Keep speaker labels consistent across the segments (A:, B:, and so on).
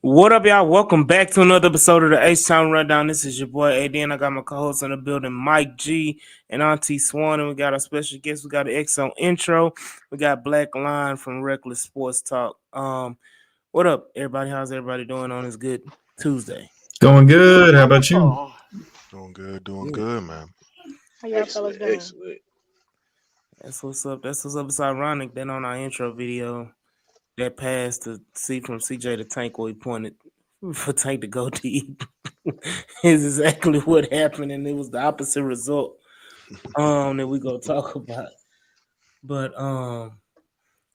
A: What up, y'all? Welcome back to another episode of the H-Town Rundown. This is your boy AD, and I got my co-host in the building, Mike G and Auntie Swan, and we got our special guest. We got an X on intro. We got Black Line from Reckless Sports Talk. What up, everybody? How's everybody doing on this good Tuesday?
B: Going good. How about you?
C: Doing good, man.
D: How y'all fellas doing?
E: Excellent.
A: That's what's up. It's ironic that on our intro video, that pass to see from CJ to Tank where he pointed for Tank to go deep is exactly what happened, and it was the opposite result that we gonna talk about. But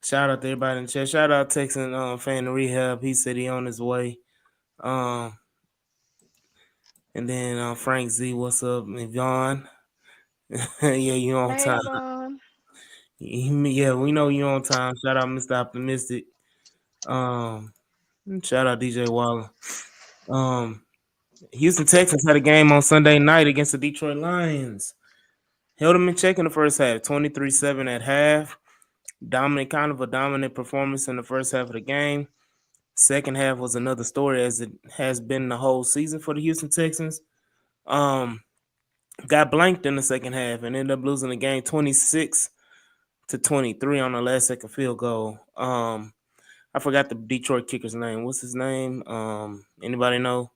A: shout out to everybody in the chat. Shout out Texan fan to rehab. He said he on his way. And then Frank Z, what's up? And Vaughn. Yeah, you on
D: Hey,
A: time.
D: Vaughn.
A: Yeah, we know you on time. Shout out Mr. Optimistic. Shout out DJ Waller. Houston Texans had a game on Sunday night against the Detroit Lions. Held them in check in the first half, 23-7 at half. Kind of a dominant performance in the first half of the game. Second half was another story, as it has been the whole season for the Houston Texans. Got blanked in the second half and ended up losing the game 26-23 on the last second field goal. I forgot the Detroit kicker's name. What's his name? Anybody know?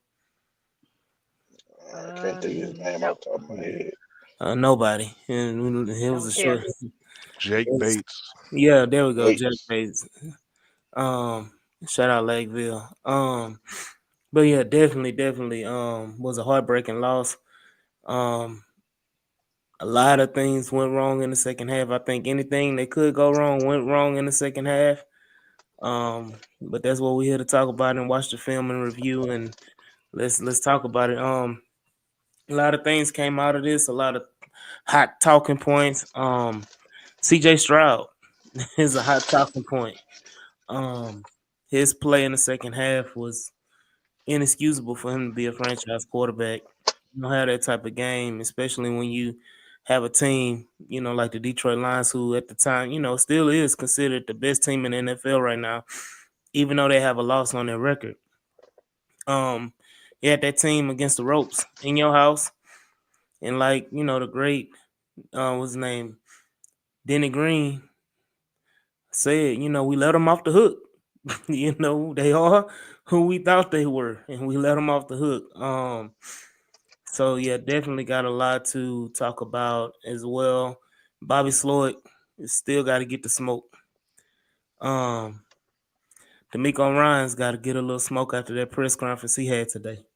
E: I can't think of his name off the top of my head.
A: Nobody. And it was a short.
C: Jake Bates.
A: Yeah, there we go.
E: Bates.
A: Jake Bates. Shout out Lakeville. But yeah, definitely was a heartbreaking loss. A lot of things went wrong in the second half. I think anything that could go wrong went wrong in the second half. But that's what we're here to talk about and watch the film and review, and let's talk about it. A lot of things came out of this, a lot of hot talking points. CJ Stroud is a hot talking point. His play in the second half was inexcusable for him to be a franchise quarterback. You don't have that type of game, especially when you have a team, like the Detroit Lions, who at the time, still is considered the best team in the NFL right now, even though they have a loss on their record. You had that team against the ropes in your house, and the great, what's his name, Denny Green said, we let them off the hook. They are who we thought they were, and we let them off the hook. So yeah, definitely got a lot to talk about as well. Bobby Sloyd is still got to get the smoke. D'Amico Ryans got to get a little smoke after that press conference he had today.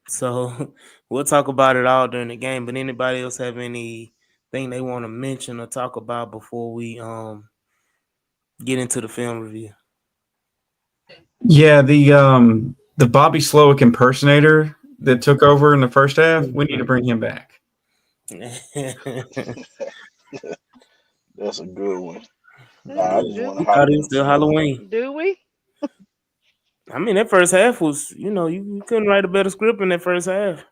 A: So we'll talk about it all during the game. But anybody else have anything they want to mention or talk about before we get into the film review?
B: Yeah, the Bobby Slowick impersonator that took over in the first half, we need to bring him back.
E: That's a good one.
D: I
E: just want to
A: thought
E: hop
A: it
E: in
A: was still Halloween.
D: Do we?
A: I mean, that first half was, you couldn't write a better script in that first half.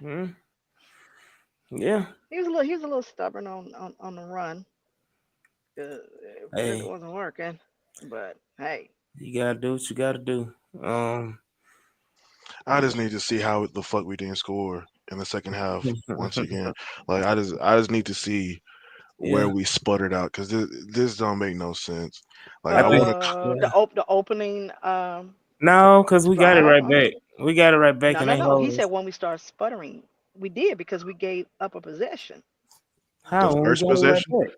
A: Yeah.
D: He was a little stubborn on the run. It wasn't working, but hey,
A: you gotta do what you gotta do.
C: I just need to see how the fuck we didn't score in the second half once again. Like I just need to see where we sputtered out, because this don't make no sense. Like I want
D: to the opening.
A: No, because we got it right back. We got it right back.
D: No. He said when we start sputtering, we did because we gave up a possession.
A: How?
C: The first possession?
A: Right,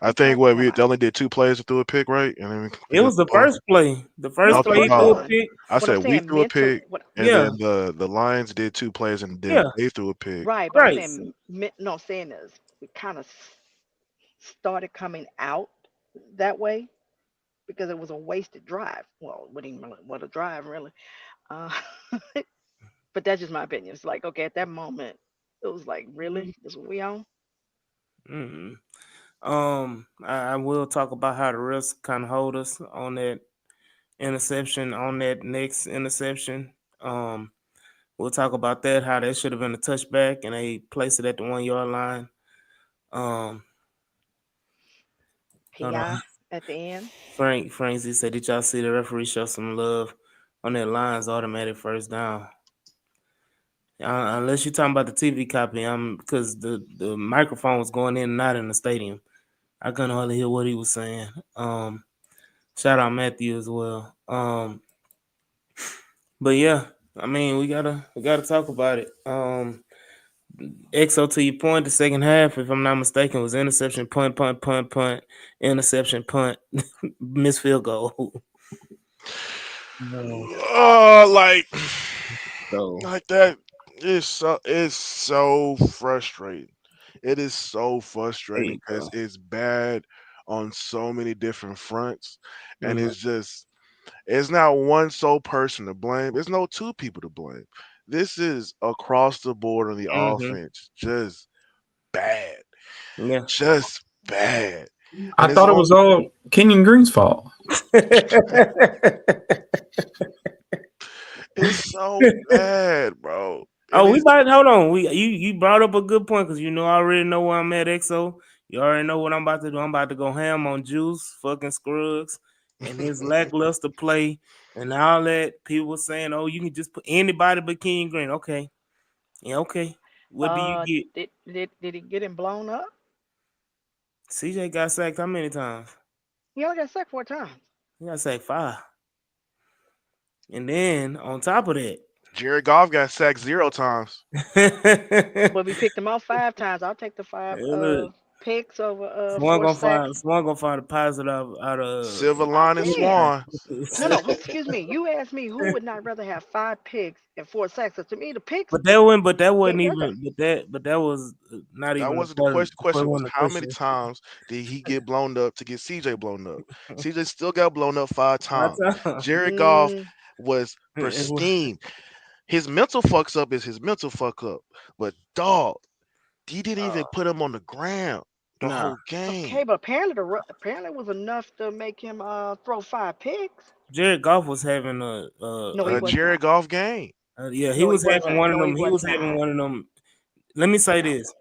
C: I think we only did 2 plays through a pick, right? And then
A: it was the first play. The first play he threw a pick.
C: I said we threw a pick, and then the Lions did 2 plays, and then they threw a pick.
D: Right, but I'm saying is we kind of started coming out that way because it was a wasted drive. Well, it wasn't even what a drive really. But that's just my opinion. It's like, okay, at that moment, it was like, really, this is what we on?
A: Mm-hmm. I will talk about how the refs kind of hold us on that interception, on that next interception. We'll talk about that, how that should have been a touchback, and they placed it at the 1 yard line.
D: PI. at the end.
A: Frank Z said, "Did y'all see the referee show some love on that Lions automatic first down?" Unless you're talking about the TV copy, because the microphone was going in and out in the stadium. I couldn't hardly hear what he was saying. Shout out Matthew as well. But yeah, I mean we gotta talk about it. XO, to your point, the second half, if I'm not mistaken, was interception, punt, interception, punt, missed field goal. No.
C: Like,
A: So
C: like that. It's so frustrating. It is so
A: there
C: frustrating
A: you
C: because
A: go.
C: it's bad on so many different fronts, and
A: Mhm.
C: it's not one sole person to blame. It's no two people to blame. This is across the board on the
A: Mhm.
C: offense, just bad,
A: Yeah.
C: just bad,
B: I
C: and it's
B: thought it
C: on.
B: was all Kenyon Green's fault.
C: It's so bad, bro, and
A: Oh, we
C: it's
A: about hold on. You brought up a good point because I already know where I'm at, XO. You already know what I'm about to do. I'm about to go ham on Juice, fucking Scruggs, and his lackluster play and all that. People were saying, "Oh, you can just put anybody but Kenyon Green." Okay, yeah, okay. What do you get?
D: Did he get him blown up?
A: CJ got sacked how many times?
D: He only got sacked 4 times.
A: He got sacked 5, and then on top of that,
C: Jared Goff got sacked 0 times.
D: But we picked him off 5 times. I'll take the five
A: look,
D: picks over
A: someone
D: four
A: gonna find
D: sacks.
A: someone gonna find a positive out of.
C: Silver
D: I
C: lining
D: said,
C: Swan.
D: no. Excuse me. You asked me who would not rather have 5 picks and 4 sacks. So to me, the picks
A: But that wasn't
D: came together.
A: even. But that was not
C: That
A: even a
C: wasn't the
A: part.
C: question. The
A: The question
C: question was
A: wasn't a
C: how many
A: question.
C: times did he get blown up to get CJ blown up? CJ still got blown up 5 times.
A: That's all.
C: Jared Goff
D: Mm,
C: was
A: It was-
C: pristine. His mental fucks up is his mental fuck up. But dog, he didn't even
D: uh,
C: put him on the ground the
A: Nah,
C: whole game.
D: okay, but apparently it was enough to make him throw 5 picks.
A: Jared Goff was having a,
D: No, he
C: A
D: was
C: Jared
D: not.
C: Goff game.
A: yeah, he
D: No, he
A: was
D: was
A: having
D: not.
A: one of
D: No, he
A: them. He
D: was
A: was having
D: not.
A: one of them. Let me say
D: No.
A: this: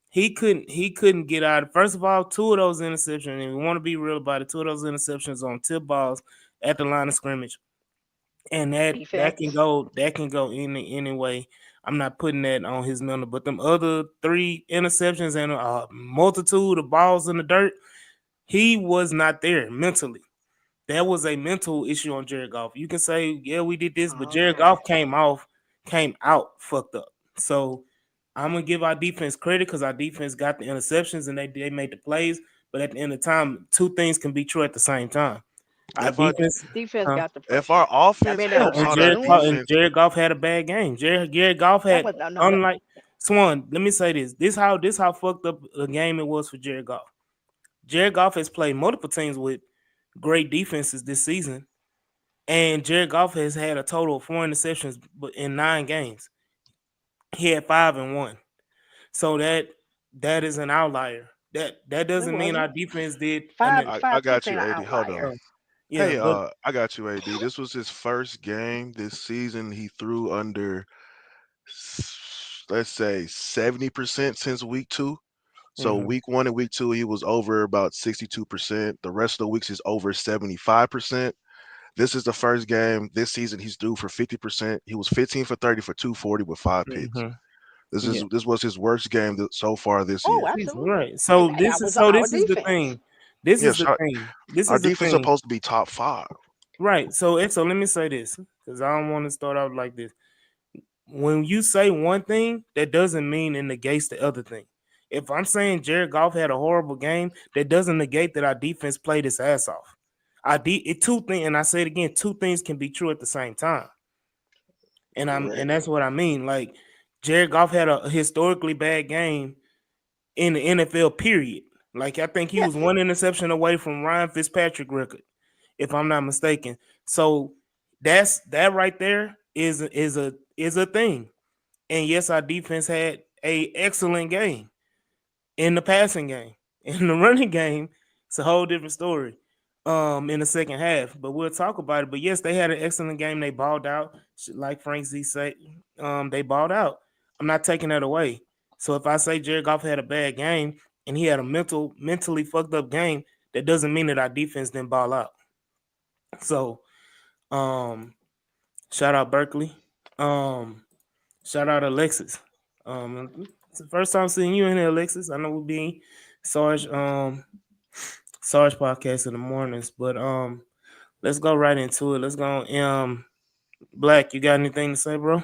A: he couldn't get out. First of all, 2 of those interceptions. And we want to be real about it. 2 of those interceptions on tip balls at the line of scrimmage, and that can
D: Defense.
A: go any way. I'm not putting that on his number, but them other 3 interceptions and a multitude of balls in the dirt, he was not there mentally. That was a mental issue on Jared Goff. You can say, yeah, we did this, but Jared
D: Okay.
A: Goff came out fucked up. So I'm gonna give our defense credit because our defense got the interceptions and they made the plays. But at the end of the time, 2 things can be true at the same time. Our
C: If our
A: defense,
D: Defense
A: huh?
D: got the
C: if
D: pressure.
C: our
D: I
C: offense
D: mean, now
C: helps
A: And
C: out our defense,
A: Jared Goff had a bad game. Jared Goff
D: that
A: had
D: was no. That
A: unlike Swan. Let me say this. This how fucked up a game it was for Jared Goff. Jared Goff has played multiple teams with great defenses this season, and Jared Goff has had a total of 4 interceptions, but in 9 games, he had 5 and 1. So that is an outlier. That
D: it
A: doesn't mean our
D: wasn't.
A: defense did.
D: Five
C: I
D: five picks
C: got
D: ain't
C: you,
D: an
C: AD. Hold on.
D: outlier.
A: Yeah,
C: Hey,
A: but
C: I got you, AD. This was his first game this season. He threw under, let's say, 70% since week 2. So
A: mhm,
C: week 1 and week 2, he was over about 62%. The rest of the weeks is over 75%. This is the first game this season he's threw for 50%. He was 15 for 30 for 240 with 5 picks.
A: mhm,
C: This
A: yeah,
C: this was his worst game so far this
D: Oh,
C: year.
D: absolutely.
A: right.
D: And
A: So
D: that was our
A: this is the
D: defense.
A: thing. This is
C: Yes,
A: the thing. This
C: our
A: is the
C: defense is
A: thing.
C: supposed to be top 5.
A: Right. So let me say this because I don't want to start out like this. When you say one thing, that doesn't mean it negates the other thing. If I'm saying Jared Goff had a horrible game, that doesn't negate that our defense played its ass off. Two things, and I say it again, 2 things can be true at the same time. And
E: Correct.
A: that's what I mean. Like Jared Goff had a historically bad game in the NFL, period. Like I think he was
D: Yes.
A: 1 interception away from Ryan Fitzpatrick record, if I'm not mistaken. So that right there is a thing. And yes, our defense had a excellent game in the passing game. In the running game, it's a whole different story. In the second half, but we'll talk about it. But yes, they had an excellent game. They balled out, like Frank Z said. They balled out. I'm not taking that away. So if I say Jared Goff had a bad game and he had a mentally fucked up game, that doesn't mean that our defense didn't ball out. So, shout out Berkeley. Shout out Alexis. It's the first time seeing you in here, Alexis. I know we'll be Sarge Sarge podcast in the mornings, but let's go right into it. Let's go. Black, you got anything to say, bro?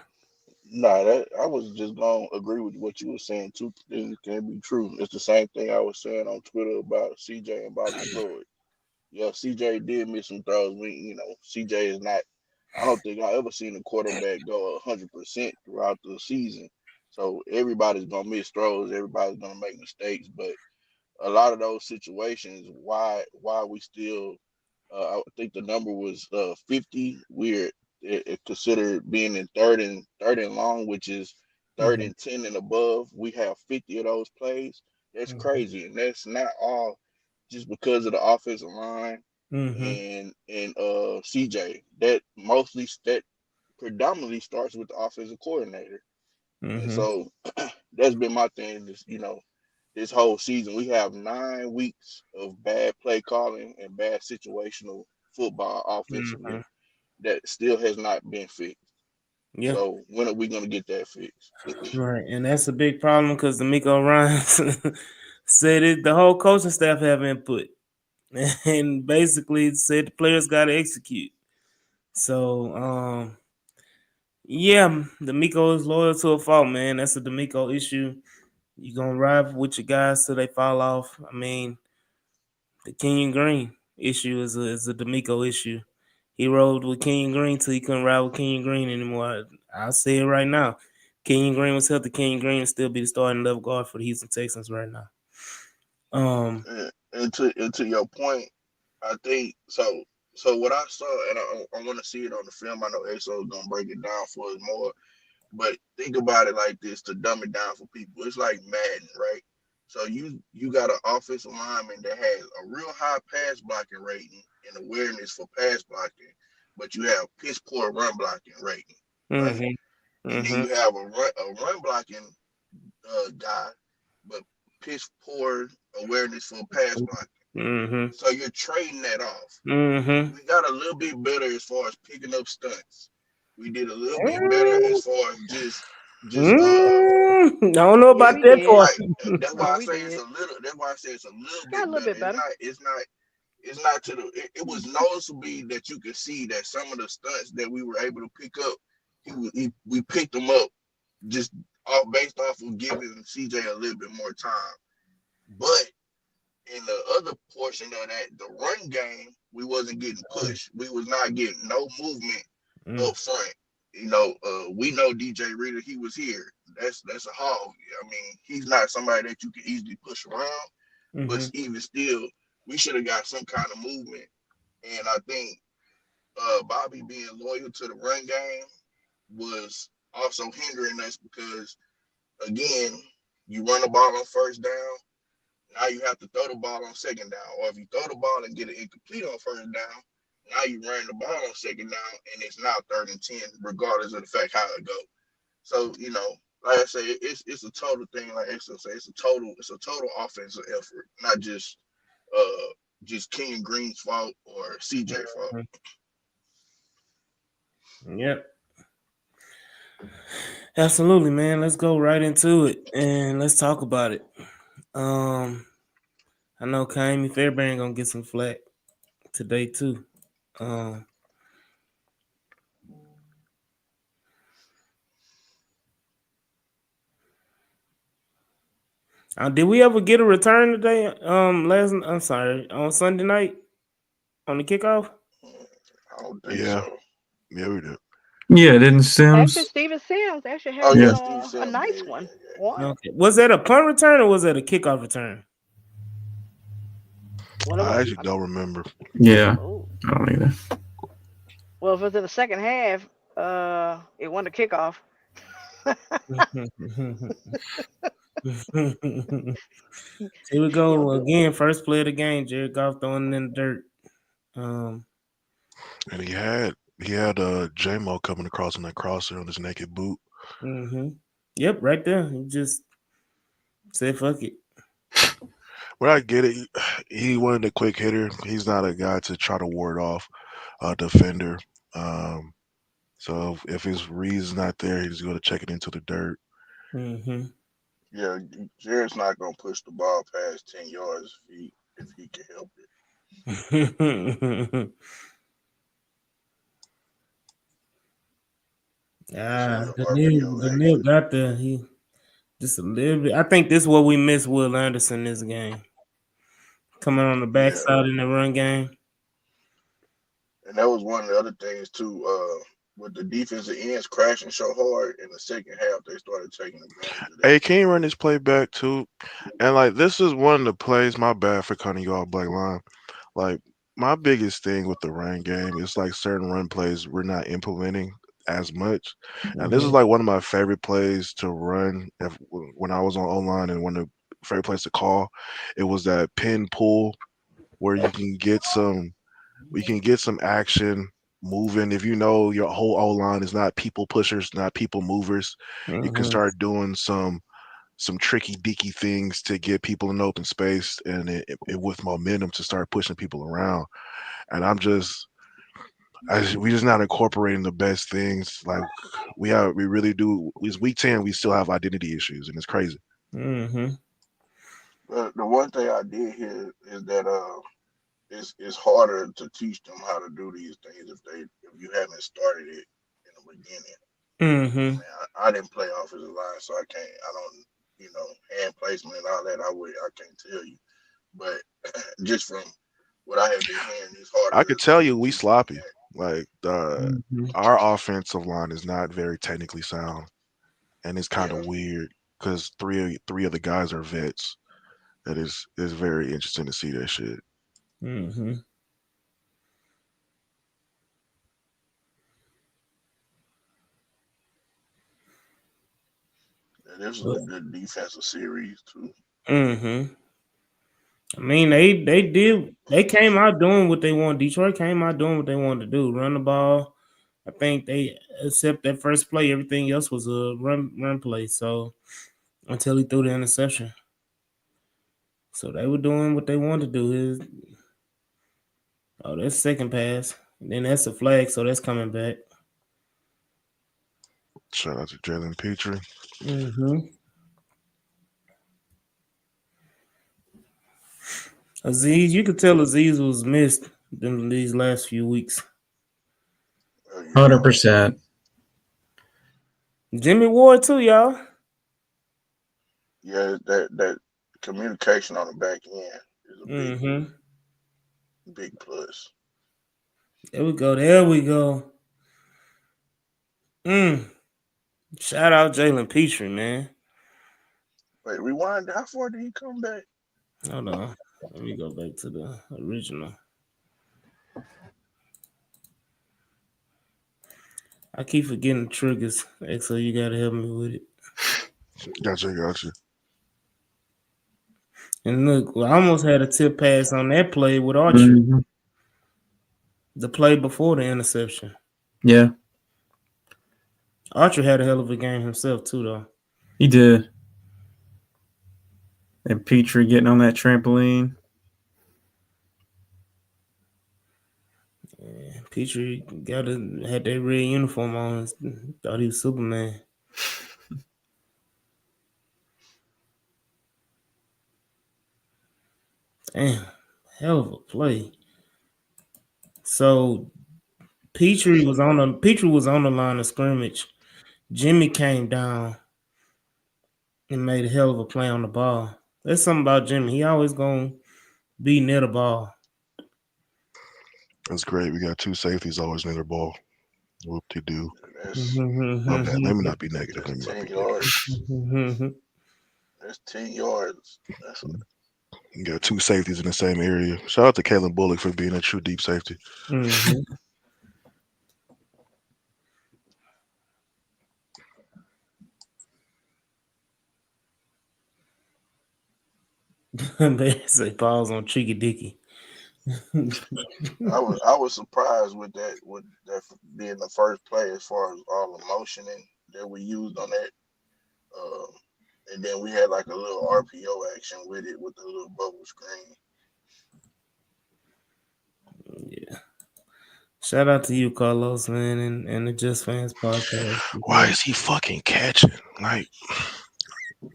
E: Nah, that I was just gonna agree with what you were saying. Two things can be true. It's the same thing I was saying on Twitter about CJ and Bobby Floyd. Yeah, CJ did miss some throws. CJ is not. I don't think I ever seen a quarterback go 100% throughout the season. So everybody's gonna miss throws. Everybody's gonna make mistakes. But a lot of those situations, why we still, I think the number was 50. We're it considered being in third and long, which is third
A: Mm-hmm.
E: and 10 and above. We have 50 of those plays. That's crazy, and that's not all just because of the offensive line
A: Mm-hmm.
E: and CJ. That predominantly starts with the offensive coordinator, and
A: Mm-hmm.
E: so that's been my thing. This whole season we have 9 weeks of bad play calling and bad situational football
A: Mm-hmm.
E: offensively that still has not been fixed.
A: Yeah.
E: So when are we gonna get that fixed?
A: Right, and that's a big problem because D'Amico Ryans said it. The whole coaching staff have input, and basically said the players got to execute. So, yeah, D'Amico is loyal to a fault, man. That's a D'Amico issue. You gonna ride with your guys till they fall off. I mean, the Kenyon Green issue is a D'Amico issue. He rode with Kenyon Green till he couldn't ride with Kenyon Green anymore. I'll say it right now. Kenyon Green was healthy. Kenyon Green will still be the starting left guard for the Houston Texans right now.
E: And to your point, I think so. So what I saw, and I want to see it on the film. I know EXO is gonna break it down for us more. But think about it like this to dumb it down for people. It's like Madden, right? So you got an offensive lineman that has a real high pass blocking rating and awareness for pass blocking, but you have piss poor run blocking rating, right?
A: Mm-hmm.
E: And then
A: Mm-hmm.
E: you have a run blocking guy, but piss poor awareness for pass blocking.
A: Mm-hmm.
E: So you're trading that off.
A: Mm-hmm.
E: We got a little bit better as far as picking up stunts. We did a little bit better as far as just
A: I don't know
D: Yeah,
A: about
D: we
A: that
D: did.
A: part.
E: right. That's why
D: No,
E: I
D: we
E: say it's
D: did.
E: a little. That's why I say it's a little
D: Got a
E: bit
D: little
E: better.
D: bit better.
E: It's not to the. It was noticeably that you could see that some of the stunts that we were able to pick up, we picked them up just based off of giving CJ a little bit more time. But in the other portion of that, the run game, we wasn't getting pushed. We was not getting no movement
A: Mm-hmm.
E: up front. We know DJ Reader, he was here. That's a hog. I mean, he's not somebody that you can easily push around, but
A: Mm-hmm.
E: even still, we should have got some kind of movement. And I think Bobby being loyal to the run game was also hindering us because again, you run the ball on first down, now you have to throw the ball on second down. Or if you throw the ball and get it incomplete on first down, now you ran the ball on second down and it's now third and 10, regardless of the fact how it goes. So, like I say, it's a total thing, like Exo say, it's a total offensive effort, not just King Green's fault or CJ fault.
A: Yep. Absolutely, man. Let's go right into it and let's talk about it. Um, I know Kaimi Fairbairn gonna get some flack today too. Um, did we ever get a return today? I'm sorry, on Sunday night on the kickoff.
E: I don't think
C: Yeah,
E: so.
C: yeah, we did.
B: Yeah, didn't
D: Actually,
B: Sims?
D: Steven Sims actually
E: Oh
D: had
B: Yeah.
E: yeah, Steve
D: a
E: Sims
D: nice
E: did.
D: one.
E: Yeah,
D: One.
A: Okay, was that a punt return or was that a kickoff return?
D: Well, it
C: I
D: was.
C: actually don't remember.
B: Yeah.
D: Oh,
B: I don't either.
D: well, if it was in the second half, it won the kickoff.
A: Here we
D: You know,
A: go again. First play of the game. Jared Goff throwing it in the dirt. Um,
C: And he had J-Mo coming across in that crosser on his naked boot.
A: mm-hmm. Yep, right there. He just said, "Fuck it."
C: But I get it. He wasn't a quick hitter. He's not a guy to try to ward off a defender. Um, so if his read's not there, he's going to check it into the dirt.
A: Mm-hmm.
E: Yeah, Jared's not gonna push the ball past 10 yards if he can help it. It's
A: Ah,
E: on the
A: Daniel,
E: RPO
A: Daniel
E: action.
A: got there. He just a little bit. I think this is what we missed Will Anderson this game. Coming on the
E: Yeah,
A: backside in the run game.
E: and that was one of the other things too. With the defensive ends crashing so hard in the second half, they started taking advantage of that.
C: Hey, can you run this play back too? And like this is one of the plays. My bad for cutting you off, Black Line. Like my biggest thing with the run game is like certain run plays we're not implementing as much. And this is
A: Mm-hmm.
C: like one of my favorite plays to run when I was on online, and one of the favorite plays to call. It was that pin pull where you can get some action moving. If you know your whole O line is not people pushers, not people movers, you can
A: Mm-hmm.
C: start doing some tricky dicky things to get people in open space, and with momentum to start pushing people around. And we just not incorporating the best things. Like we really do. It's week 10, we still have identity issues, and it's crazy.
A: Mm-hmm.
E: The one thing I did hear is that it's harder to teach them how to do these things if you haven't started it in the beginning. I
A: Mm-hmm.
E: mean, I didn't play offensive line, so I don't, hand placement and all that. I can't tell you, but just from what I have been hearing, it's
C: I
E: harder
C: could tell
E: to
C: you we
E: teach them
C: sloppy.
E: that.
C: Like
A: Mm-hmm.
C: our offensive line is not very technically sound, and it's kind of
E: Yeah,
C: weird because three of the guys are vets. That is very interesting to see that shit.
A: Mm-hmm.
E: and this was a good defensive series too.
A: Mm-hmm. I mean, they came out doing what they want. Detroit came out doing what they wanted to do, run the ball. I think they except that first play, everything else was a run play. So until he threw the interception, so they were doing what they wanted to do. That's second pass, and then that's a flag, so that's coming back.
C: Shout out to Jalen Petrie.
A: Mm-hmm. Aziz, you could tell Aziz was missed in these last few weeks.
E: Yeah,
B: 100%.
A: Jimmy Ward too, y'all.
E: yeah, that communication on the back end is a
A: Mm-hmm.
E: big plus.
A: There we go. There we go. Mm. Shout out Jalen Petrie, man.
E: Wait, rewind. How far did he come back?
A: Hold on. Let me go back to the original. I keep forgetting the triggers. So you gotta help me with it.
C: Gotcha.
A: And look, I almost had a tip pass on that play with Archer.
B: Mhm.
A: The play before the interception.
B: Yeah,
A: Archer had a hell of a game himself too, though.
B: he did. And Petrie getting on that trampoline.
A: Yeah, Petrie had that red uniform on. Thought he was Superman. Damn, hell of a play. So Petrie was on the line of scrimmage. Jimmy came down and made a hell of a play on the ball. That's something about Jimmy. He always gonna be near the ball.
C: That's great. We got two safeties always near the ball. Whoop de do.
E: That's
C: My bad. Let me not be negative.
E: that's
C: Let me not
E: ten
C: be negative.
E: yards. That's 10 yards. That's
C: You got two safeties in the same area. Shout out to Kalen Bullock for being a true deep safety.
A: They say pause on Tricky Dicky.
E: I was surprised with that being the first play as far as all the motioning that we used on that. Uh, and then we had like a little RPO action with it with the little bubble screen.
A: Yeah. Shout out to you, Carlos, man, and the Just Fans podcast.
C: Why
A: Because,
C: is he fucking catching? Like,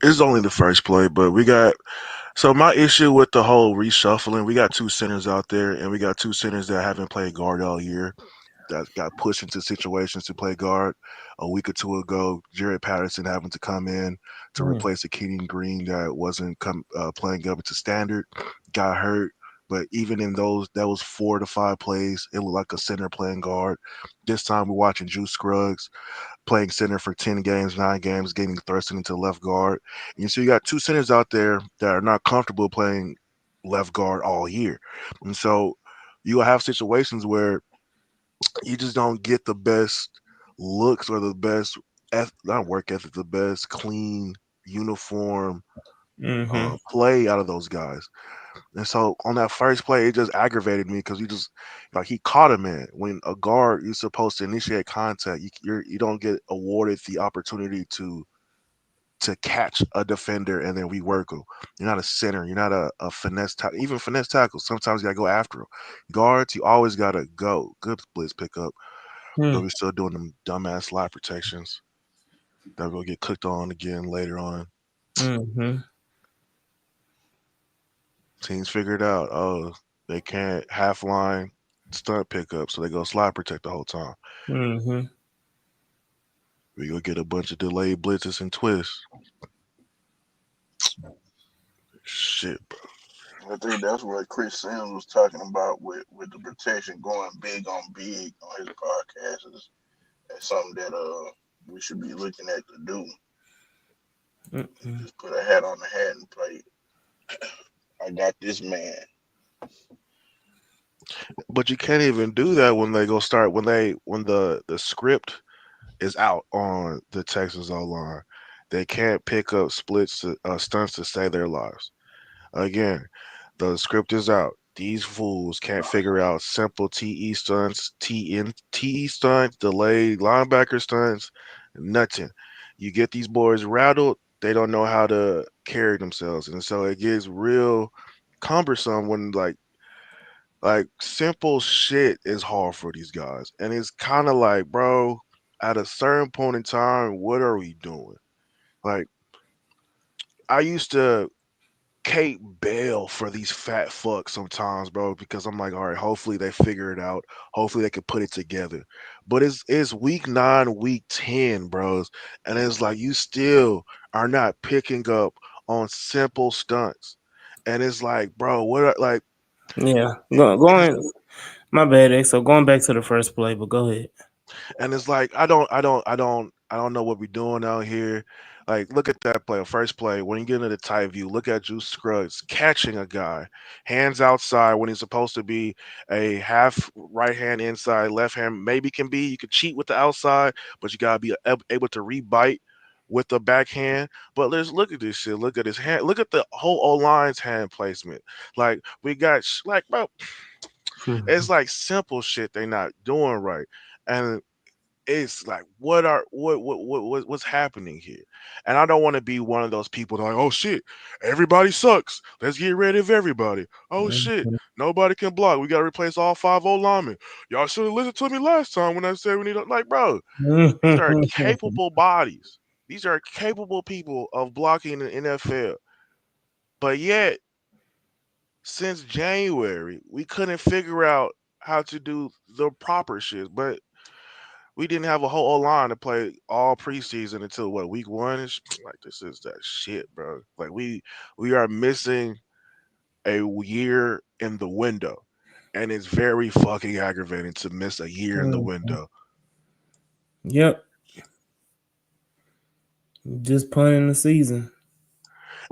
C: it's only the first play, but we got. So my issue with the whole reshuffling, we got two centers out there, and we got two centers that haven't played guard all year. That got pushed into situations to play guard. A week or two ago, Jared Patterson having to come in to
A: mm,
C: replace a Kenyon Green that wasn't playing up to standard, got hurt. But even in those, that was 4 to 5 plays. It looked like a center playing guard. This time we're watching Juice Scruggs playing center for 10 games, 9 games, getting thrusted into left guard. And so you got two centers out there that are not comfortable playing left guard all year. And so you will have situations where you just don't get the best looks or the best not work ethic, the best clean uniform
A: mm-hmm.
C: play out of those guys. And so on that first play, it just aggravated me because you just like he caught him in when a guard you're supposed to initiate contact. You don't get awarded the opportunity to catch a defender and then rework them. You're not a center. You're not a finesse tackle. Even finesse tackles, sometimes you gotta go after them. Guards, you always gotta go. Good blitz pickup. But
A: Mm,
C: we're still doing them dumbass slide protections that will get cooked on again later on.
A: mm-hmm.
C: Teams figured out, oh, they can't half line stunt pickup, so they go slide protect the whole time.
A: Mm-hmm.
C: We go get a bunch of delayed blitzes and twists. Shit, bro.
E: I think that's what Chris Sims was talking about with the protection going big on his podcast is something that we should be looking at to do.
A: Mm-hmm.
E: Just put a hat on the hat and play. I got this man.
C: But you can't even do that when they go start when the script is out on the Texans O line. They can't pick up stunts to save their lives. Again, the script is out. These fools can't figure out simple TE stunts, TE stunts, delayed linebacker stunts, nothing. You get these boys rattled, they don't know how to carry themselves. And so it gets real cumbersome when like simple shit is hard for these guys. And it's kind of like, bro, at a certain point in time, what are we doing? Like I used to Kate bail for these fat fucks sometimes, bro, because I'm like, all right, hopefully they figure it out. Hopefully they can put it together. But it's week 9, week 10, bros, and it's like you still are not picking up on simple stunts. And it's like, bro, what are like
A: Yeah.
C: it's
A: Going. My bad, X. So going back to the first play, but go ahead.
C: and it's like I don't know what we're doing out here. Like, look at that play, first play. When you get into the tight view, look at Juice Scruggs catching a guy, hands outside when he's supposed to be a half right hand inside, left hand maybe can be. You could cheat with the outside, but you gotta be able to rebite with the backhand. But let's look at this shit. Look at his hand. Look at the whole O line's hand placement. Like we got like bro, it's like simple shit they not doing right. And it's like what's happening here. And I don't want to be one of those people that are like, oh shit, everybody sucks, let's get rid of everybody. Oh shit, nobody can block, we got to replace all 5 linemen. Y'all should have listened to me last time when I said we need like, bro, these are capable bodies, these are capable people of blocking the NFL. But yet since January we couldn't figure out how to do the proper shit. But we didn't have a whole O line to play all preseason until what, week 1 is like, this is that shit, bro. Like we are missing a year in the window. And it's very fucking aggravating to miss a year in the
A: Mhm.
C: window.
A: Yep. Just punting the season.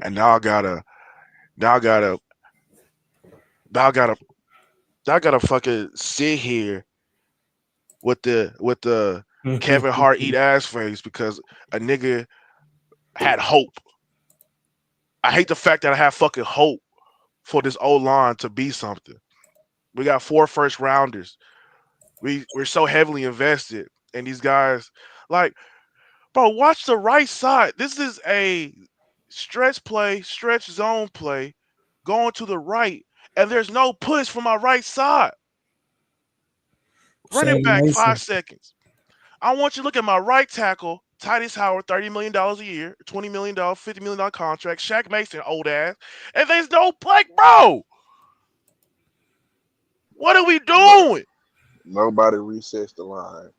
C: And now I gotta now I gotta now I gotta fucking sit here with the Kevin Hart eat ass face because a nigga had hope. I hate the fact that I have fucking hope for this O line to be something. We got 4 first rounders. We're so heavily invested in these guys. Like, bro, watch the right side. This is a stretch play, stretch zone play, going to the right, and there's no push from my right side. Running
A: Shaq
C: back
A: Mason.
C: 5 seconds. I want you to look at my right tackle, Titus Howard, $30 million a year, $20 million, $50 million contract, Shaq Mason, old ass. And there's no play, bro. What are we
E: But
C: doing?
E: nobody resets the line.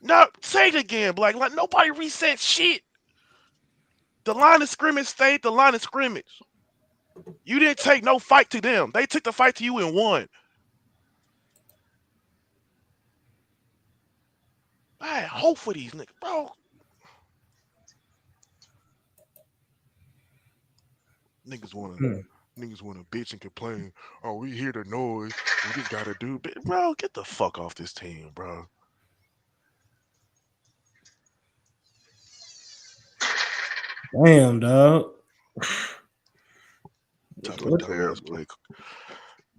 C: No, say it again, Black. Like nobody reset shit. The line of scrimmage stayed the line of scrimmage. You didn't take no fight to them. They took the fight to you and won. I had hope for these niggas, bro. Niggas wanna
A: Hmm.
C: niggas wanna bitch and complain. Oh, we hear the noise. We just gotta do bro, get the fuck off this team, bro.
A: Damn, dog.
E: This
C: Type
E: look
C: of
A: What?
C: dumbass
E: terrible.
C: play.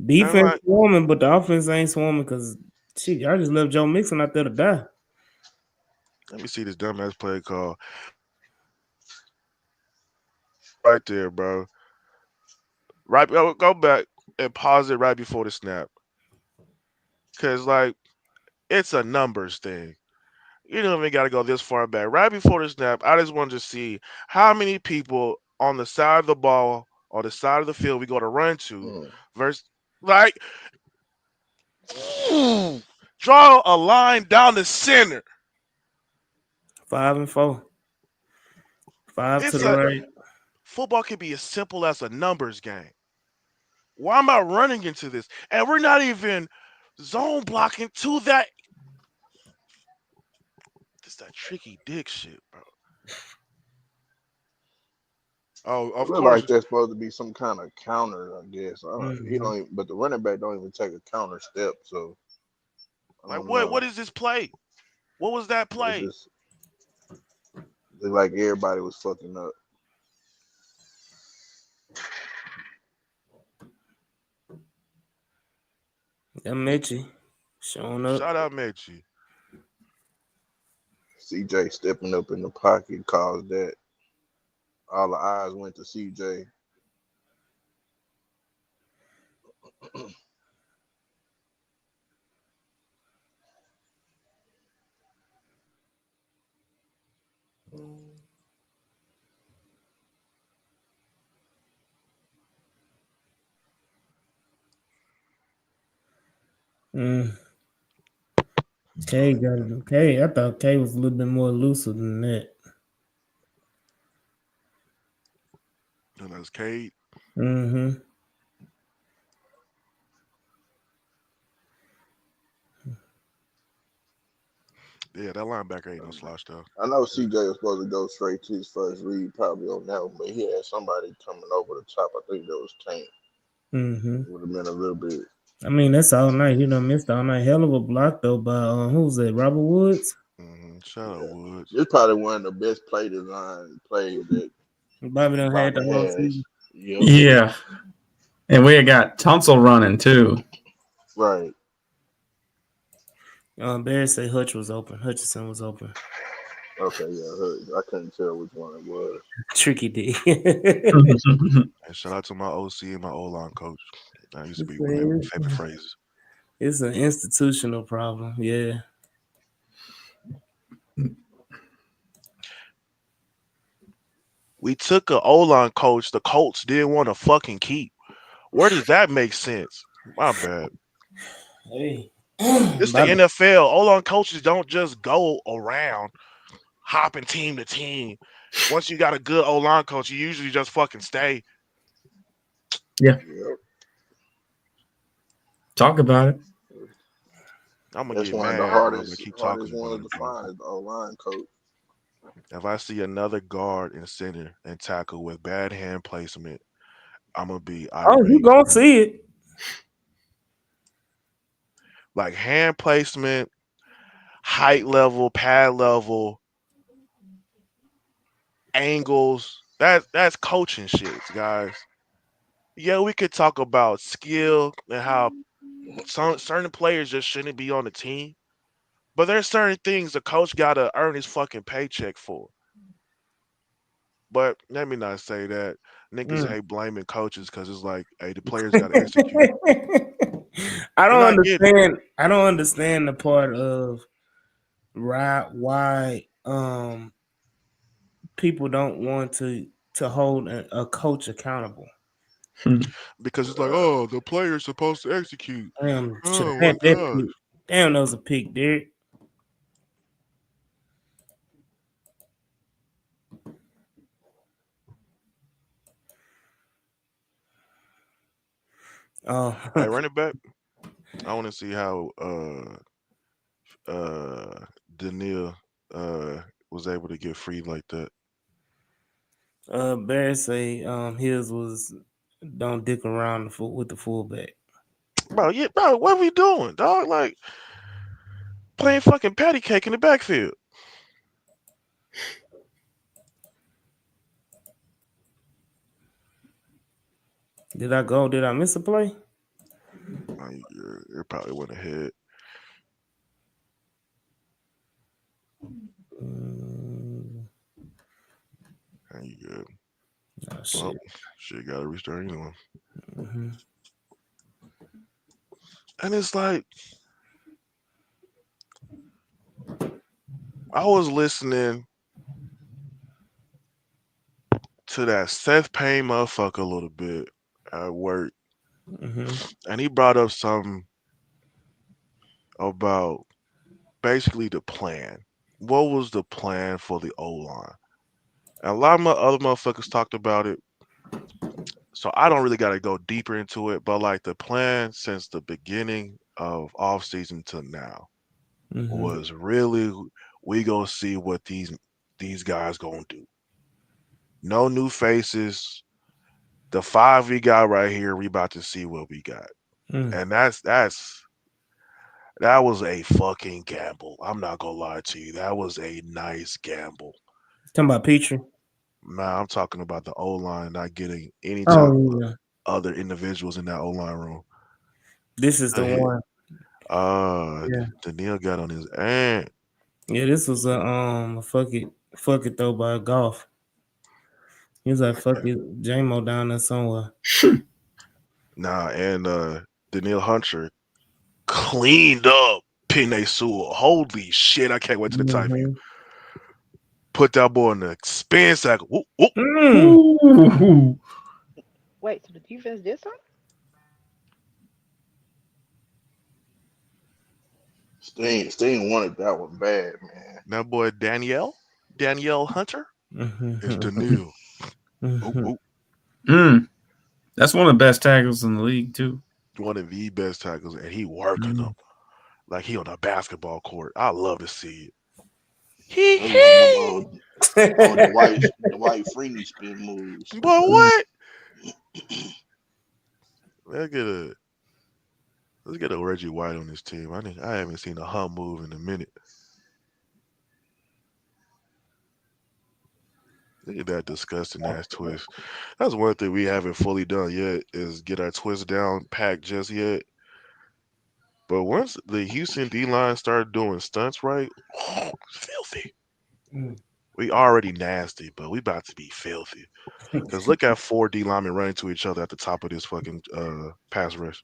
C: And
A: Defense
C: like,
A: swarming, but the offense ain't swarming because shit, y'all just left Joe Mixon out there to die.
C: let me see this dumbass play call. Right there, bro. Right, go back and pause it right before the snap. Cause like it's a numbers thing. You don't even got to go this far back. Right before the snap, I just wanted to see how many people on the side of the ball or the side of the field we go to run to
E: Mm.
C: versus like draw a line down the center.
A: 5-4. Five to
C: It's
A: the
C: a
A: right.
C: football can be as simple as a numbers game. Why am I running into this? And we're not even zone blocking to that. It's that tricky dick shit, bro. Oh,
E: It
C: of
E: look
C: course.
E: like there's supposed to be some kind of counter, I guess. I don't, he
A: Mm-hmm.
E: don't even, but the running back don't even take a counter step, so I
C: Like
E: don't
C: what?
E: know.
C: What is this play? What was that
E: It
C: play?
E: just looked like everybody was fucking up.
A: That Mitchie showing up.
C: Shout out Mechie.
E: CJ stepping up in the pocket caused that. All the eyes went to CJ.
A: Mm.
C: Oh,
A: K got it. K, I thought K was a little bit more elusive than that.
C: and that's Cade.
A: Mm-hmm.
C: Yeah, that linebacker ain't no slouch though.
E: I know CJ was supposed to go straight to his first read, probably on that one, but he had somebody coming over the top. I think that was Tank.
A: Mm-hmm.
E: Would have been a little bit.
A: I mean, that's all night. He done missed all night. Hell of a block though by who's that? Robert Woods.
C: Shout out
E: Yeah,
C: Woods.
E: this probably one of the best play design plays that
A: Bobby done had the
E: Bobby
A: whole
E: has.
A: season.
E: Yep,
B: Yeah. And we had got Tunsil running too.
E: right.
A: Barry say Hutch was open. Hutchinson was open.
E: Okay, yeah, I couldn't tell which one it was.
A: Tricky D.
C: And shout out to my OC and my O line coach. That used to be one of my
A: it's
C: favorite phrases.
A: it's an institutional problem. Yeah.
C: We took a O line coach the Colts didn't want to fucking keep. Where does that make sense? My bad.
A: Hey.
C: It's the
A: Bobby.
C: NFL. O line coaches don't just go around hopping team to team. Once you got a good O line coach, you usually just fucking stay.
B: Yeah.
E: Yep,
B: Talk about it.
C: I'm gonna
E: that's
C: get
E: one of the
C: mad, bro, if I
E: hardest
C: keep
E: hardest
C: talking about
E: ones
C: it,
E: to
C: bro.
E: find is the O line coach.
C: If I see another guard and center and tackle with bad hand placement, I'm gonna be
A: Oh, you
C: irate.
A: gonna see it.
C: Like hand placement, height level, pad level, angles. That's coaching shit, guys. Yeah, we could talk about skill and how certain players just shouldn't be on the team. But there's certain things the coach gotta earn his fucking paycheck for. But let me not say that. Niggas
A: Mm.
C: hate blaming coaches because it's like, hey, the players got to execute.
A: I
C: And
A: don't
C: I get it.
A: understand. I don't understand the part of why people don't want to hold a coach accountable.
C: Because it's like, oh, the player's supposed to execute.
A: Damn, should
C: Oh
A: have
C: my
A: had that
C: gosh.
A: pick. Damn, that was a pick, Derek. Oh,
C: Hey, running back, I want to see how Daniil was able to get free like that.
A: Barry say his was don't dick around with the fullback.
C: Bro, yeah, bro, what are we doing, dog? Like playing fucking patty cake in the backfield.
A: Did I go? Did I miss a play?
C: Like, it probably went ahead.
A: Mm,
C: And you good.
A: oh
C: Well,
A: shit.
C: shit got to restart anyway.
A: Hmm.
C: And it's like, I was listening to that Seth Payne motherfucker a little bit at work,
A: Hmm.
C: and he brought up something about basically the plan. What was the plan for the O line? And a lot of my other motherfuckers talked about it, so I don't really got to go deeper into it. But like the plan since the beginning of off season to now
A: Hmm.
C: was really we gonna see what these guys gonna do. No new faces. The five we got right here, we about to see what we got.
A: Mm.
C: And that was a fucking gamble. I'm not gonna lie to you. That was a nice gamble.
A: Talking about Petrie.
C: Nah, I'm talking about the O line not getting any type
A: Oh
C: of
A: yeah,
C: other individuals in that O line room.
A: this is the
C: He,
A: one. Yeah,
C: Daniil got on his ass.
A: yeah. This was a fuck it though by golf. He was like fuck it, JMO down there somewhere.
C: Nah, and Daniil Hunter cleaned up Pinay Sewell. Holy shit, I can't wait to the time view.
A: Hmm.
C: Put that boy in the spin cycle. Whoop, whoop.
A: Mm.
B: Ooh.
D: Wait, so the defense did something?
E: Sting wanted that one bad, man.
C: That boy Danielle Hunter is
A: Hmm.
C: Daniil. Oop,
A: Hmm.
C: oop.
B: That's one of the best tackles in the league too.
C: One of the best tackles, and he working them like he on a basketball court. I love to see it. Hee
E: That's one of them
C: hee.
E: the white free spin moves.
C: Boy, what? Let's get a let's get a Reggie White on this team. I haven't seen a hum move in a minute. Look at that disgusting ass twist. That's one thing we haven't fully done yet is get our twist down packed just yet. But once the Houston D line started doing stunts right, filthy. We already nasty, but we about to be filthy. Cause look at four D linemen running to each other at the top of this fucking pass rush.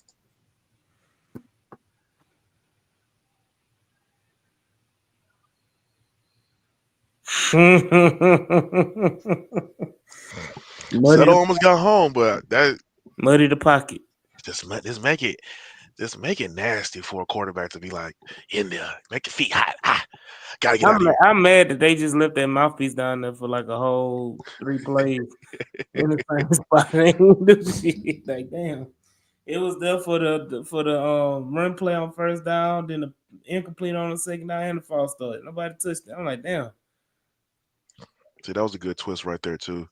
A: Muddy
C: Settle
A: the
C: almost got home, but that
A: muddy the pocket.
C: just make it just make it nasty for a quarterback to be like in there, make your feet hot. Ah, gotta get out of here.
A: I'm mad that they just left that mouthpiece down there for like a whole 3 plays in the same spot. They ain't do shit. Like damn, it was there for the run play on first down, then the incomplete on the second down, and the false start. Nobody touched it. I'm like damn.
C: See, that was a good twist right there too.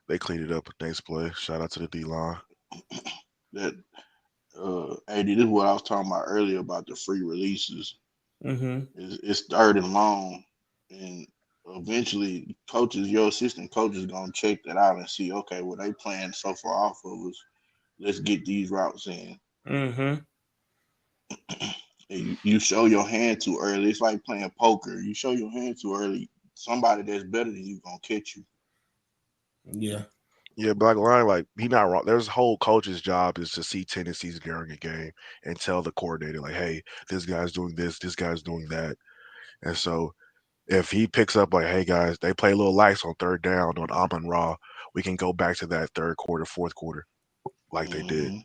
C: They cleaned it up next play. Shout out to the D line.
E: That AD, this is what I was talking about earlier about the free releases.
A: Mm-hmm.
E: It's third and long, and eventually, your assistant coach is gonna check that out and see, okay, well they playing so far off of us. Let's get these routes in.
A: Mm-hmm.
E: And you show your hand too early. It's like playing poker. You show your hand too early. Somebody that's better than you gonna catch you.
A: Yeah.
C: Yeah, Black Lion, like he not wrong. There's whole coach's job is to see tendencies during a game and tell the coordinator like, hey, this guy's doing this guy's doing that. And so if he picks up like, hey guys, they play a little lax on third down on Amon Ra, we can go back to that third quarter, fourth quarter, like they did.
E: Mm-hmm.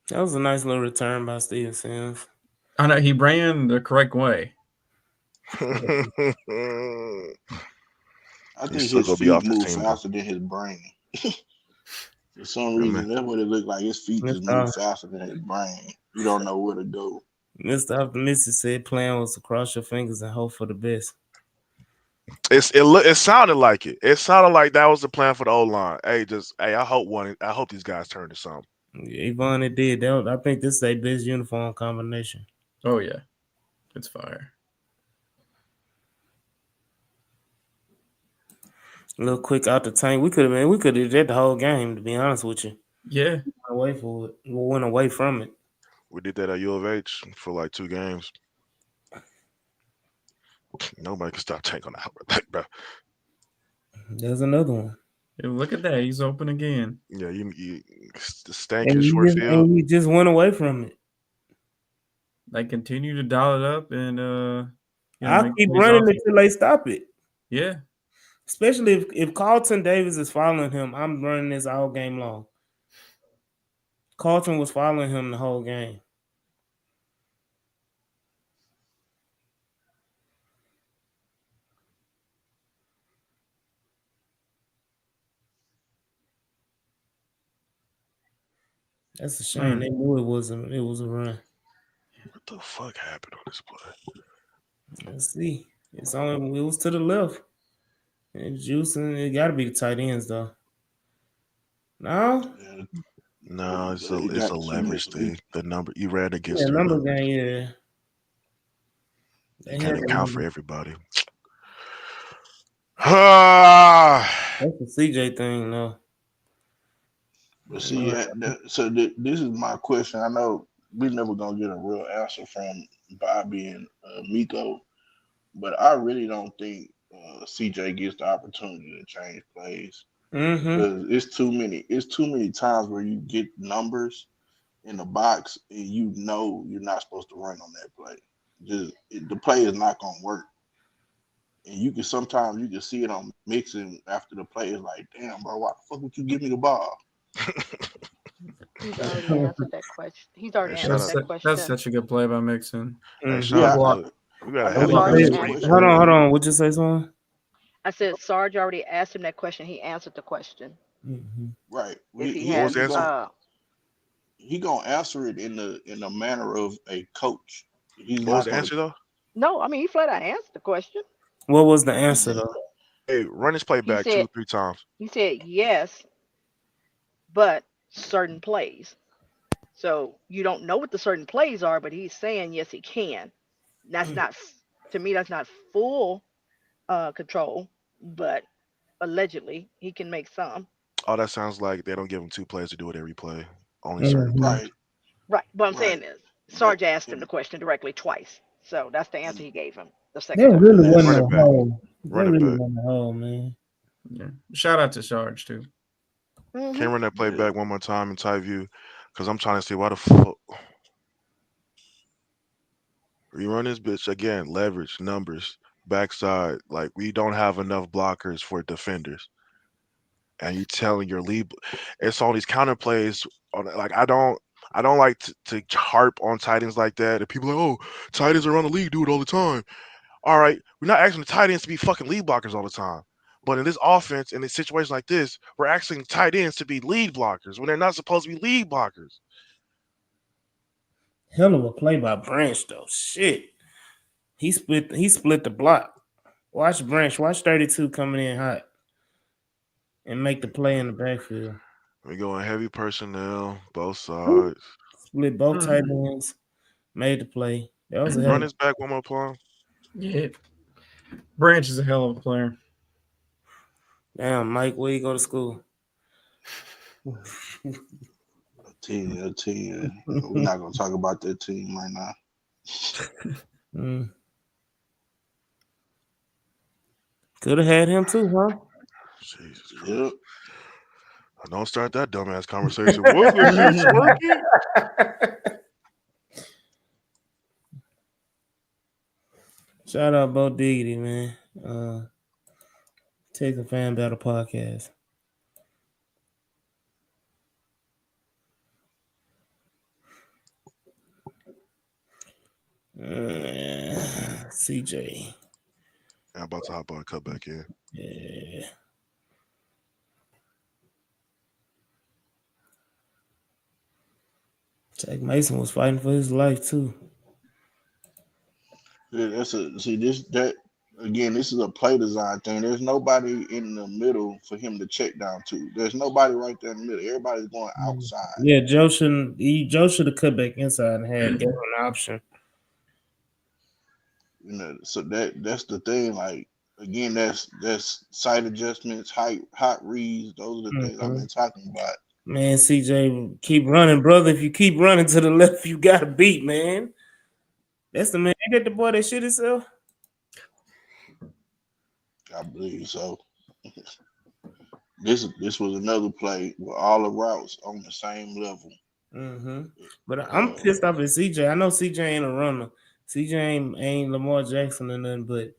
A: That was a nice little return by Steven Sims.
B: I know he ran the correct way.
E: I
C: He's
E: think
C: still
E: his
C: gonna be
E: feet
C: off this
E: move
C: team though.
E: faster than his brain. For some
C: Yeah, man.
E: reason, that's what it looked like. His feet just move
A: Mr.
E: faster than his brain. You don't know where to go.
A: Mr. Optimistic said plan was to cross your fingers and hope for the best.
C: It sounded like it. It sounded like that was the plan for the O line. Hey, I hope these guys turn to something.
A: Yvonne, it did. I think this is their best uniform combination.
B: Oh yeah, it's fire.
A: A little quick out the tank. We could have did that the whole game, to be honest with you.
B: Yeah,
A: Away for it. We went away from it.
C: We did that at U of H for like 2 games. Nobody can stop Tank on that, bro.
A: There's another one.
B: yeah, look at that. He's open again.
C: Yeah, you the stank in
A: And
C: short field.
A: we just went away from it.
B: They continue to dial it up and
A: I'll
B: make
A: keep
B: plays
A: running
B: off.
A: until they stop it.
B: Yeah,
A: Especially if Carlton Davis is following him, I'm running this all game long. Carlton was following him the whole game. That's a shame. They knew it was a run.
C: What the fuck happened on this play?
A: Let's see. It was to the left. And juicing, it gotta be the tight ends though. No?
E: Yeah,
C: No,
E: he
C: it's
E: got
C: a
E: too
C: leverage
E: much.
C: thing. The number you ran against
A: Yeah,
C: their
A: number
C: numbers.
A: game, yeah.
C: You
A: They
C: can't
A: had
C: account
A: the
C: for
A: number.
C: everybody. Ah,
A: That's the CJ thing, though.
E: But
A: You know,
E: see, this is my question. I know we never gonna get a real answer from Bobby and Miko, but I really don't think CJ gets the opportunity to change plays
A: mm-hmm.
E: because it's too many. It's too many times where you get numbers in the box and you know you're not supposed to run on that play. The play is not gonna work. And you can sometimes you can see it on mixing after the play. It's like, damn, bro, why the fuck would you give me the ball?
D: He's already answered that question. He's already
C: hey, shout
D: answered
C: out,
B: that's
D: that
B: that's
D: question.
B: such a good play by Mixon.
C: hey,
A: Mm-hmm.
C: shout
B: Good
E: Yeah,
C: out
B: block.
C: to we got
E: I
C: a
E: know
C: heavy
E: Sarge
C: defense
E: asked the
C: week
E: question.
C: too.
A: Hold on. Would you say something?
D: I said Sarge already asked him that question. He answered the question.
A: Mm-hmm.
E: Right.
D: If he
C: What was
D: has,
C: the answer?
E: He gonna answer it in the manner of a coach. He's
C: What was
E: not
C: the
E: gonna.
C: answer though?
D: no, I mean he flat out answered the question.
A: What was the
E: He
A: answer
E: said
A: though?
C: Hey, run this play
D: He
C: back
D: said
C: 2 or 3 times.
D: yes, but certain plays. So you don't know what the certain plays are, but he's saying yes, he can. That's not to me. That's not full control, but allegedly he can make some.
C: Oh, that sounds like they don't give him 2 plays to do it every play. Only certain
A: Mm-hmm.
C: plays.
E: right,
D: Right. What I'm
E: right.
D: saying is
E: But
D: Sarge asked him the
E: and
D: question directly twice. So that's the answer
E: and
D: he gave him the second
A: That
D: time.
A: really
E: and
A: wasn't
C: Run
E: that's
C: it
A: a
C: back.
A: hole.
C: Run
A: That
C: it
A: really
C: back.
A: wasn't a hole, man.
B: Yeah. Shout out to Sarge too.
D: Hmm.
C: Can you run that play
E: yeah.
C: back one more time in tight view? Because I'm trying to see why the fuck. Rerun this bitch again. Leverage, numbers, backside. Like, we don't have enough blockers for defenders. And you telling your lead. It's all these counter plays. Like, I don't like to harp on tight ends like that. And people are like, oh, tight ends around the league do it all the time. All right, we're not asking the tight ends to be fucking lead blockers all the time. But in this offense, in a situation like this, we're asking tight ends to be lead blockers when they're not supposed to be lead blockers.
A: Hell of a play by Branch though. Shit. He split the block. Watch Branch. Watch 32 coming in hot and make the play in the backfield.
C: We're going heavy personnel, both
A: Woo.
C: sides.
A: Split both tight
B: Mm.
A: ends. Made the play. That was a hell
C: Run
A: of
C: this back one more time.
B: Yeah. Branch is a hell of a player.
A: damn, Mike. Where you go to school?
E: A team. We're not gonna talk about that team right now.
A: Mm. Could have had him too, huh?
C: Jesus Christ.
E: Yep.
C: Don't start that dumbass conversation. Wasn't he twerking?
A: Shout out Bo Diggity, man. Texas Fan Battle Podcast. CJ.
C: I'm about to hop on and cut back in.
A: Yeah. Jack Mason was fighting for his life too.
E: Yeah, this that again. This is a play design thing. There's nobody in the middle for him to check down to. There's nobody right there in the middle. Everybody's going outside.
A: Yeah, Joe should have cut back inside and had gave him an option.
E: You know, so that's the thing. Like again, that's sight adjustments, hot reads. Those are the things I've been talking about.
A: Man, CJ, keep running, brother. If you keep running to the left, you got to beat, man. That's the man. Ain't that the boy that shit himself?
E: I believe so. This was another play with all the routes on the same level.
A: Mm-hmm. But I'm pissed off at CJ. I know CJ ain't a runner. CJ ain't Lamar Jackson or nothing, but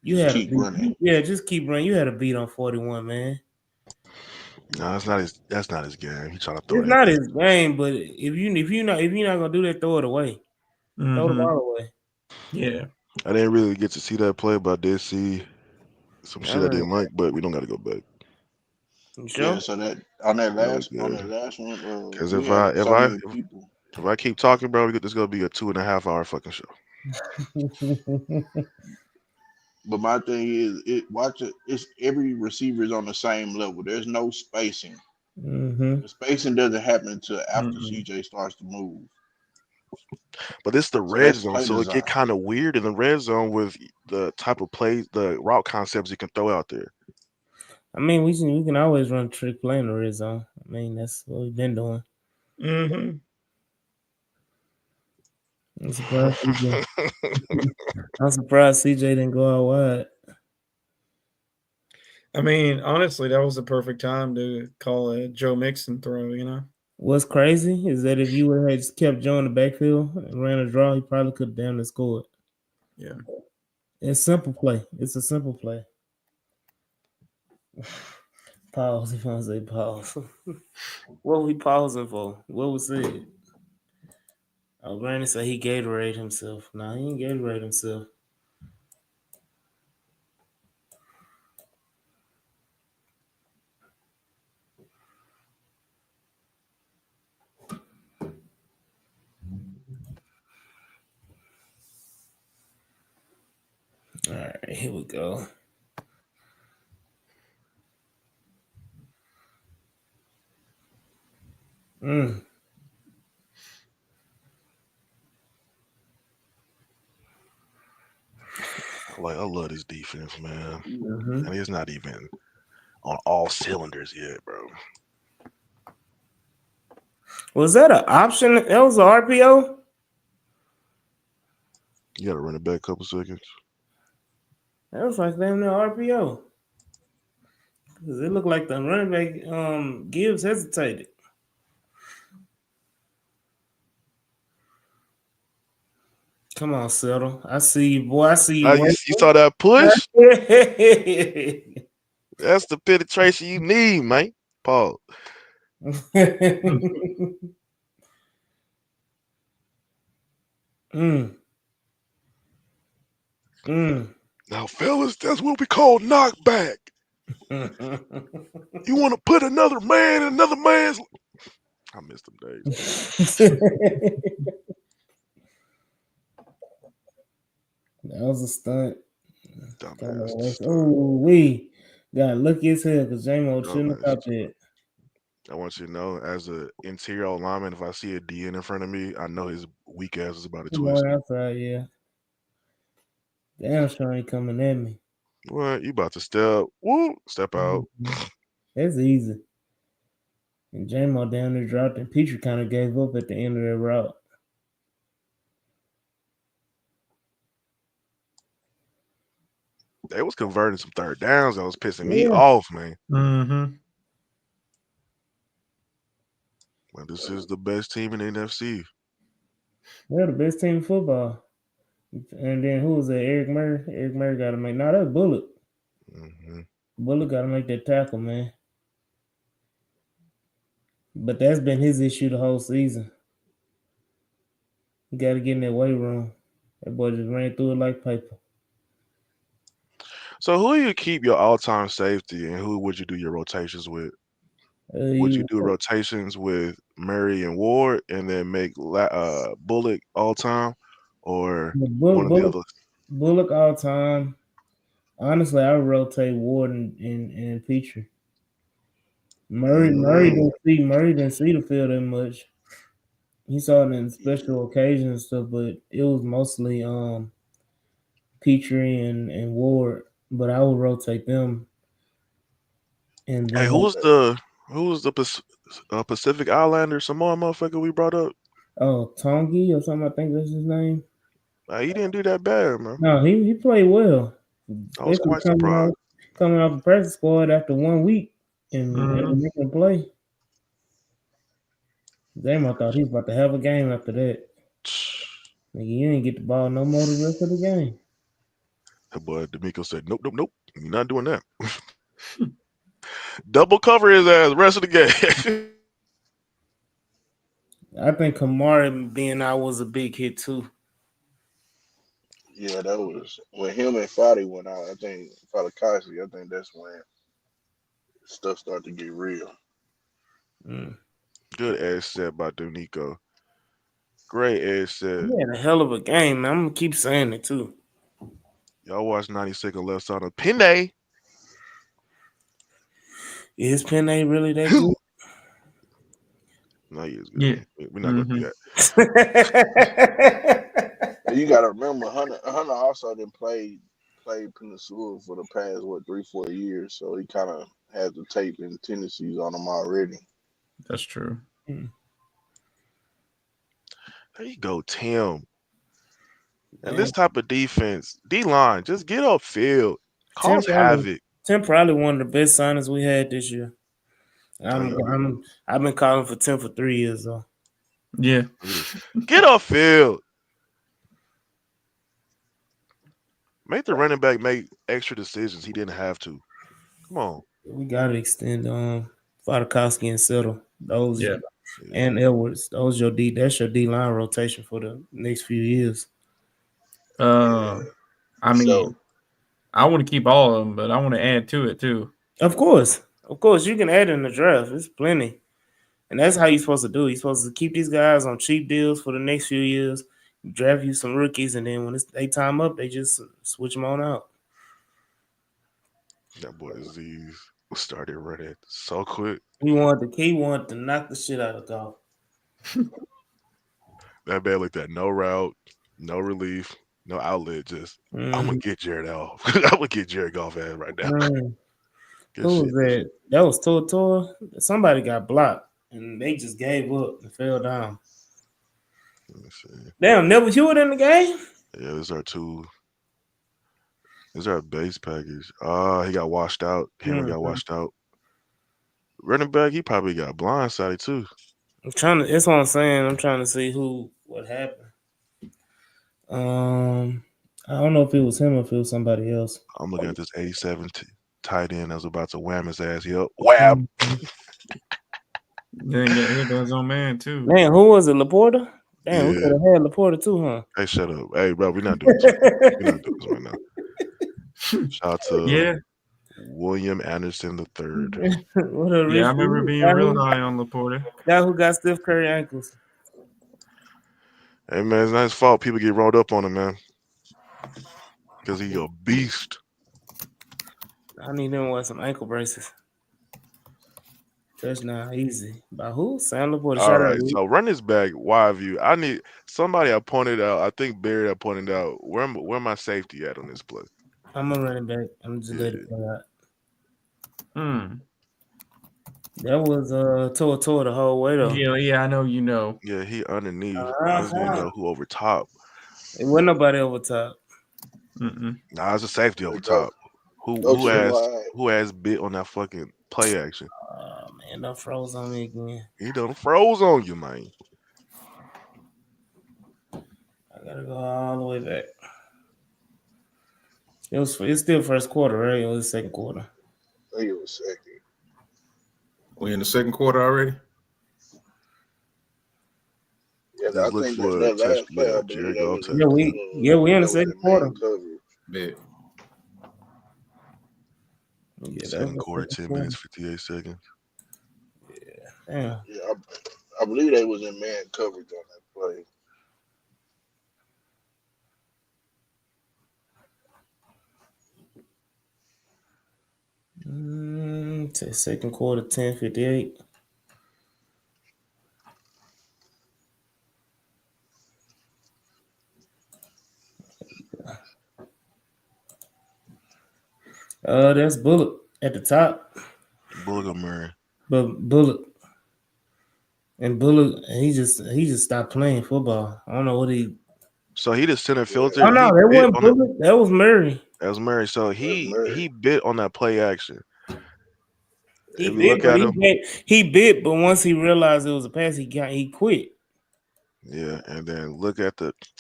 A: you had
E: keep running.
A: Yeah, just keep running. You had a beat on 41, man.
C: No, that's not his game. He trying to throw
A: It's
C: it.
A: not his game, but if you're not gonna do that, throw it away. Throw the ball away.
B: Yeah.
C: I didn't really get to see that play, but I did see some shit I didn't like. But we don't got to go back.
A: You sure?
E: Yeah, so that on that last one,
C: because
E: we had so many people.
C: If I keep talking, bro, this is gonna be a 2.5 hour fucking show.
E: But my thing is, it's every receiver is on the same level. There's no spacing.
A: Mm-hmm.
E: The spacing doesn't happen until after CJ starts to move.
C: But it's the red zone, so it get kind of weird in the red zone with the type of plays, the route concepts you can throw out there.
A: I mean, we can always run trick play in the red zone. I mean, that's what we've been doing.
B: Mm-hmm.
A: I'm surprised CJ didn't go out wide.
B: I mean, honestly, that was the perfect time to call a Joe Mixon throw, you know?
A: What's crazy is that if you would have just kept Joe in the backfield and ran a draw, he probably could have damn near scored.
B: Yeah.
A: It's simple play. It's a simple play. Pause. If you want to say pause. What were we pausing for? What was it? Oh, Granny said he Gatorade himself. Nah, he ain't Gatorade himself. All right, here we go.
C: Like, I love this defense, man. And it's not even on all cylinders yet, bro.
A: Was that an option? That was an RPO?
C: You gotta run it back a couple seconds.
A: That was like damn near RPO. Because it looked like the running back Gibbs hesitated. Come on, Settle. I see you, boy. I see you.
C: You saw that push? That's the penetration you need, man. Paul. Now, fellas, that's what we call knockback. You want to put another man in another man's. I missed them days.
A: That was a stunt.
C: Dumbass.
A: Oh, we got lucky as hell because J-Mo shouldn't have got that.
C: I want you to know, as an interior lineman, if I see a DN in front of me, I know his weak ass is about to twist.
A: Outside, yeah. Damn sure ain't coming at me.
C: What? You about to step out.
A: That's easy. And J-Mo down there dropped, and Petrie kind of gave up at the end of that route.
C: They was converting some third downs that was pissing me
A: Yeah.
C: off, man.
B: Mm-hmm.
C: Well, this is the best team in the NFC.
A: They're the best team in football. And then who was that? Eric Murray. Eric Murray got to make. Now that's Bullock.
C: Hmm
A: Bullock got to make that tackle, man. But that's been his issue the whole season. He got to get in that weight room. That boy just ran through it like paper.
C: So who do you keep your all-time safety, and who would you do your rotations with? Would you do rotations with Murray and Ward, and then make Bullock all-time, or one of the others?
A: Bullock all time. Honestly, I would rotate Ward and Petrie.
C: Mm.
A: Murray didn't see the field that much. He saw it in special occasions and stuff, but it was mostly Petrie and Ward. But I would rotate them. And
C: Hey,
A: then
C: who was the Pacific Islander Samoa motherfucker we brought up?
A: Tongi or something, I think that's his name.
C: He didn't do that bad, man.
A: No, he played well.
C: I was
A: Especially
C: quite surprised.
A: coming off the practice squad after 1 week and
B: Mm-hmm.
A: making a play. Damn, I thought he was about to have a game after that. Nigga, you ain't get the ball no more the rest of the game.
C: That boy D'Amico said, "Nope, nope, nope. You're not doing that. Double cover his ass the rest of the game."
A: I think Kamara being out was a big hit too.
E: Yeah, that was when him and Fadi went out. I think Falikasi. I think that's when stuff started to get real.
A: Mm.
C: Good edge set by D'Amico. Great edge set.
A: He had a hell of a game, man. I'm gonna keep saying it too.
C: Y'all watch 90-second left side of Penne.
A: Is Penny really that good?
C: No, he is good.
B: Yeah.
C: We're not gonna do that.
E: And you got to remember, Hunter also didn't played Peninsula for the past 3-4 years, so he kind of has the tape and tendencies on him already.
B: That's true.
C: There you go, Tim. And this type of defense, D-line, just get upfield, cause havoc.
A: Tim probably one of the best signings we had this year. I've been calling for Tim for 3 years though.
B: Yeah.
C: Get upfield. Make the running back make extra decisions he didn't have to. Come on.
A: We gotta extend Fadakowski and Settle. Those
B: Yeah.
A: and Edwards. Those your D. That's your D line rotation for the next few years.
B: I mean, I want to keep all of them, but I want to add to it too.
A: Of course, you can add in the draft. It's plenty, and that's how you're supposed to do. You're supposed to keep these guys on cheap deals for the next few years. Draft you some rookies, and then when they time up, they just switch them on out.
C: That boy Disease started running so quick.
A: He wanted to knock the shit out of golf.
C: That man looked at no route, no relief, no outlet. Just I'm gonna get Jared off. I'm gonna get Jared Goff ass right now.
A: Who was that? That was Tua. Somebody got blocked, and they just gave up and fell down. Damn, Neville Hewitt in the game?
C: Yeah, these are a base package. He got washed out. Henry got washed out. Running back, he probably got blindsided too.
A: That's what I'm saying. I'm trying to see what happened. I don't know if it was him or if it was somebody else.
C: I'm looking at this 87 tight end that was about to wham his ass. Wham!
B: Then get hit by his own man too.
A: Man, who was it? Laporta? Damn, we could have had Laporta too, huh?
C: Hey, shut up. Hey, bro, we're not doing this. We're not doing this right now. Shout out to William Anderson III.
B: I remember being real high on Laporta.
A: Guy who got Steph Curry ankles.
C: Hey, man, it's not his fault people get rolled up on him, man. Because he's a beast.
A: I need him to wear some ankle braces. Touchdown easy. By who? Sam Laporta.
C: All right, so run this back wide view. I need somebody. I pointed out. I think Barry. I pointed out where my safety at on this play.
A: I'm a running back. I'm just let it play out. That was Tua the whole way though.
B: Yeah, I know you know.
C: Yeah, he underneath. I just want to know who over top.
A: It wasn't nobody over top.
C: Nah, it's a safety over
E: But those,
C: top. Who
E: those
C: who
E: two
C: has
E: line,
C: who has bit on that fucking play action?
A: Oh man, don't froze on me again.
C: He done froze on you, man.
A: I gotta go all the way back. It's still first quarter, right? It was second quarter.
E: I think it was second.
F: We in the second quarter already.
E: Yeah,
C: Just
E: I
C: look
E: think that,
C: for
E: that last play, I believe
C: Jerry
E: that
C: go
E: was
C: touchdown.
A: We in the
E: that was
A: second
E: in
A: quarter.
E: man coverage.
F: Bet.
A: Yeah, that was
C: Second
A: the
C: quarter,
A: second
C: 10
A: quarter.
C: minutes, 58 seconds.
A: Damn.
E: Yeah, I believe they was in man coverage on that play.
A: Second quarter, 10:58. That's Bullock at the top,
C: Bullock Murray.
A: but Bullock, he just stopped playing football. I don't know what he.
C: So he the center
E: Yeah,
A: Oh
C: filter.
A: no,
C: He
A: that
C: bit
A: wasn't
C: on it
A: Bullock. That was Murray.
C: as Murray. So
E: that's Murray.
C: he bit on that play action.
A: He
C: If you
A: bit,
C: look
A: but
C: at him,
A: he bit, but once he realized it was a pass, he quit.
C: yeah, and then look at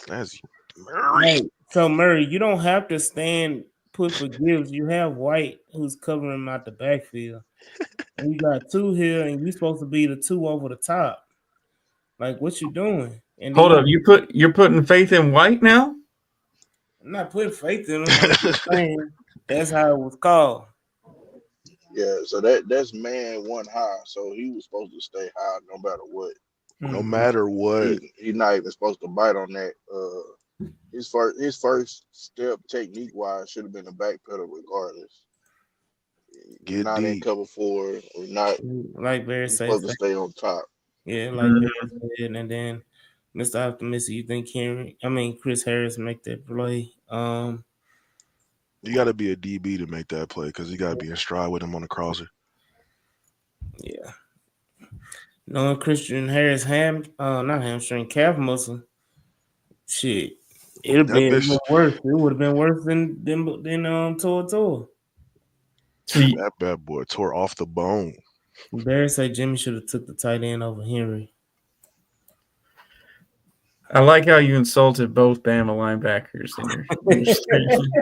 C: that's Murray.
A: Right. So Murray, you don't have to stand put for Gibbs. You have White who's covering him out the backfield. And you got two here, and you're supposed to be the two over the top. Like, what you doing? And
B: Hold
A: then
B: up, you're putting faith in White now?
A: I'm not putting faith in him. I'm just saying that's how it was called.
E: Yeah, so that's man one high, so he was supposed to stay high no matter what.
C: No
A: Mhm.
C: matter what.
E: He's not even supposed to bite on that. His first step technique wise should have been a back pedal regardless. You're
C: Get
E: not in
C: deep.
E: cover four or not.
A: Like Barry
E: You're
A: said,
E: supposed to stay on top.
A: yeah, like Barry said, and then Mr. Optimistic, you think Chris Harris make that play?
C: You got to be a DB to make that play because you got to be in stride with him on the crosser.
A: Yeah. Knowing Christian Harris not hamstring, calf muscle, shit, it'd
C: That
A: been
C: bitch,
A: even worse. It would have been worse than Tua.
B: See,
C: that bad boy tore off the bone.
A: Barry said Jimmy should have took the tight end over Henry.
B: I like how you insulted both Bama linebackers in your statement.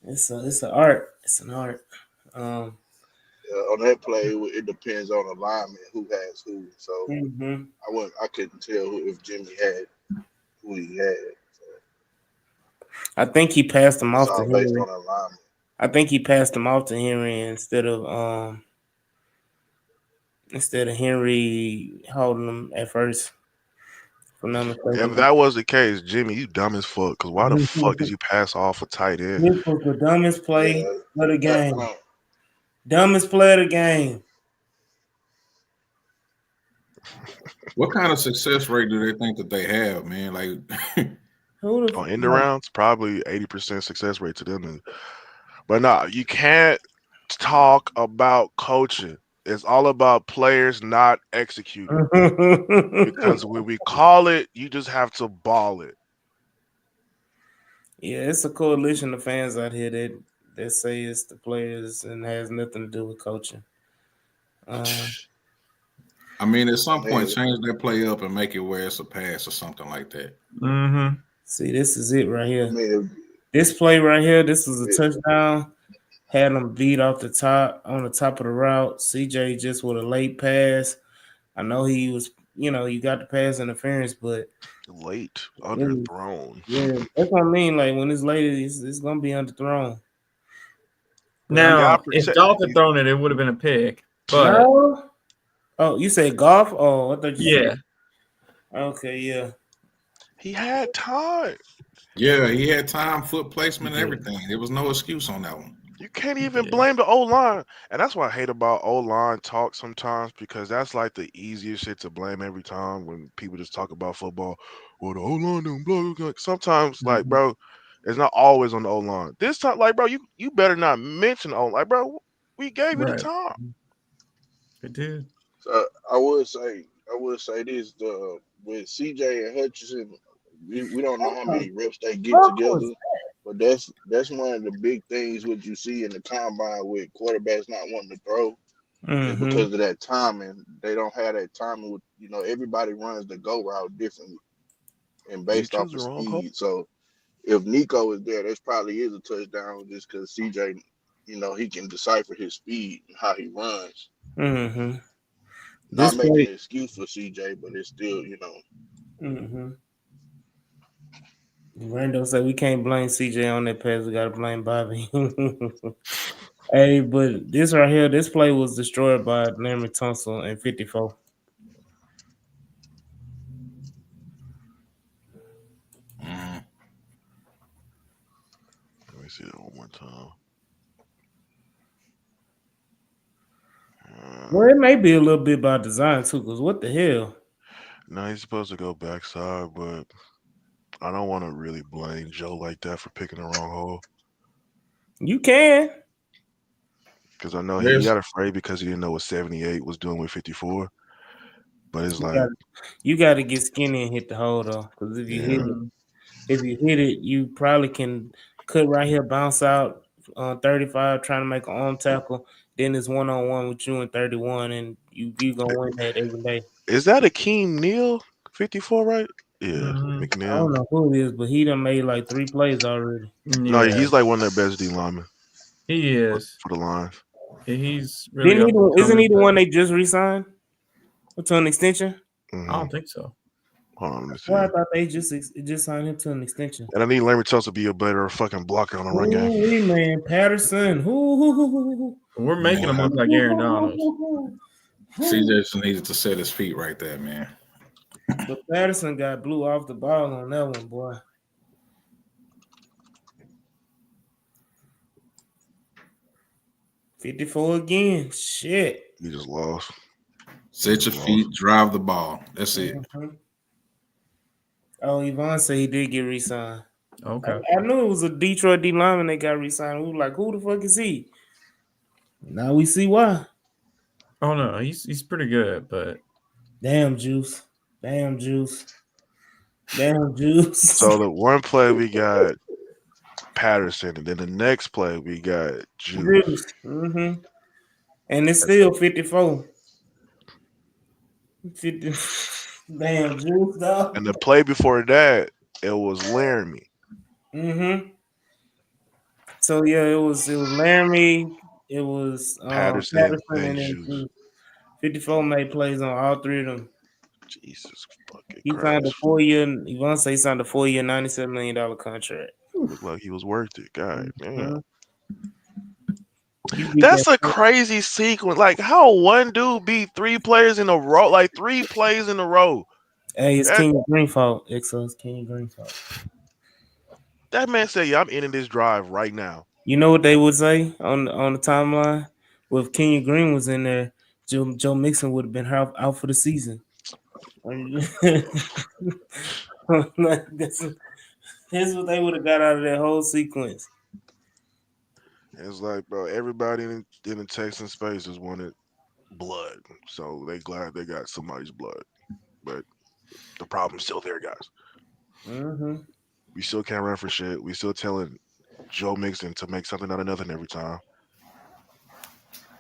A: It's an art. It's an art.
E: On that play, it depends on the lineman who has who. So
A: Mhm.
E: I couldn't tell if Jimmy had who he had. So
A: I think he passed him
E: it's
A: off to
E: all based
A: Henry.
E: on the lineman.
A: I think he passed him off to Henry instead of Henry holding him at first. If I'm not
C: If
A: mistaken.
C: that was the case, Jimmy, you dumb as fuck. Because why the fuck did you pass off a tight end?
A: This was the dumbest play
E: Yeah,
A: of the
E: I
A: game.
E: don't.
A: Dumbest play of the game.
F: What kind of success rate do they think that they have, man? Like,
A: Who the
C: On end rounds, probably 80% success rate to them. But nah, you can't talk about coaching. It's all about players not executing. Because when we call it, you just have to ball it.
A: Yeah, it's a coalition of fans out here that say it's the players and has nothing to do with coaching.
F: I mean, at some point,
E: Man,
F: change that play up and make it where it's a pass or something like that.
B: Mm-hmm.
A: See, this is it right
E: I
A: here.
E: mean,
A: This play right here, this was a
E: if,
A: touchdown. Had him beat off the top on the top of the route. CJ just with a late pass. I know he was, you got the pass interference, but
C: Late,
A: it was,
C: underthrown.
A: yeah, that's what I mean. Like when it's late, it's gonna be underthrown. But
C: You
B: Now,
C: got
B: if
C: protect.
B: Dolph had thrown it, it would have been a pick. But
A: no. Oh, you said golf? Oh, I thought you said.
B: yeah,
A: Okay, yeah.
C: He had time.
F: Yeah, he had time, foot placement, and
B: he did.
F: everything. There was no excuse on that one.
C: You can't
B: He
C: even
B: did.
C: blame the O line. And that's what I hate about O line talk sometimes because that's like the easiest shit to blame every time when people just talk about football. Well, the O line don't blah, blah, blah. Sometimes, like,
B: Mhm.
C: bro, it's not always on the O line. This time, like, bro, you better not mention O line. Like, bro, we gave you the
B: Right.
C: time.
B: It did.
E: so I would say this: with CJ and Hutchinson, We don't know how
A: Oh,
E: many reps they get
A: fuck
E: together,
A: was
E: but that's one of the big things what you see in the combine with quarterbacks not wanting to throw
A: that?
E: is
A: Mm-hmm.
E: because of that timing. They don't have that timing with everybody runs the go route differently and
C: You
E: based
C: choose
E: off
C: the
E: of
C: wrong hole.
E: speed. So if Nico is there, this probably is a touchdown just because CJ, he can decipher his speed and how he runs.
A: Mm-hmm.
E: Not
A: This
E: making
A: play.
E: an excuse for CJ, but it's still,
A: Mm-hmm. Randall said we can't blame CJ on that pass. We gotta blame Bobby. Hey, but this right here, this play was destroyed by Larry Tunsil in 54.
F: Mhm.
C: Let me see that one more time.
A: Well, it may be a little bit by design too, because what the hell?
C: No, he's supposed to go backside, but I don't want to really blame Joe like that for picking the wrong hole.
A: You can.
C: Because I know he
F: There's
C: got afraid because he didn't know what 78 was doing with 54. But it's
A: You
C: like,
A: got you got to get skinny and hit the hole though, because
C: yeah,
A: if you hit it, you probably can cut right here, bounce out on 35, trying to make an arm tackle. Then it's 1-on-1 with you in 31, and you gonna win that every day.
C: is that Akeem Neal 54, right? Yeah,
B: Mhm.
A: I
C: McNeil.
A: don't know who it is, but he done made like 3 plays already.
C: No,
B: Yeah,
C: he's like one of their best D linemen
B: he is.
C: for the Lions.
B: He's really
A: Didn't
B: up
A: he?
B: and
A: Isn't he
B: coming,
A: the
B: but
A: one they just re-signed to an extension?
B: I
C: Hmm.
B: don't think so.
C: Hold on, let me
A: Well, I
C: see.
A: thought they just signed him to an extension.
C: And I need Larry Tunsil to be a better fucking blocker on the run game.
A: Ooh, man, Patterson. Ooh.
B: We're making him
F: man.
B: look like Aaron Donald.
F: CJ just needed to set his feet right there, man.
A: But Patterson got blew off the ball on that one, boy. 54 again. Shit.
C: He just lost. He
F: Set
C: just
F: your
C: lost.
F: feet, drive the ball. That's it.
A: Mhm. Oh, Yvonne said he did get re-signed.
B: Okay.
A: I knew it was a Detroit D lineman that got re-signed. We were like, who the fuck is he? Now we see why.
B: Oh no, he's pretty good, but
A: Damn, Juice. Damn, Juice. Damn, Juice.
C: So the one play we got Patterson, and then the next play we got Juice.
A: Juice. Mm-hmm. And it's still 54. 50. Damn, Juice, dog.
C: And the play before that, it was Laramie.
A: Mm-hmm. So yeah, it was Laramie, it was
C: Patterson,
A: Patterson,
C: then
A: and then
C: Juice.
A: Juice. 54 made plays on all 3 of them.
C: Jesus fucking
A: He signed a
C: Christ.
A: 4-year. Yvonne say he signed a 4-year, $97 million contract.
C: Looked like he was worth it. God damn.
A: Mhm. You get that.
C: That's a crazy sequence. Like how one dude beat 3 players in a row, like 3 plays in a row.
A: Hey, it's
C: That
A: King Green fault. Exo, it's King Green fault.
C: that man said, "Yeah, I'm ending this drive right now."
A: You know what they would say on the timeline? Well, if Kenyon Green was in there, Joe Mixon would have been out for the season. Like, that's what they would have got out of that whole sequence.
C: It's like, bro, everybody in the Texan space has wanted blood, so they glad they got somebody's blood. But the problem's still there, guys.
A: Mm-hmm.
C: We still can't run for shit. We still telling Joe Mixon to make something out of nothing every time.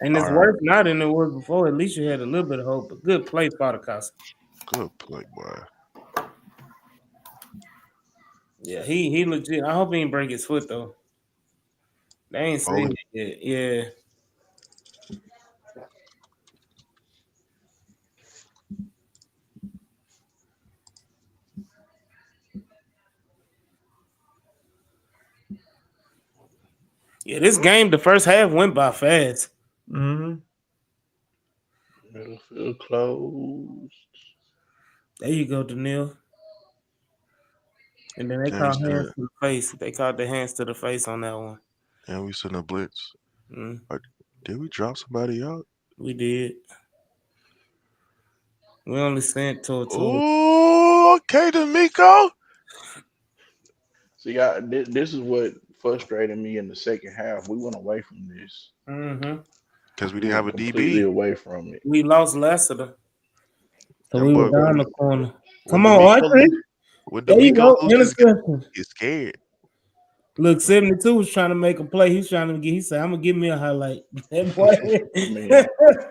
A: And it's
C: Our
A: worse now than it was before. At least you had a little bit of hope. But good play, Spartacus.
C: good play, boy.
A: Yeah, he legit. I hope he didn't break his foot though. They ain't
C: Foley.
A: saying it yet. Yeah. Yeah, this game, the first half went by fast.
B: mm-hmm.
E: Middle field closed.
A: There you go, Daniil. And then they
C: And we
A: called hands
C: sent
A: to the face. They called the hands to the face on that one.
C: and we sent a blitz.
A: Mm,
C: Like, did we drop somebody out?
A: we did. We only sent to
C: Oh, okay, D'Amico.
E: See, this is what frustrated me in the second half. We went away from this.
A: Mm-hmm.
C: Because we
E: We
C: didn't have
E: went
C: a
E: completely
C: DB.
E: away from it.
A: We lost Lassiter. So
C: That
A: we were
C: boy,
A: down the corner.
C: when
A: Come on,
C: D'Amico
A: Audrey.
C: When
A: There you
C: D'Amico
A: go.
C: loses,
A: Interception.
C: get scared.
A: Look, 72 was trying to make a play. He's trying to get. He said, "I'm gonna give me a highlight." That boy.
G: I mean,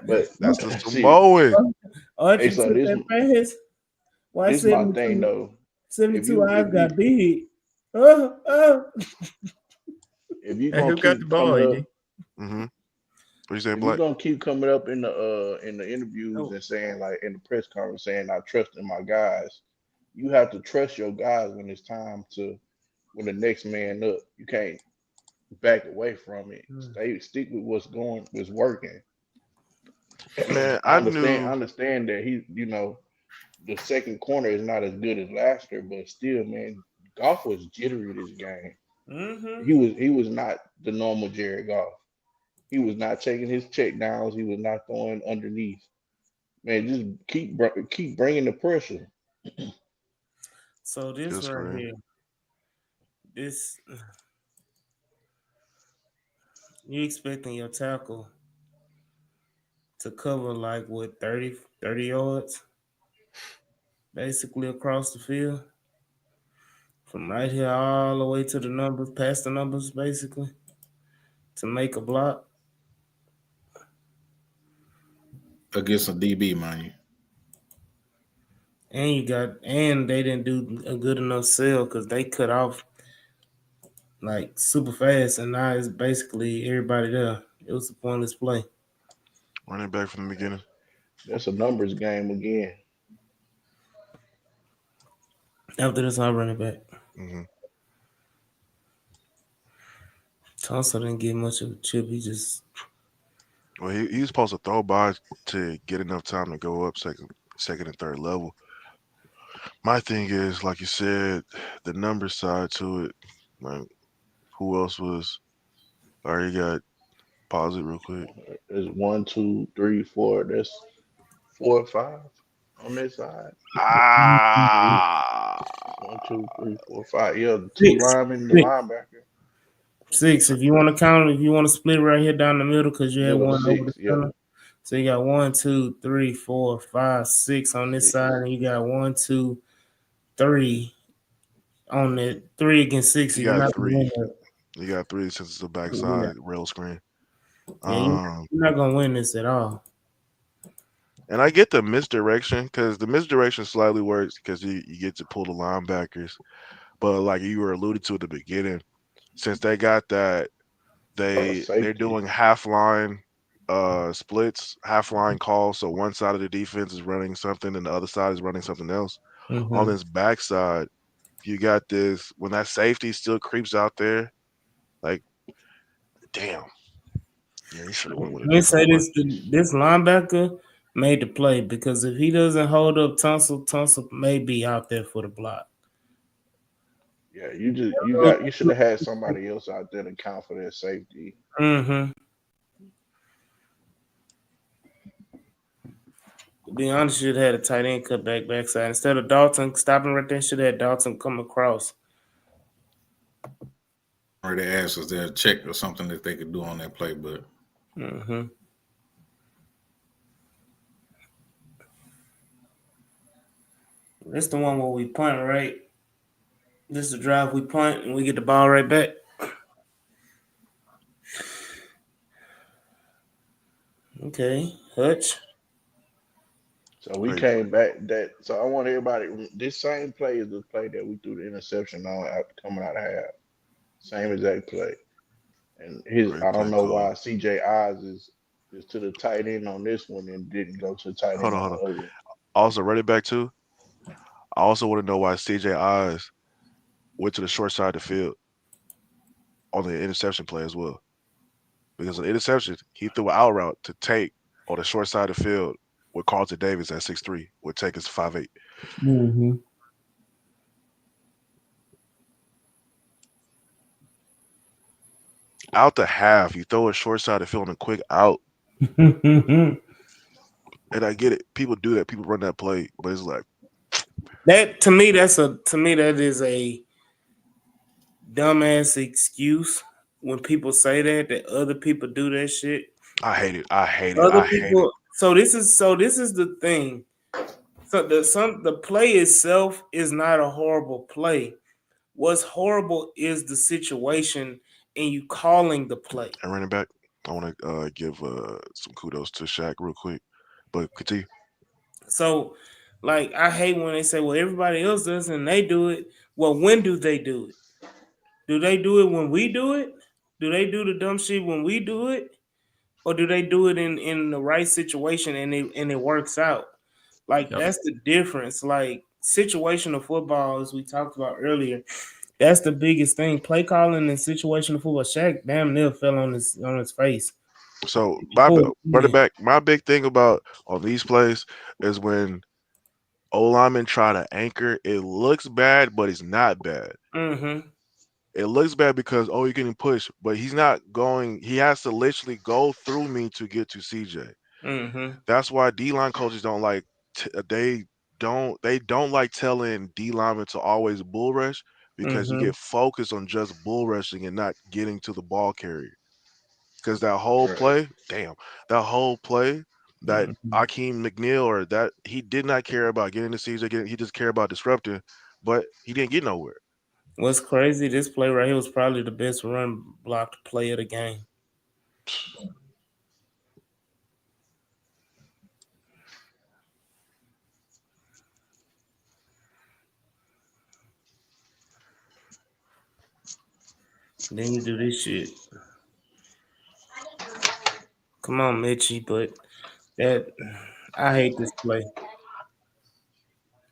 G: but
C: That's the
G: see,
C: Samoan.
G: hey,
A: Archie
G: so
A: took that pass. Why
G: this my thing
A: 72?
G: though.
A: 72 eyes
G: If you
A: got big. Oh.
G: if you
B: Hey,
G: gonna
B: who got the
G: keep
B: ball,
G: coming up,
B: AD?
C: Mm-hmm. What you saying,
G: if you
C: Black?
G: gonna keep coming up in the interviews
A: Oh.
G: and saying like in the press conference saying I trust in my guys, you have to trust your guys when it's time to when the next man up. You can't back away from it. Stick with what's working.
C: Man,
G: I
C: I
G: understand. I
C: knew.
G: understand that the second corner is not as good as last year, but still, man, Goff was jittery this game.
A: Mm-hmm.
G: He was not the normal Jared Goff. He was not taking his check downs. He was not throwing underneath. Man, just keep bringing the pressure.
A: So this
C: Good
A: right
C: screen.
A: here, this you expecting your tackle to cover like what 30 yards basically across the field from right here all the way to the numbers, past the numbers basically to make a block.
F: Against a DB, man.
A: And they didn't do a good enough sell because they cut off like super fast, and now it's basically everybody there. It was a pointless play.
C: Running back from the beginning.
G: That's a numbers game again.
A: After this, I run it back.
C: Mm-hmm.
A: Tulsa didn't get much of a chip. He just
C: Well, he was supposed to throw by to get enough time to go up second and third level. My thing is, like you said, the number side to it. Like, who else was? I already got pause it real quick.
G: There's 1, 2, 3, 4. That's 4 or 5 on this side.
C: Ah,
G: 1, 2, 3, 4, 5. Yeah, the two
A: six,
G: linemen, the
A: six,
G: linebacker.
A: six. If you want to count, if you want to split right here down the middle, because you had
G: Middle
A: one over the
G: 6. Yeah,
A: center. So you got 1, 2, 3, 4, 5, 6 on this
G: 6.
A: side, and you got 1, 2, 3 on the 3 against 6. So
C: you
A: you're
C: got
A: not gonna win
C: three.
A: that.
C: You got three since it's the
A: Yeah,
C: backside rail screen.
A: yeah, you're not gonna win this at all.
C: And I get the misdirection because the misdirection slightly works because you get to pull the linebackers. But like you were alluded to at the beginning, since they got that, they're
G: Safety.
C: doing half line splits, half line calls. So one side of the defense is running something and the other side is running something else. On
A: Mm-hmm.
C: this backside, you got this when that safety still creeps out there, like damn. Yeah, he should have went with
A: Let
C: a
A: me
C: different
A: say
C: play.
A: this linebacker made the play because if he doesn't hold up Tunsil may be out there for the block.
G: Yeah, you should have had somebody else out there to count for that safety.
A: Mm-hmm. To be honest, you should have had a tight end cut backside. Instead of Dalton stopping right there, should have had Dalton come across.
F: Or they asked us there a check or something that they could do on that play, but
A: Mm-hmm. This the one where we punt, right? This is the drive we punt and we get the ball right back. Okay, Hutch.
G: So we
C: Wait,
G: came back that. So I want everybody. This same play is the play that we threw the interception on after coming out of half. Same exact play. And his
C: great
G: I don't
C: play
G: know
C: call.
G: why CJ Eyes is to the tight end on this one and didn't go to the tight
C: Hold
G: end
C: on,
G: on
C: hold
G: the
C: on.
G: other one.
C: Also, running back too. I also want to know why CJ Eyes went to the short side of the field on the interception play as well. Because of the interception, he threw an out route to take on the short side of the field with Carlton Davis at 6'3", would take us to 5'8".
A: Mm-hmm.
C: Out the half, you throw a short side of the field and a quick out. And I get it. People do that. People run that play. But it's like,
A: That to me that is a dumbass excuse when people say that other people do that shit.
C: I hate it. I hate it.
A: Other
C: I hate it.
A: people. So this is the thing. So the play itself is not a horrible play. What's horrible is the situation and you calling the play.
C: And running back, I want to give some kudos to Shaq real quick, but continue.
A: So, like, I hate when they say, "Well, everybody else does and they do it." Well, when do they do it? Do they do it when we do it? Do they do the dumb shit when we do it, or do they do it in the right situation and it works out? Like
B: Yep.
A: that's the difference. Like situational football, as we talked about earlier, that's the biggest thing. Play calling and situational football. Shaq damn near fell on his face.
C: So
A: Before
C: running
A: then.
C: back, my big thing about on these plays is when O linemen try to anchor, it looks bad, but it's not bad.
A: Mm-hmm.
C: It looks bad because you're getting pushed, but he's not going. He has to literally go through me to get to CJ.
A: Mm-hmm.
C: That's why D line coaches don't like. They don't like telling D linemen to always bull rush because you
A: Mm-hmm.
C: get focused on just bull rushing and not getting to the ball carrier. Because that whole
G: Right.
C: play, damn, that whole play that
A: Mm-hmm.
C: Akeem McNeil or that he did not care about getting to CJ, he just cared about disrupting, but he didn't get nowhere.
A: What's crazy? This play right here was probably the best run blocked play of the game. Then you do this shit. Come on, Mitchie, but that I hate this play.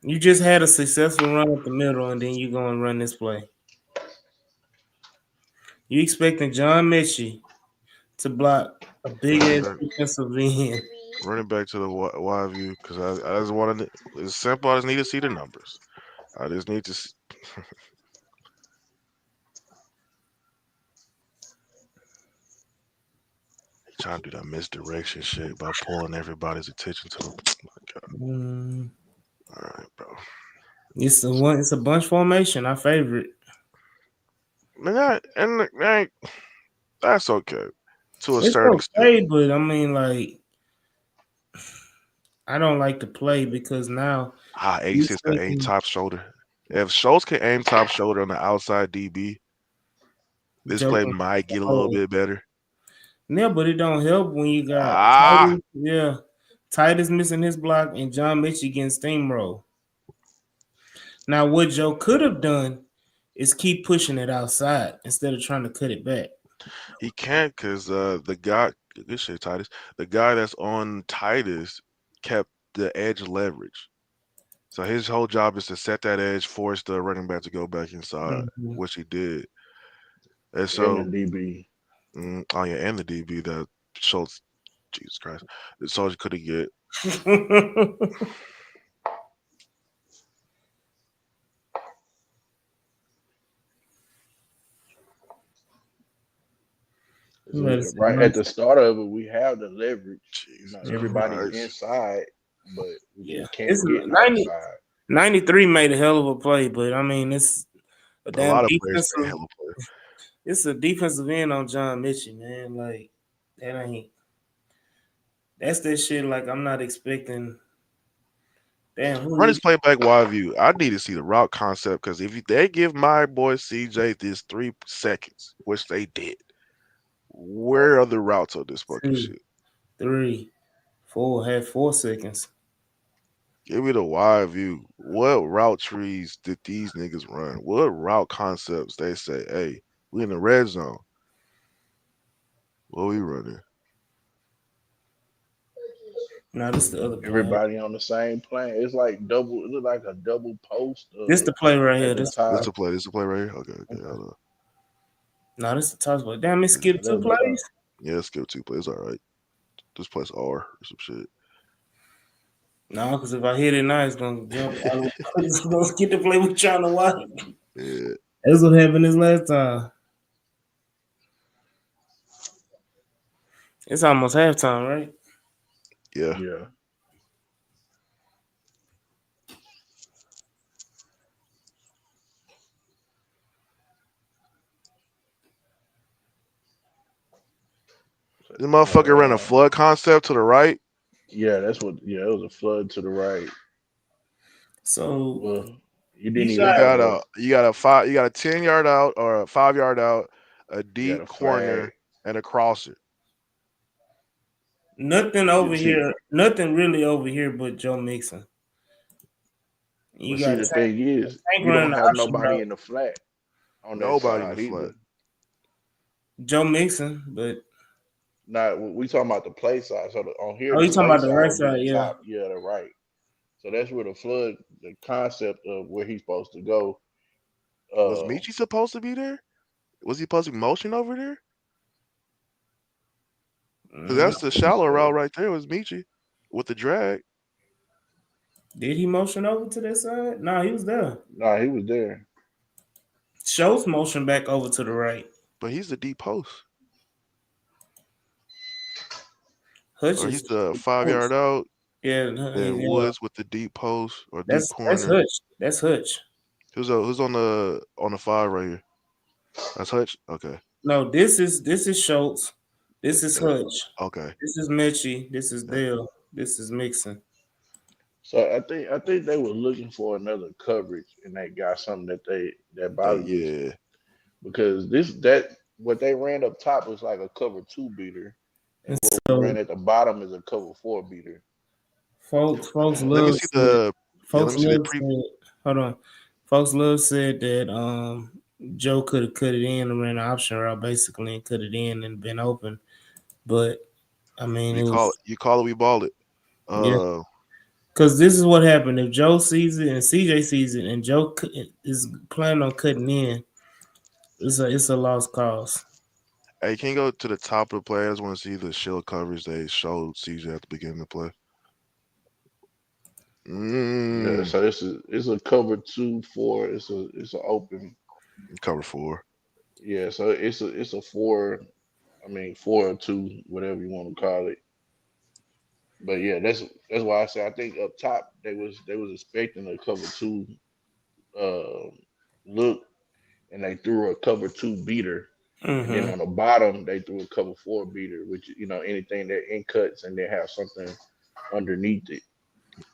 A: You just had a successful run up the middle, and then you go and run this play. You expecting John Mitchie to block a big
C: Running
A: ass
C: back,
A: defensive end?
C: running back to the wide view because I just wanted it's simple. I just need to see the numbers. I just need to trying to do that misdirection shit by pulling everybody's attention to him. My God.
A: Mm,
C: All right, bro.
A: it's a one. It's a bunch formation. I favorite.
C: Man, that's okay to a
A: It's
C: certain extent.
A: okay, but I mean, like, I don't like to play because now you
C: Ace hits the aim
A: thinking
C: top shoulder. If Schultz can aim top shoulder on the outside DB, this play
A: joking.
C: might get a little
A: Oh,
C: bit better.
A: yeah, but it don't help when you got
C: Ah,
A: Titus. Yeah, Titus missing his block and John Mitchell getting steamrolled. Now, what Joe could have done is keep pushing it outside instead of trying to cut it back.
C: he can't because the guy, good shit, Titus. The guy that's on Titus kept the edge leverage. So his whole job is to set that edge, force the running back to go back inside,
A: Mhm.
C: which he did. And
G: And the
C: so,
G: DB.
C: oh yeah, and the DB that Schultz, Jesus Christ, the soldier couldn't get.
G: Right at the start of it, we have the leverage.
C: Jesus
G: Everybody's
C: Christ,
G: inside, but we
A: Yeah,
G: just
A: it's
G: can't get
A: 90,
G: outside.
A: 93 made a hell of a play, but I mean, it's a
C: a
A: damn
C: lot of players made
A: defensive.
C: hella play.
A: It's a defensive end on John Mitchell, man. Like that ain't. That's that shit. Like I'm not expecting. Damn, who
C: Run
A: you?
C: his play back wide view. I need to see the route concept because if they give my boy CJ this 3 seconds, which they did, where are the routes on this fucking
A: 2,
C: shit?
A: 3, 4. Had 4 seconds.
C: Give me the wide view. What route trees did these niggas run? What route concepts they say, hey, we in the red zone. What we running?
A: No, this the other play.
G: Everybody on the same plane. It's like double. It look like a double post
A: This the play right here.
G: at the
A: This the
C: This
A: play.
G: top.
C: to play. This to play right here. Okay, okay.
G: Okay,
C: Hold on.
A: No, this the toss play. Damn, it
C: This-
A: skipped
G: that
A: two
G: was the top.
A: plays.
C: Yeah, let's give 2 plays. All right. This plays R or some shit.
A: No, because if I hit it now, it's gonna jump. It's gonna skip the play we trying to watch.
C: Yeah,
A: That's what happened this last time. It's almost halftime, right?
C: yeah.
G: Yeah.
C: This motherfucker ran a
G: Uh,
C: flood concept to the right.
G: yeah, that's what. Yeah, it was a flood to the right.
A: So
G: Well, you
A: you
G: didn't even
C: You
A: got
C: got
G: have
C: a
G: a
C: you got a five you got a 10-yard out or a 5-yard out, a
G: you got
C: deep
G: a flag.
C: corner, and a crosser.
A: nothing over
G: See,
A: here. Nothing really over here but Joe Mixon. You
G: but
A: got
G: see, the thing is,
A: Tank
G: you don't
A: running the
G: have
A: option
G: nobody
A: route.
G: in the flat on that
C: Nobody in the
G: side
C: flat.
G: either.
A: Joe Mixon, but
G: Not we talking about the play side. So on here,
A: oh,
G: the
A: you talking
G: play
A: about the
G: side
A: right
G: would be
A: side?
G: the
A: Yeah.
G: top. Yeah, the right. So that's where the flood, the concept of where he's supposed to go.
C: Was
G: Uh,
C: Michi supposed to be there? Was he supposed to be motion over there? Because
A: Mm,
C: that's the
G: let me
C: shallow route
G: say,
C: right there. Was Michi with the drag?
A: did he motion over to that side? No, he was there.
G: nah, he was there.
A: Schultz motion back over to the right.
C: But he's the deep post,
A: Hutch
C: or he's
A: is
C: the 5-yard out.
A: yeah,
C: Then
A: yeah.
C: Woods with the deep post or deep
A: That's
C: corner.
A: Hutch. That's Hutch.
C: Who's on the 5 right here? That's Hutch. Okay.
A: No, this is Schultz. This is
C: That-
A: Hutch.
C: okay.
A: This is Mechie. This is
C: That-
A: Dale. This is Mixon.
G: So I think they were looking for another coverage, and they got something that Bobby was
C: yeah.
G: because that what they ran up top was like a cover two beater, and
A: And
G: what we
A: so
G: ran at the bottom is a cover four beater.
A: folks
C: Let me
A: love
C: see
A: said
C: the. Yeah. Let
A: folks
C: me see the
A: love
C: pre.
A: said hold on. Folks love said that Joe could have cut it in and ran the option route basically and cut it in and been open. But I mean
C: You
A: it
C: call
A: was
C: it. You call it. We ball it.
A: yeah.
C: Uh.
A: Because this is what happened. If Joe sees it and CJ sees it and Joe is planning on cutting in, it's a lost cause.
C: Hey, can you go to the top of the play? I just want to see the shield coverage they showed CJ at the beginning of the play.
G: Yeah,
C: Mm,
G: so it's a cover two four. It's a open.
C: cover 4.
G: Yeah, so it's a four. I mean 4 or 2, whatever you want to call it. But yeah, that's why I say I think up top they was expecting a cover two uh, look, and they threw a cover two beater, and then
A: Mm-hmm.
G: on the bottom they threw a cover four beater, which anything that in cuts and they have something underneath it.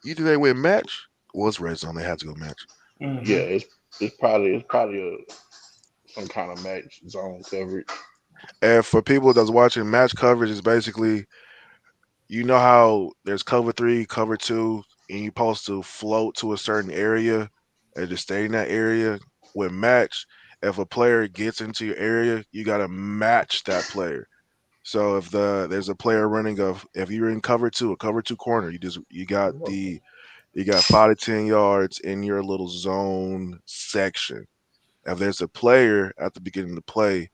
C: Either they win match or it's red zone. They had to go match.
G: Yeah,
A: Mm-hmm.
G: it's probably some kind of match zone coverage.
C: And for people that's watching, match coverage is basically how there's cover 3, cover 2, and you're supposed to float to a certain area and just stay in that area. With match, if a player gets into your area, you gotta match that player. So if there's a player running if you're in cover 2, a cover 2 corner, you got 5 to 10 yards in your little zone section. If there's a player at the beginning of the play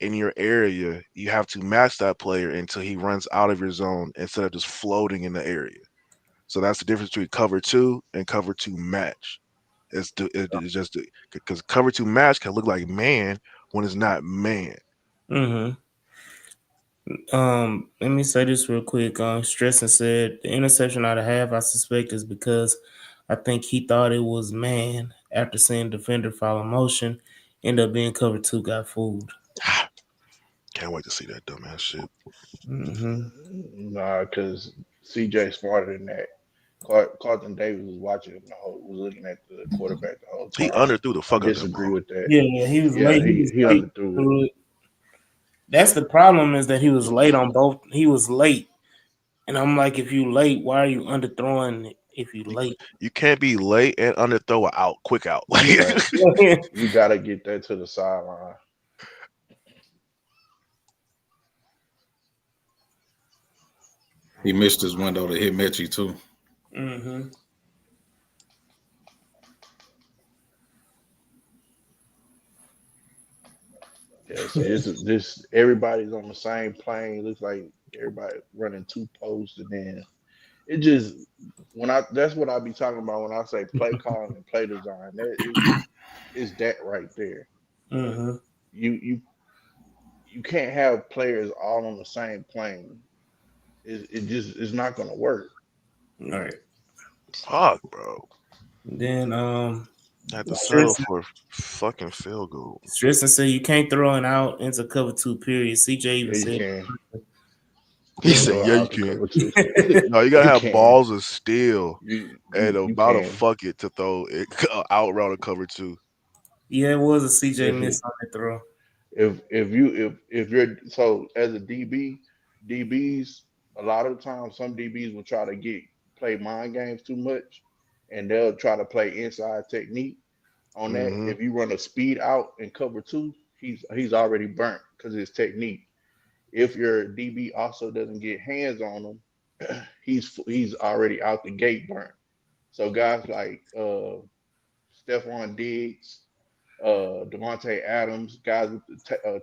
C: in your area, you have to match that player until he runs out of your zone instead of just floating in the area. So that's the difference between cover 2 and cover 2 match. It's just because cover 2 match can look like man when it's not man.
A: Mm-hmm. Let me say this real quick. Stresson said the interception out of half I suspect is because I think he thought it was man after seeing defender follow motion, end up being cover two, got fooled.
C: Can't wait to see that dumbass shit.
A: Mm-hmm.
G: Nah, because CJ smarter than that. Carlton Davis was watching him was looking at the quarterback the whole
C: He
G: time.
C: underthrew the
G: I
C: fuck out that
G: disagree
C: ball.
G: with that.
A: Yeah, he was
G: Yeah,
A: late. He
G: he
A: was
G: he
A: late
G: underthrew it.
A: through it. That's the problem is that he was late on both. He was late, and I'm like, if you late, why are you underthrowing? If you
C: You,
A: late,
C: you can't be late and underthrow a out, quick out.
G: Right. You gotta get that to the sideline.
F: He missed his window to hit Mechie too.
A: mm-hmm.
G: Yeah, see, this everybody's on the same plane. Looks like everybody running two posts, and then it just when I that's what I be talking about when I say play calling and play design. That is that right there.
A: Mm-hmm.
G: You you can't have players all on the same plane. It just it's not gonna work.
A: All right.
C: Fuck, bro.
A: Then
C: I had to settle
A: Stresson
C: for a fucking field goal.
A: Stresson said you can't throw an out into cover two. Period. CJ even
G: Yeah, you
A: said
G: can.
C: He
G: Can't
C: said,
G: go
C: "Yeah, you
G: out the
C: can."
G: cover two.
C: No, you gotta
G: You
C: have
G: can.
C: balls of steel and
G: You
C: about a
G: can.
C: fuck it to throw it out route a cover two.
A: Yeah, it was a CJ
G: If
A: miss
G: you
A: on that throw.
G: if you're so as a DB, DBs a lot of the time some DBs will try to get play mind games too much, and they'll try to play inside technique on that.
C: Mm-hmm.
G: If you run a speed out and cover two, he's already burnt because it's technique. If your DB also doesn't get hands on him, he's already out the gate burnt. So guys like Stephon Diggs, Devontae Adams, guys with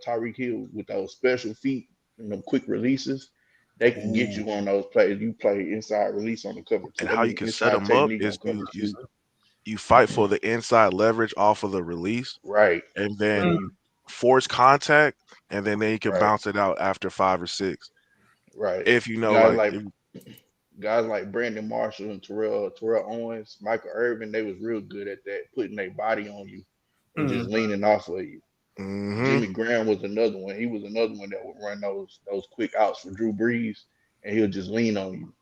G: Tyreek Hill with those special feet and them quick releases, they can get
C: Ooh.
G: you on those plays. You play inside release on the cover two.
C: And
G: I
C: how you
G: mean
C: can set
G: inside
C: them up
G: technique on
C: is
G: cover two.
C: you fight for the inside leverage off of the release,
G: Right.
C: and
G: And
C: then
A: Mm.
G: you
C: force contact, and then you can
G: right,
C: bounce it out after 5 or 6.
G: right.
C: If you know,
G: Guys
C: like,
G: like guys like Brandon Marshall and Terrell Owens, Michael Irvin, they was real good at that, putting their body on you and
A: Mm.
G: just leaning off of you.
C: mm-hmm.
G: Jimmy Graham was another one. He was another one that would run those quick outs for Drew Brees, and he'll just lean on you.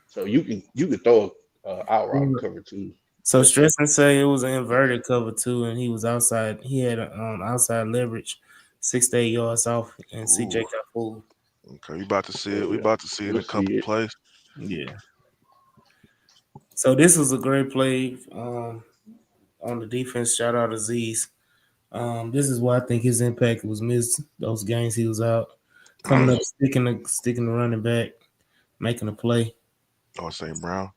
G: So you can throw a out route cover two.
A: So
G: That's it.
A: Stressing say it was an inverted cover two, and he was outside. He had outside leverage, 6 to 8 yards off, and CJ
C: Ooh.
A: got fooled.
C: Okay, we about to see
G: Oh
C: it. We
G: yeah,
C: about to see it in
G: we'll
C: a couple
G: see it.
C: plays.
A: Yeah. So this was a great play on the defense. Shout out to Z's. This is why I think his impact was missed. Those games he was out, coming up, sticking the running back, making a play.
C: Oh, St. Brown.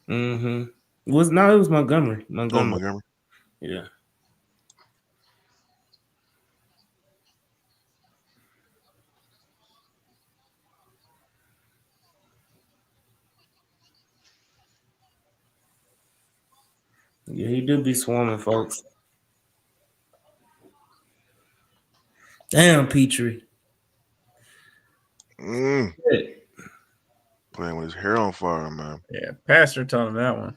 A: Mm-hmm. It was Montgomery.
C: Oh,
A: Montgomery.
C: Montgomery.
A: Yeah. Yeah, he did be swarming folks. Damn, Petrie.
C: Mm.
A: Shit.
C: Playing with his hair on fire, man.
B: Yeah, Pastor told him that one.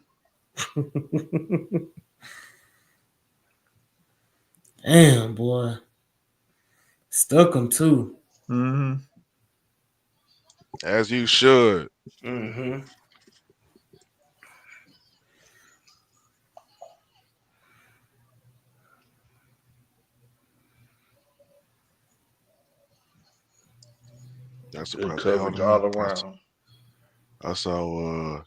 A: Damn, boy. Stuck him too.
B: Mm-hmm.
C: As you should.
A: Mm-hmm.
C: That
G: Good
C: surprised the hell out
G: coverage
C: of me.
G: all around.
C: I saw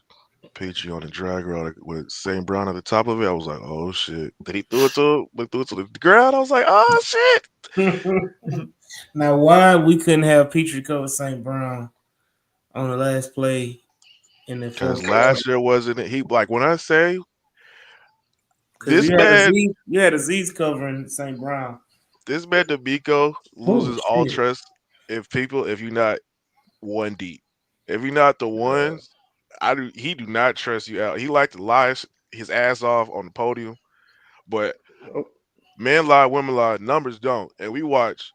C: Peachy on the drag route with St. Brown at the top of it. I was like, oh shit. Then he threw it to him, but threw it to the ground. I was like, oh shit.
A: Now, why we couldn't have Petrie cover St. Brown on the last play in the
C: Because
A: fourth quarter?
C: last year wasn't it? He like when I say
A: Because
C: this man,
A: you had a Z's covering St. Brown.
C: D'Amico
A: Oh
C: loses all
A: shit.
C: trust if you're not one deep. If you're not the
G: Yeah.
C: ones, he do not trust you out. He like to lie his ass off on the podium, but
G: Yep.
C: men lie, women lie, numbers don't. And we watch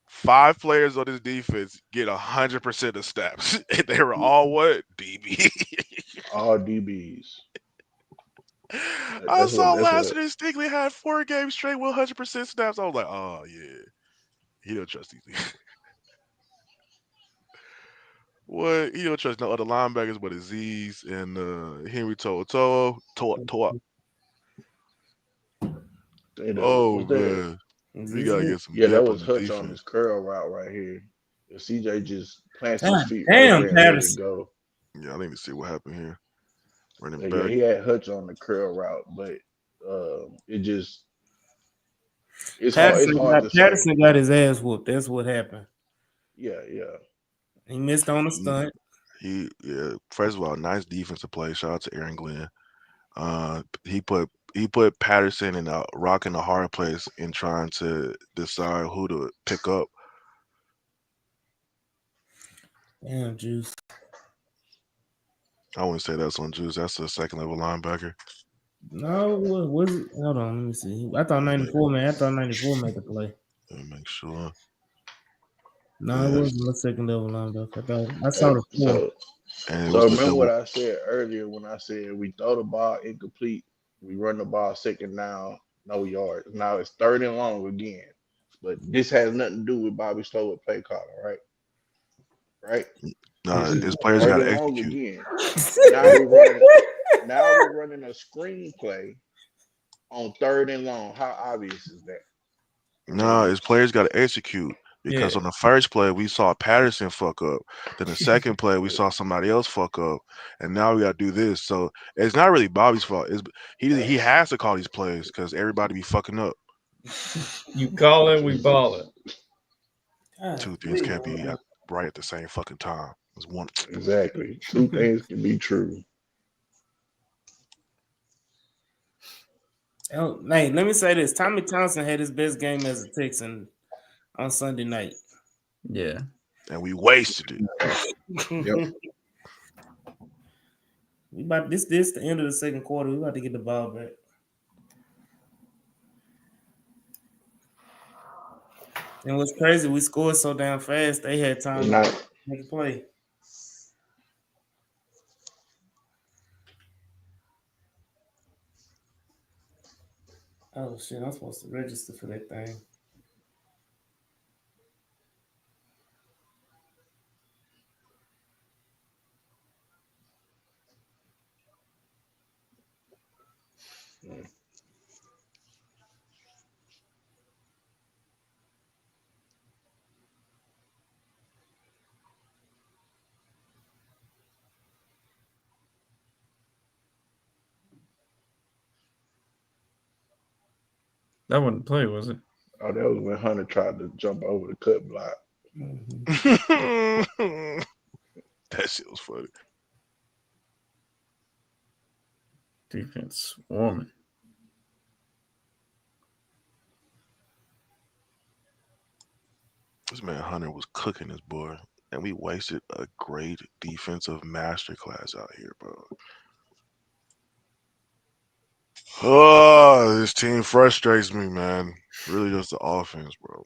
C: 5 players on this defense get 100% of snaps. And they were all what? DB.
G: All DBs.
C: I saw
G: That's
C: last
G: what.
C: year Stigley had 4 games straight with 100% snaps. I was like, oh yeah, he don't trust these things. What? He don't trust no other linebackers but Aziz and Henry Toa. Oh
G: Was that?
C: man, we
A: Z's
C: gotta
A: it?
C: get some
G: Yeah, that
C: depth on
G: was
C: the
G: Hutch on
C: defense.
G: his curl route right here. If CJ just plants his
A: God
G: feet right
A: damn,
G: there and let it
A: Patterson.
G: go.
C: Yeah, I need to see what happened here. Running
G: Yeah,
C: back.
G: he had Hutch on the curl route, but it just it's hard to say.
A: Patterson got his ass whooped. That's what happened.
G: Yeah, yeah.
A: He missed on a
C: He,
A: stunt.
C: first of all, nice defensive play. Shout out to Aaron Glenn. He put Patterson in a rock in a hard place in trying to decide who to pick up.
A: Damn, Juice.
C: I wouldn't say that's on Juice. That's a second level linebacker.
A: No, what was it? Hold on, let me see. I thought
C: Let me
A: 94 man. I thought 94 made the play.
C: make sure.
A: No, it
C: Yes.
A: wasn't a second level linebacker. I saw
G: And
A: the four.
C: And it
G: so
C: was the
G: remember what
C: double.
G: I said earlier when I said we throw the ball incomplete, we run the ball second down, no yards. Now it's third and long again. But this has nothing to do with Bobby Slow with play calling, right? Right?
C: No,
G: It's
C: his players got
G: third
C: to
G: and long
C: execute.
G: again. Now we're running. Now we're running a screenplay on third and long. How obvious is that? I
C: No,
G: mean,
C: his players got to execute
B: Yeah.
C: because on the first play we saw Patterson fuck up. Then the second play we saw somebody else fuck up, and now we got to do this. So it's not really Bobby's fault. It's he has to call these plays because everybody be fucking up.
B: You call it, we ball it.
A: God,
C: Two things
A: please,
C: can't be
A: man.
C: right at the same fucking time. It's one.
G: exactly. Two things can be true.
A: Oh, hey, let me say this: Tommy Thompson had his best game as a Texan on Sunday night.
B: Yeah.
C: And we wasted it.
F: Yep.
A: We about this the end of the second quarter. We about to get the ball back. And what's crazy, we scored so damn fast. They had
G: It's
A: time to
G: not.
A: make a play. Oh shit! I'm supposed to register for that thing.
B: That wasn't play, was it?
G: Oh, that was when Hunter tried to jump over the cut block.
A: Mm-hmm.
C: That shit was funny.
B: Defense swarming.
C: This man Hunter was cooking this boy, and we wasted a great defensive masterclass out here, bro. Oh, this team frustrates me, man. Really, just the offense, bro.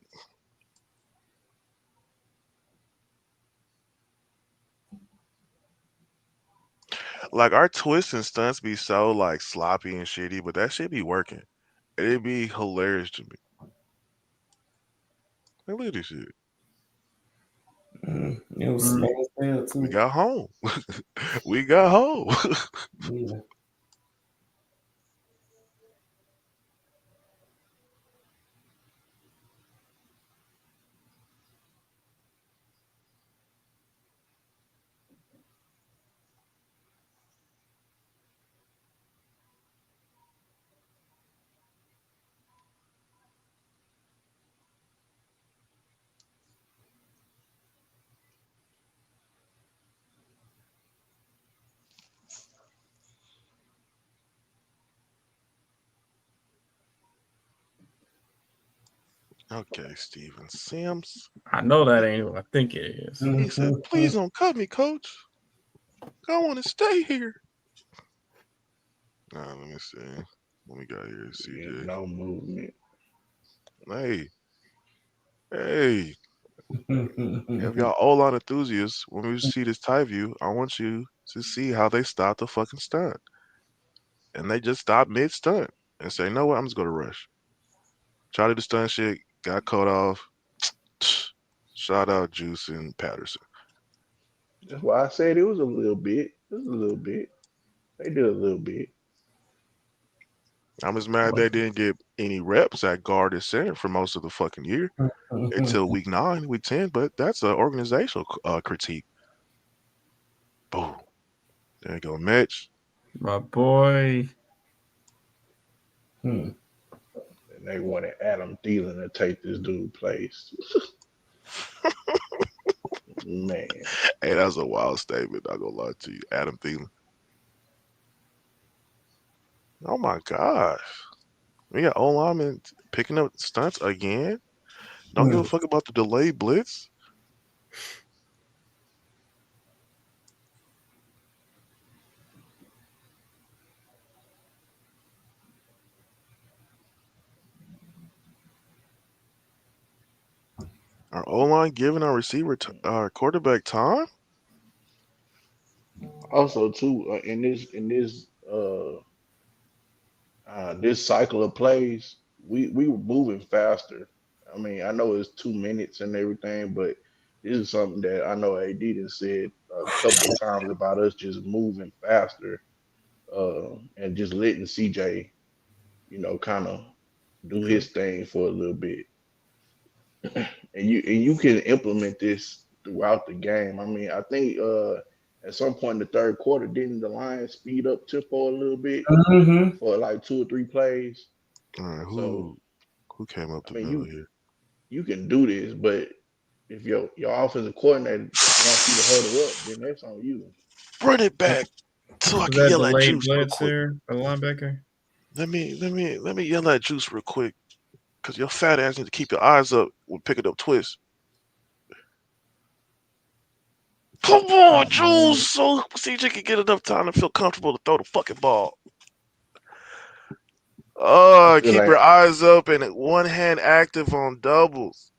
C: Like our twists and stunts be so like sloppy and shitty, but that shit be working. It'd be hilarious to me. Like, look at this shit.
A: It was
B: Mm.
A: slow as hell
C: We
A: too.
C: got home. We got home.
A: Yeah.
C: Okay, Steven Sims.
B: I know that ain't what I think it is.
C: He said, "Please don't cut me, coach. I want to stay here." Let me see. What we got here,
G: Yeah,
C: CJ.
G: no movement.
C: Hey, hey. If y'all O-line enthusiasts, when we see this tie view, I want you to see how they stop the fucking stunt. And they just stop mid-stunt and say, "You know what? I'm just going to rush." Try to do stunt shit, got cut off. Shout out Juice and Patterson.
G: That's why I said it was a little bit. It was a little bit. They did a little bit.
C: I'm just mad they didn't get any reps at guard and center for most of the fucking year until week 9, week 10. But that's an organizational critique. Boom. There you go, Mitch.
B: My boy.
A: Hmm.
G: And they wanted Adam Thielen to take this dude place. Man,
C: Hey, that's a wild statement. Not gonna lie to you, Adam Thielen. Oh my gosh, we got O linemen picking up stunts again. Don't give a fuck about the delayed blitz. Our O line giving our receiver, our quarterback time.
G: also too this cycle of plays, we were moving faster. I mean, I know it's 2 minutes and everything, but this is something that I know AD done said a couple of times about us just moving faster and just letting CJ, kind of do his thing for a little bit. And you can implement this throughout the game. I mean, I think at some point in the third quarter, didn't the Lions speed up tempo a little bit
A: Mm-hmm.
G: for like 2 or 3 plays?
C: All right,
G: So
C: who came up
G: I
C: the
G: mean,
C: middle
G: you
C: here?
G: you can do this, but if your offensive coordinator wants you to huddle up, then that's on you.
C: Run it back so I
B: Was
C: can
B: that
C: yell at
B: delayed
C: Juice real
B: blitz
C: quick.
B: there for the linebacker?
C: Let me yell at Juice real quick, cause your fat ass need to keep your eyes up when picking up twists. Come on,
B: Oh
C: Juice,
B: man,
C: so CJ can get enough time to feel comfortable to throw the fucking ball.
G: I feel
C: Keep your
G: like
C: eyes up and one hand active on doubles.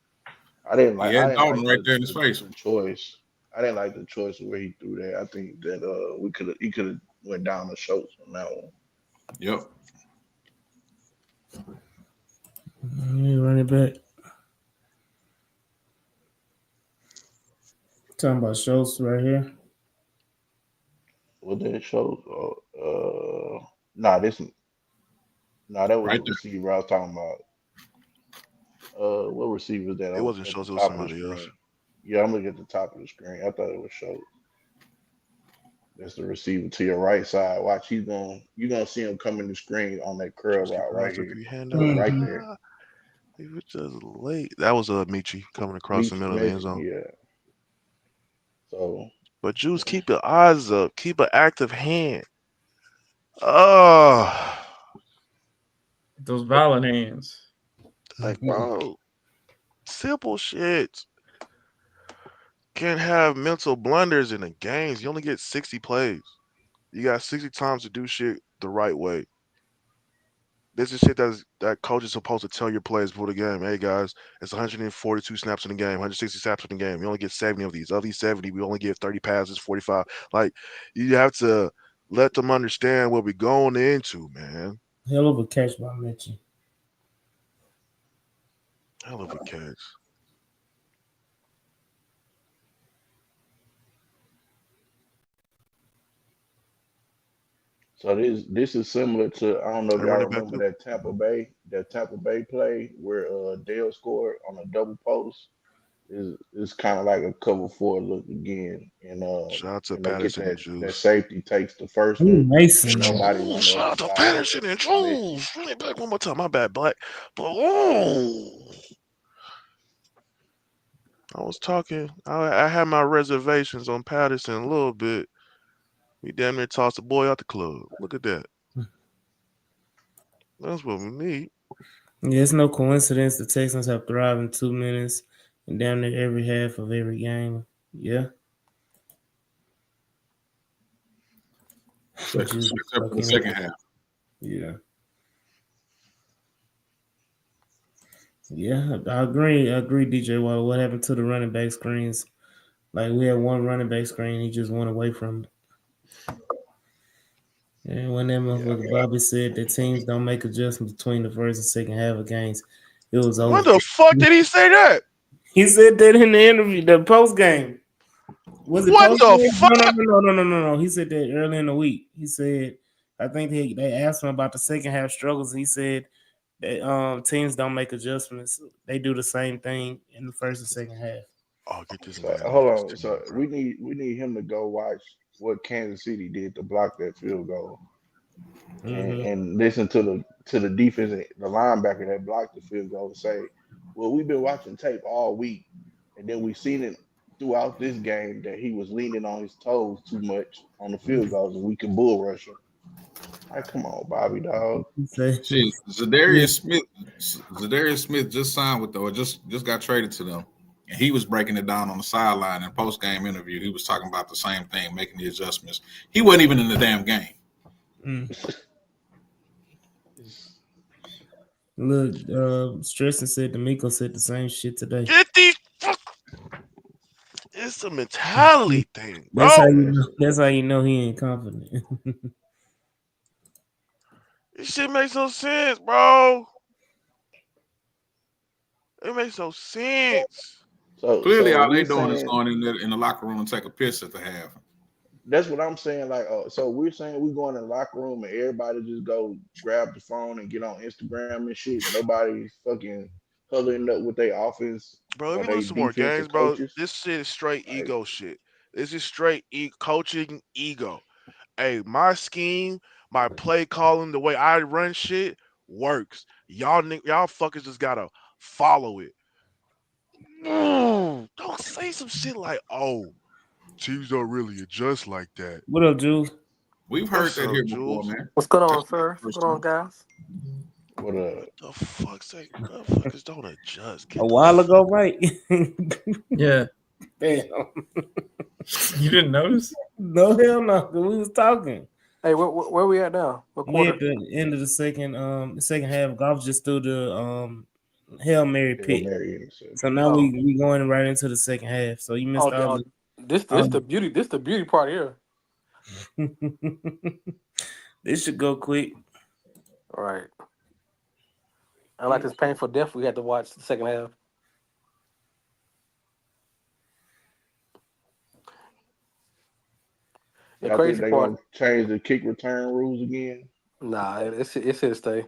G: I didn't
F: He
G: like I
F: had
G: didn't
F: Dalton
G: like
F: right
G: the
F: there in his
G: the,
F: face.
G: the choice. I didn't like the choice where he threw that. I think that we could he could have went down the Schultz on that one.
F: Yep.
A: Run it back. Talking about Schultz right here.
G: What did Schultz? Nah, nah, that was
F: Right
G: the
F: there.
G: receiver I was talking about. What receiver is that
C: It
G: on
C: wasn't
G: at the
C: Schultz, it was
G: top of the
C: somebody else.
G: screen? Yeah, I'm looking at the top of the screen. I thought it was Schultz. That's the receiver to your right side. Watch, you're gonna see him coming the screen on that curl
C: Just keep
G: route
C: your
G: right
C: eyes up,
G: here.
C: keep your hand
G: Look
C: up.
G: right
A: Mm-hmm.
G: there.
C: He was just late. That was Michi coming across the
G: Meet
C: middle of the end
G: Mitch,
C: zone.
G: yeah. So
C: But Juice, keep your eyes up. Keep an active hand. Oh,
B: those violent hands.
C: like bro, simple shit. Can't have mental blunders in the games. You only get 60 plays. You got 60 times to do shit the right way. This is shit that coach is supposed to tell your players before the game. Hey guys, it's 142 snaps in the game, 160 snaps in the game. You only get 70 of these. Of these 70, we only get 30 passes, 45. Like you have to let them understand what we're going into, man.
A: Hell of a catch by Mitchell.
C: Hell of a catch.
G: this is similar to, I don't know if
C: Hey,
G: y'all
C: run it back
G: remember
C: up.
G: that Tampa Bay play where Dale scored on a double post. Is kind of like a cover four look again,
C: Shout out to
G: and they get
C: Patterson and
G: that
C: Juice.
G: safety takes the first
A: Ooh,
G: one, and
A: Mason though.
G: nobody's
C: Ooh,
G: on the
C: shout
G: other
C: out to
G: side
C: Patterson and
G: missing.
C: Juice. Run it back one more time. My bad, Black. But ooh, I was talking. I had my reservations on Patterson a little bit. We damn near tossed the boy out the club. Look at that. That's what we need.
A: Yeah, it's no coincidence the Texans have thrived in 2 minutes and down near every half of every game. Yeah, just
F: Except for the
A: fucking it.
F: second half.
A: Yeah, yeah, I agree. I agree, DJ Waller. What happened to the running back screens? Like we had one running back screen, he just went away from it. And when that
C: Yeah.
A: motherfucker Bobby said that teams don't make adjustments between the first and second half of games, it was
C: When
A: over.
C: the fuck did he say that?
A: He said that in the interview, the post game. Was it
C: What
A: post
C: the
A: game? No, no,
C: fuck?
A: no, no, no, no, no, no. He said that early in the week. He said, I think they asked him about the second half struggles. He said that teams don't make adjustments. They do the same thing in the first and second half.
C: Oh, get this
G: So
C: man off
G: hold
C: this
G: on. So
C: team, bro.
G: we need him to go watch what Kansas City did to block that field goal, and,
A: Mm-hmm.
G: and listen to the defense, the linebacker that blocked the field goal, and say, "Well, we've been watching tape all week, and then we've seen it throughout this game that he was leaning on his toes too much on the field goals, and we can bull rush him." Like, come on, Bobby dog.
A: He said,
F: Shit,
A: yeah.
F: Zadarius Smith just signed with them, or just got traded to them, and he was breaking it down on the sideline in post game interview. He was talking about the same thing, making the adjustments. He wasn't even in the damn game.
A: Mm. Look, Stresson said D'Amico said the same shit today.
C: Get these fuck. It's a mentality thing,
A: That's how
C: bro.
A: you know. That's how you know he ain't confident.
C: This shit makes no sense, bro. It makes no sense.
F: Clearly,
G: So
F: all they
G: we're
F: doing is
G: saying
F: going in the locker room and take a piss at the half.
G: that's what I'm saying. Like, so we're saying we go in the locker room and everybody just go grab the phone and get on Instagram and shit. Nobody's fucking huddling up with their offense
C: Bro, if
G: or
C: you
G: their
C: lose some more games,
G: defensive
C: bro,
G: coaches.
C: this shit is straight
G: Like,
C: ego shit. This is straight coaching ego. Hey, my scheme, my play calling, the way I run shit works. Y'all fuckers just gotta follow it. No, don't say some shit like, "Oh, teams don't really adjust like that."
A: What up, Jules?
F: We've heard
C: What's
F: that
C: up,
F: here before,
C: Jules?
F: man.
H: What's going
F: That's
H: on,
F: not
H: sir?
F: the
H: What's
F: first
H: going on,
F: time.
H: guys?
G: what
C: What the fuck's sake? Motherfuckers don't adjust.
A: A
C: Get the
A: while ago, right?
B: Yeah.
A: Damn.
B: You didn't notice?
A: No, hell no. We was talking.
H: Hey, where we at now? What
A: We at
H: quarter?
A: the end of the second half. Golf just threw the Hail Mary
G: Hail
A: pick.
G: Mary interception.
A: So now
H: Oh,
A: we going right into the second half. So you missed all
H: this
A: the
H: the beauty. This the beauty part here.
A: this should go quick.
H: All right. Unlike this painful death, we had to watch the second half. The
G: Y'all think
H: crazy
G: they're
H: part,
G: gonna change the kick return rules again?
H: nah, it's here to stay.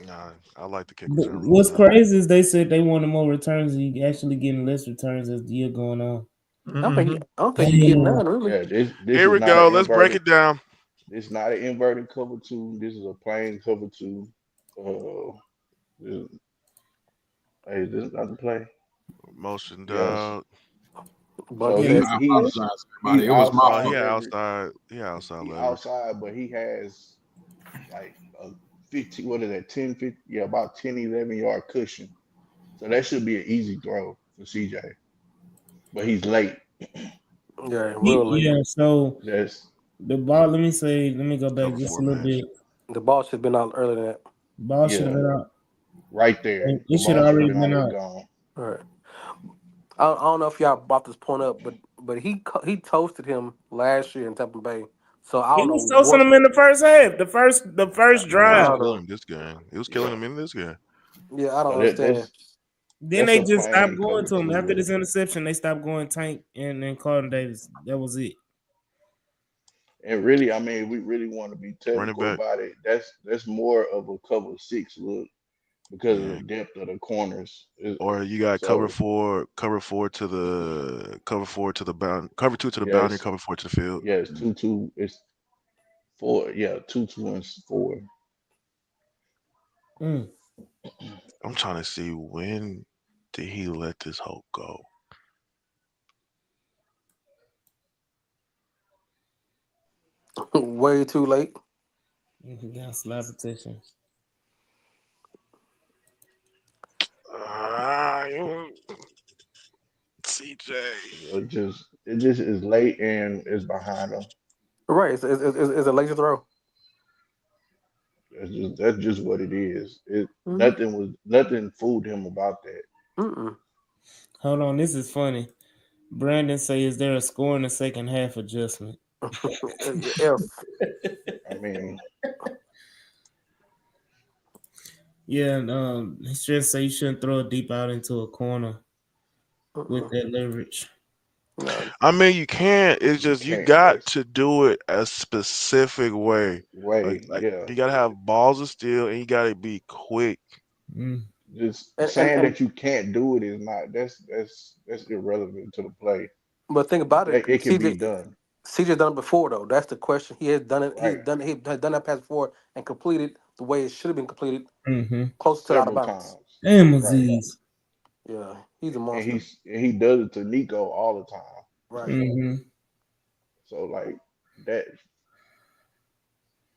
C: Nah, I like the kick return rule
A: What's
C: now.
A: crazy is they said they wanted more returns, and you actually getting less returns as the year going on.
H: I don't think
B: Mm-hmm.
H: I don't think you get
A: Yeah.
H: none really.
G: Yeah, this
C: Here
G: is
C: we
G: not
C: go.
G: an
C: Let's break
G: inverted.
C: it down.
G: This is not an inverted cover two. This is a plain cover two. This, hey, this is not the play.
C: Motion
G: Yes.
C: dog.
H: But
G: So
A: Yeah,
G: he
A: this
F: I
G: he's
F: apologize,
G: he's
F: everybody. It was my
C: Oh,
G: outside
C: he
F: fault.
G: leverage.
C: outside. He outside
G: He
C: leverage.
G: outside, but he has like a 15. What is that? 10, 50? Yeah, about 10, 11 yard cushion. So that should be an easy throw for CJ. But he's late.
H: yeah, real late.
A: yeah. So
G: That's
A: the ball. Let me go back
C: Cover
A: just
C: four
A: a little
C: man.
A: bit.
H: The ball should have been out earlier than that.
A: Ball should have
G: yeah,
A: been out.
G: right there. The
A: It should
G: ball
A: have
G: should have
A: already
G: been
A: been
G: already
A: out.
G: gone.
H: All right. I don't know if y'all brought this point up, but he toasted him last year in Tampa Bay. So I
A: He
H: don't know
A: was toasting
H: what.
A: them in the first half. The first
C: Yeah, he
H: I
C: was
A: drive.
H: don't
C: killing
H: know.
C: him this game. He was killing
G: Yeah.
C: him in this game.
H: Yeah, I don't
G: So
H: understand.
A: Then
G: that's
A: they
G: a
A: just stopped
G: plain
A: going
G: cover
A: to him
G: two
A: after
G: look.
A: this interception. They stopped going Tank and Carlton Davis. That was it.
G: And really, I mean, we really want to be
C: Running
G: technical
C: back.
G: about it. That's more of a cover six look because of the
C: Yeah.
G: depth of the corners.
C: Or you got
G: So
C: cover four to the bound, cover two to the boundary,
G: yes,
C: cover four to the field.
G: yes, 2-2. It's four. Yeah, 2-2 and 4.
A: Mm.
C: I'm trying to see when did he let this hoe go.
H: Way too late.
A: He got slap protection.
C: CJ.
G: It just is late and it's behind them.
H: Right. It's a lazy throw.
G: That's just what it is. It
H: Mm-hmm.
G: nothing fooled him about that.
H: Mm-mm.
A: Hold on, this is funny. Brandon say, "Is there a score in the second half adjustment?"
H: F.
G: I mean,
A: Yeah, and he just say you shouldn't throw it deep out into a corner with
H: Mm-mm.
A: that leverage.
H: No.
C: I mean, you can't. It's
G: you
C: just you
G: can't.
C: got
G: That's
C: to do it a specific way.
G: way.
C: Like
G: Yeah.
C: you gotta have balls of steel, and you gotta be quick.
A: Mm.
G: Just
H: And
G: saying
H: and
G: that you can't do it is not. That's irrelevant to the play.
H: but think about it.
G: It can be done.
H: CJ done it before though. That's the question. He has done it. He's
G: Right.
H: done. He had done that pass before and completed the way it should have been completed,
A: Mm-hmm.
H: close to the out of
G: Several
H: bounds.
G: times.
A: Damn,
G: Right.
A: Aziz.
H: Yeah, he's a
G: And
H: monster.
G: he does it to Nico all the time.
H: Right.
A: Mm-hmm.
G: So like that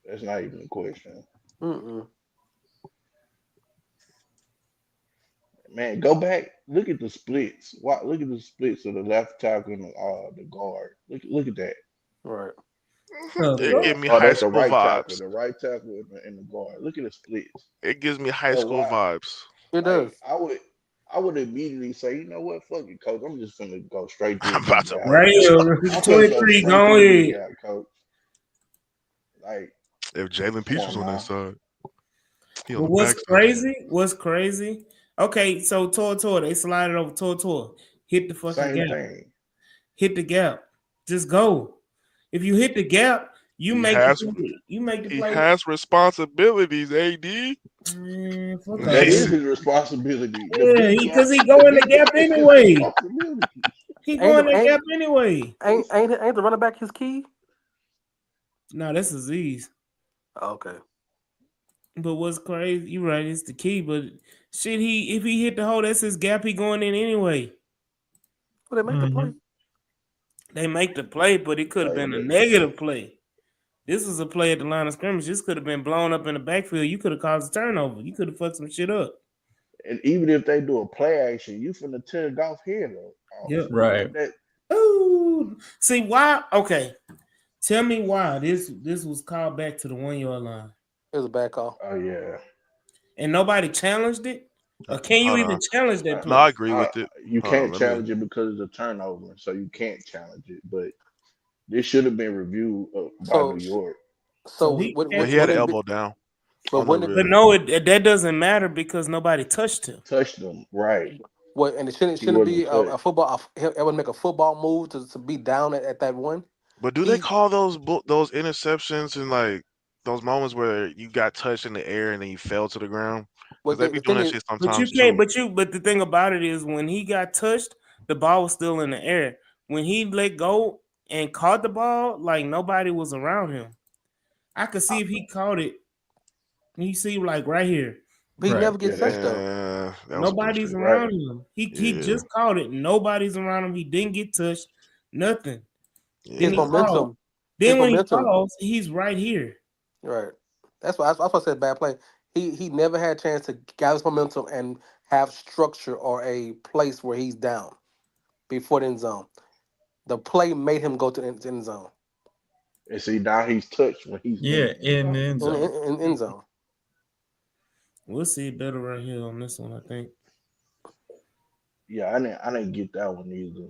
G: that's not even a question.
H: Mm-mm.
G: Man, go back. Look at the splits. Look at the splits of the left tackle and the guard. Look at that.
H: Right.
C: It
A: So,
C: give me
G: Oh,
C: high
G: that's the
C: school
G: right tackle.
C: vibes.
G: The right tackle and the guard. Look at the splits.
C: It gives me high
G: So
C: school
G: why?
C: vibes.
H: It
G: Like
H: does.
G: I would immediately say, you know what, fuck it, coach. I'm just gonna go straight to the
C: I'm about
G: deep
C: to
G: guy.
C: run
A: right
C: this hoe.
A: here,
G: I'm gonna go
A: 23,
G: straight to
A: go
G: the deep
A: ahead.
G: guy, coach. Like,
C: If Jalen
G: come
C: Peach was
G: on
C: on that
G: now.
C: side, he on
A: But
C: the
A: what's
C: backside.
A: crazy? What's crazy? Okay, so Tor, they slide it over Tor. Hit the fucking
G: Same
A: gap.
G: thing.
A: Hit the gap. Just go. If you hit the gap, you
C: He
A: make
C: has
A: the play. You make the
C: he
A: play.
C: has responsibilities, AD.
A: Man, fuck
G: That
A: off.
G: is his responsibility. The
A: Yeah,
G: big
A: because
G: gap,
A: he
G: the
A: go in the
G: big
A: gap
G: gap is his
A: anyway.
G: responsibility.
A: He
H: Ain't
A: go in
H: the,
A: the
H: ain't
A: gap anyway.
H: ain't the running back his key?
A: No, that's Aziz.
H: Okay.
A: But what's crazy? You right, it's the key. But shit, if he hit the hole, that's his gap. He going in anyway.
H: Well, they make the play.
A: They make the play, but it could have
G: Hey,
A: been a
G: but
A: negative play. This was a play at the line of scrimmage. This could have been blown up in the backfield. You could have caused a turnover. You could have fucked some shit up.
G: and even if they do a play action, you finna tear a golf head off.
A: Yep.
B: Right.
A: Ooh. See why? Okay. Tell me why this was called back to the 1 yard line.
H: It was a bad call.
G: Oh yeah.
A: And nobody challenged it? Or can you
C: Hold
A: even
C: on.
A: challenge that
C: No, I
A: play?
C: agree with it.
G: You
C: Hold on,
G: can't
C: let me.
G: challenge it because it's a turnover, so you can't challenge it. But this should have been reviewed by New
H: So
G: York.
A: So
H: so
A: he
C: But he had
H: would
C: an
H: it be?
C: elbow down
H: But
C: on the
H: wouldn't it
A: but
C: rib.
H: be?
A: no, that doesn't matter because nobody touched him.
G: Touched them, right?
H: What and it
G: He
H: shouldn't
G: wasn't
H: be a
G: touched.
H: football. It would make a football move to be down at that one.
C: But do they
H: He
C: call those interceptions and like those moments where you got touched in the air and then you fell to the ground?
H: well
C: Because they be
H: the
C: doing
H: thing
C: that
H: is
C: shit
A: But you
C: sometimes
A: can't.
C: too.
A: But the thing about it is, when he got touched, the ball was still in the air. When he let go and caught the ball, like nobody was around him. I could see if he caught it. You see, like right here,
H: he
B: Right.
H: never
G: Yeah,
H: gets touched
G: that's
H: though.
C: Yeah, that was
A: nobody's
C: bullshit.
G: right.
A: around him. He
C: Yeah,
A: just caught it. Nobody's around him. He didn't get touched. Nothing. Then
H: His
A: he
C: yeah.
A: falls.
H: momentum, his
A: Then when he
H: momentum.
A: falls, he's right here.
H: Right. That's why I said bad play. He never had a chance to gather his momentum and have structure or a place where he's down before the end zone. The play made him go to the end zone.
G: And see, now he's touched when he's in
B: Yeah,
G: the end
B: in the
G: zone.
B: end
H: In,
B: zone.
H: in, in end zone.
A: We'll see it better right here on this one, I think.
G: Yeah, I didn't get that one either.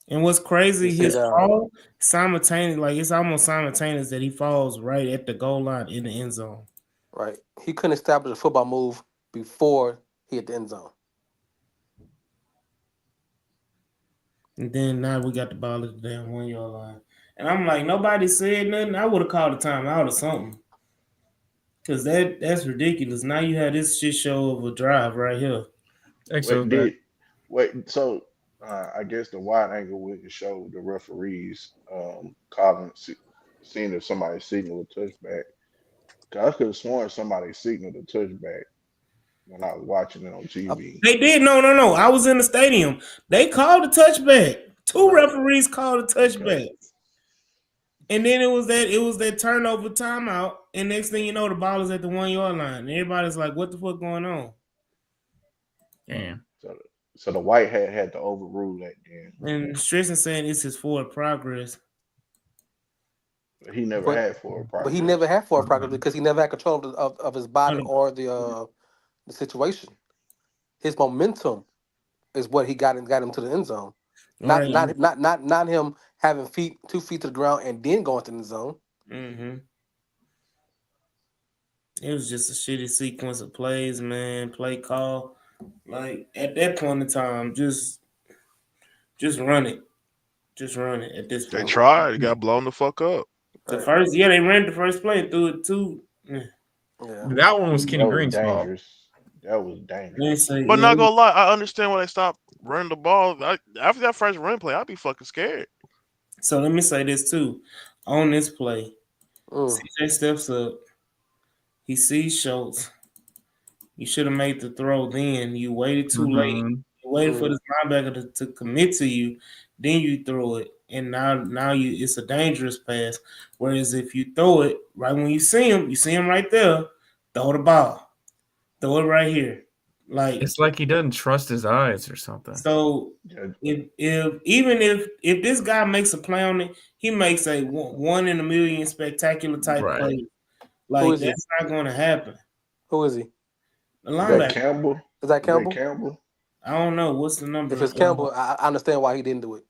A: And what's
H: You
A: crazy,
H: see
A: his
H: that?
A: fall simultaneous, like it's almost simultaneous that he falls right at the goal line in the end zone.
H: Right. He couldn't establish a football move before he hit the end zone.
A: And then now we got the ball at the damn 1 yard line. And I'm like, nobody said nothing. I would have called a timeout or something. Cause that's ridiculous. Now you have this shit show of a drive right here.
G: Wait,
B: Exo back.
G: did wait? So I guess the wide angle we can show the referees calling, seeing if somebody signaled a touchback. 'Cause I could have sworn somebody signaled a touchback when I was watching it on TV.
A: They did. No. I was in the stadium. They called a touchback. Two
H: Right.
A: referees called a
G: Okay,
A: touchback. And then it was that turnover timeout. And next thing you know, the ball is at the 1 yard line. And everybody's like, what the fuck going on?
B: Damn.
G: so so the white hat had to overrule that then.
A: And Strisson saying it's his forward progress.
G: But he never
H: But
G: had forward
H: but he never
G: progress.
H: had forward progress because he never had control of his body
A: Hold
H: or the situation. His momentum is what he got him to the end zone.
A: on. All right.
H: Not him having 2 feet to the ground and then going to the end zone.
A: Mm-hmm. It was just a shitty sequence of plays, man. Play call. Like at that point in time, just run it. Just run it at this
C: They
A: point.
C: tried. It got blown the fuck up.
H: Right.
A: They ran the first play and threw it two.
H: Yeah.
B: That one was Kenny
G: That was
B: Green's fault.
G: dangerous. That was
A: They
G: dangerous.
A: say,
C: But
A: yeah.
C: not gonna lie, I understand why they stopped running the ball. After that first run play, I'd be fucking scared.
A: So let me say this too. On this play,
H: Mm.
A: CJ steps up. He sees Schultz. You should have made the throw then. You waited too late.
B: Mm-hmm.
A: You waited for
H: Mm.
A: this linebacker to commit to you. Then you throw it. And now it's a dangerous pass. Whereas if you throw it right when you see him right there, throw the ball. Throw it right here. Like
B: It's like he doesn't trust his eyes or something.
A: so
G: Yeah,
A: if this guy makes a play on it, he makes a one in a million spectacular type
B: Right.
A: play.
H: Who
A: Like
H: is he?
A: that's not going to happen.
H: Who is he?
A: The
G: is that
A: linebacker.
G: Campbell?
H: Is that
G: Is that
H: Campbell?
G: Campbell?
A: I don't know what's the number.
H: If it's Campbell, I understand why he didn't do it.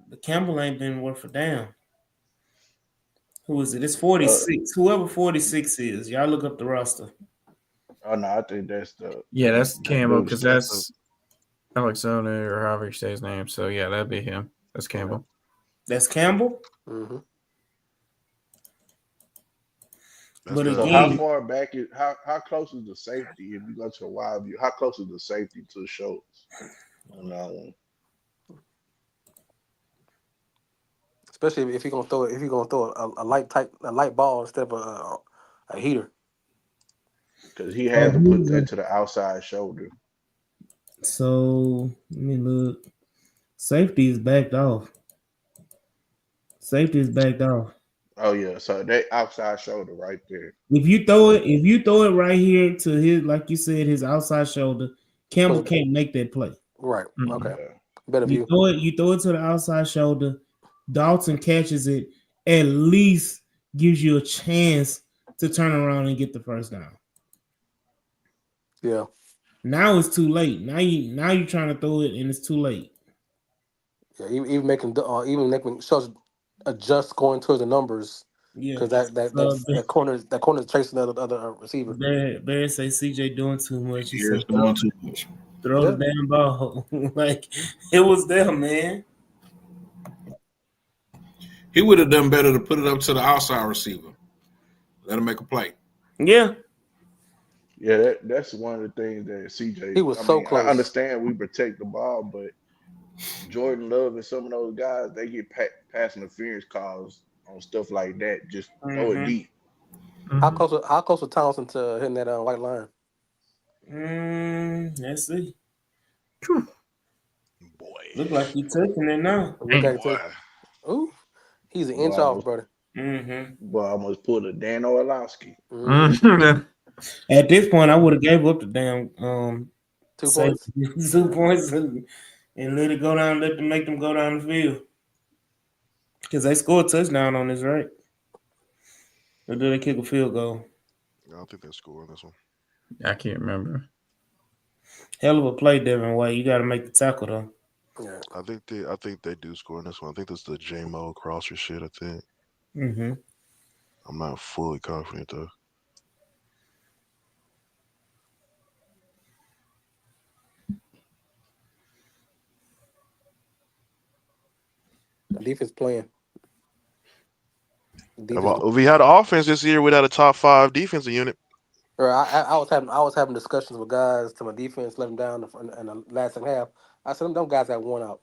A: The Campbell ain't been worth a damn. Who is it? It's
G: Uh,
A: 46. Whoever 46 is, y'all look up the roster.
G: oh no, I think that's the
B: Yeah, that's
G: that
B: Campbell
G: dude
B: because
G: stuff.
B: that's Alexander or however you say his name. So yeah, that'd be him. That's Campbell.
A: That's Campbell.
H: Mm-hmm.
C: That's
A: But
G: So
C: the
G: how
A: again,
G: far back is how close is the safety if you go to the wide view? How close is the safety to Schultz on that one?
H: Especially if you're gonna throw a light ball instead of a heater.
G: Because he had to put that to the outside shoulder.
A: so let me look. Safety is backed off. Safety is backed off.
G: Oh yeah, so that outside shoulder right there.
A: If you throw it right here to his, like you said, his outside shoulder, Campbell
H: Cause
A: can't make that play.
H: right,
B: Mm-mm.
H: okay,
G: Yeah.
H: better view.
A: You throw it to the outside shoulder. Dalton catches it, at least gives you a chance to turn around and get the first down.
H: Yeah,
A: Now it's too late. Now you're trying to throw it and it's too late.
H: yeah. Even making shows adjust going towards the numbers
A: Yeah.
H: because
A: So
H: that corner is chasing the other receiver.
A: Bear say CJ doing too much. He said
F: Here's doing too much.
A: throw
H: Yeah,
A: the damn ball. Like it was there, man.
F: He would have done better to put it up to the outside receiver. Let him make a play.
A: Yeah.
G: Yeah, that's one of the things that CJ.
H: he was
G: I
H: so
G: mean, I
H: close.
G: understand we protect the ball, but Jordan Love and some of those guys, they get pass interference calls on stuff like that. Just throw it
A: Mm-hmm.
G: deep.
H: How close was Townsend to hitting that white line?
A: Let's see.
C: boy.
A: Look like you touching it now.
H: Look at
B: Damn.
H: it too.
C: Boy.
H: Ooh, he's an
G: Boy,
H: inch off, brother.
A: Mm-hmm.
G: I almost pulled a Dan Orlowski.
H: Mm-hmm.
A: At this point, I would have gave up the damn
H: 2
A: say
H: points.
A: 2 points and let it go down. Let them make them go down the field because they scored a touchdown on this, right? Or did they kick a field goal?
C: I don't think they scored this one.
B: I can't remember.
A: Hell of a play, Devin White. You got to make the tackle though.
H: Yeah.
C: I think they do score in this one. I think this is the J-Mo crosser shit, I think.
A: Mm-hmm.
C: I'm not fully confident though.
H: The defense playing. Defense.
C: If we had an offense this year, we'd have a top 5 defensive unit.
H: Or I was having discussions with guys to my defense, let them down in the last half. I said them guys got worn out.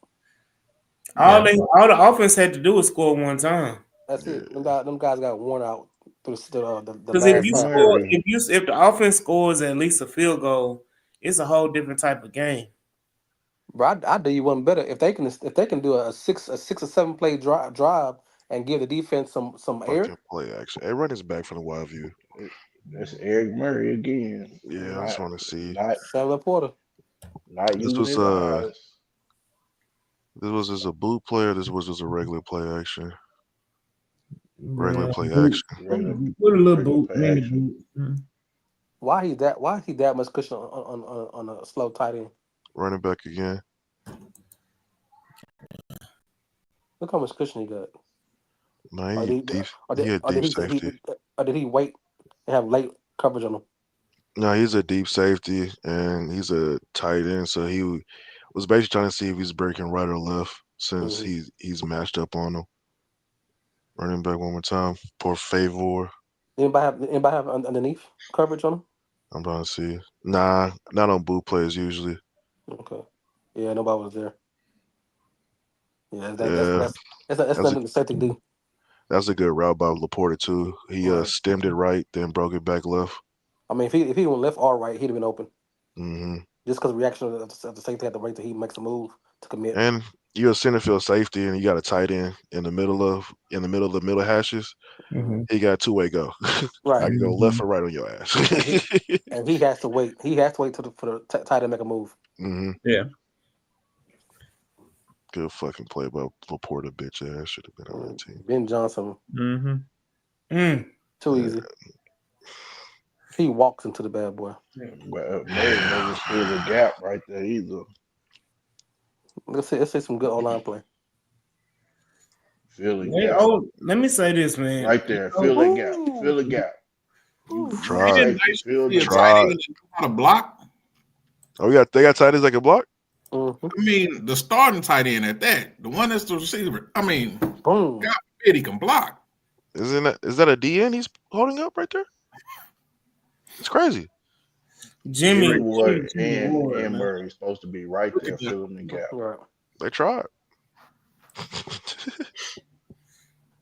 A: All
B: Yeah.
A: all the offense had to do was score one time.
H: That's
C: Yeah.
H: it. Them guys got worn out through the
A: Because if
H: last
A: you
H: half.
A: score,
G: Murray.
A: if the offense scores at least a field goal, it's a whole different type of game.
H: Bro, I do you one better if they can do a 6 or 7 play drive and give the defense some air.
C: Fucking play action. Hey, run his back from the wide view.
G: That's Eric Murray again.
C: Yeah, I just want to see.
H: Sam Laporta.
G: Not
C: This
G: using
C: was
G: his eyes.
C: this was just a boot player. This was just a regular play action. Regular
A: Yeah,
C: play
A: boot.
C: action.
G: Regular,
A: Put a little
G: regular
A: boot,
G: play
A: mini
G: action.
A: boot.
H: Why he that much cushion on a slow tight end?
C: Running back again.
H: Look how much cushion he got.
C: No,
H: Or
C: he
H: did,
C: deep.
H: or
C: He
H: did,
C: a
H: or did
C: deep
H: he,
C: safety.
H: or did he wait and have late coverage on him?
C: No, he's a deep safety, and he's a tight end. So he was basically trying to see if he's breaking right or left, since
H: Mm-hmm.
C: he's matched up on him. Running back one more time. Por favor.
H: Anybody have underneath coverage on him?
C: I'm trying to see. Nah, not on boot players usually.
H: Okay. Yeah, nobody was there. Yeah,
C: Yeah,
H: that's
C: that's a
H: nothing the safety do.
C: that's a good route by Laporta too. He
H: Right.
C: stemmed it right, then broke it back left.
H: I mean, if he went left or right, he'd have been open.
C: Hmm
H: Just because reaction of the safety had to wait till he makes a move to commit.
C: And you're a center field safety, and you got a tight end in the middle of the middle hashes.
H: Mhm.
C: He got two-way go. I
H: Right.
C: can go left or right on your ass.
H: And he has to wait. He has to wait till for the tight end make a move.
C: hmm
B: Yeah.
C: Good fucking play by Laporta, bitch ass. Should have been on that team.
H: Ben Johnson,
B: Mm-hmm.
H: too
C: Yeah.
H: easy. He walks into the bad boy.
G: But Murray never stood a gap right there either.
H: Let's see some good O-line play.
G: Fill the gap.
A: Let me say this, man.
G: Right there. Fill the gap. Fill the gap.
C: Tried.
G: Fill the
F: Tried.
G: gap.
F: How to block?
C: Oh, they got tight ends that can block.
F: I mean, the starting tight end at that, the one that's the receiver. I mean,
H: boom.
F: God forbid he can block.
C: Is that a DN he's holding up right there? It's crazy.
A: Jimmy
G: Ward
A: Ward,
G: and
A: man.
G: Murray is supposed to be right there filling the gap.
H: Right.
C: They tried.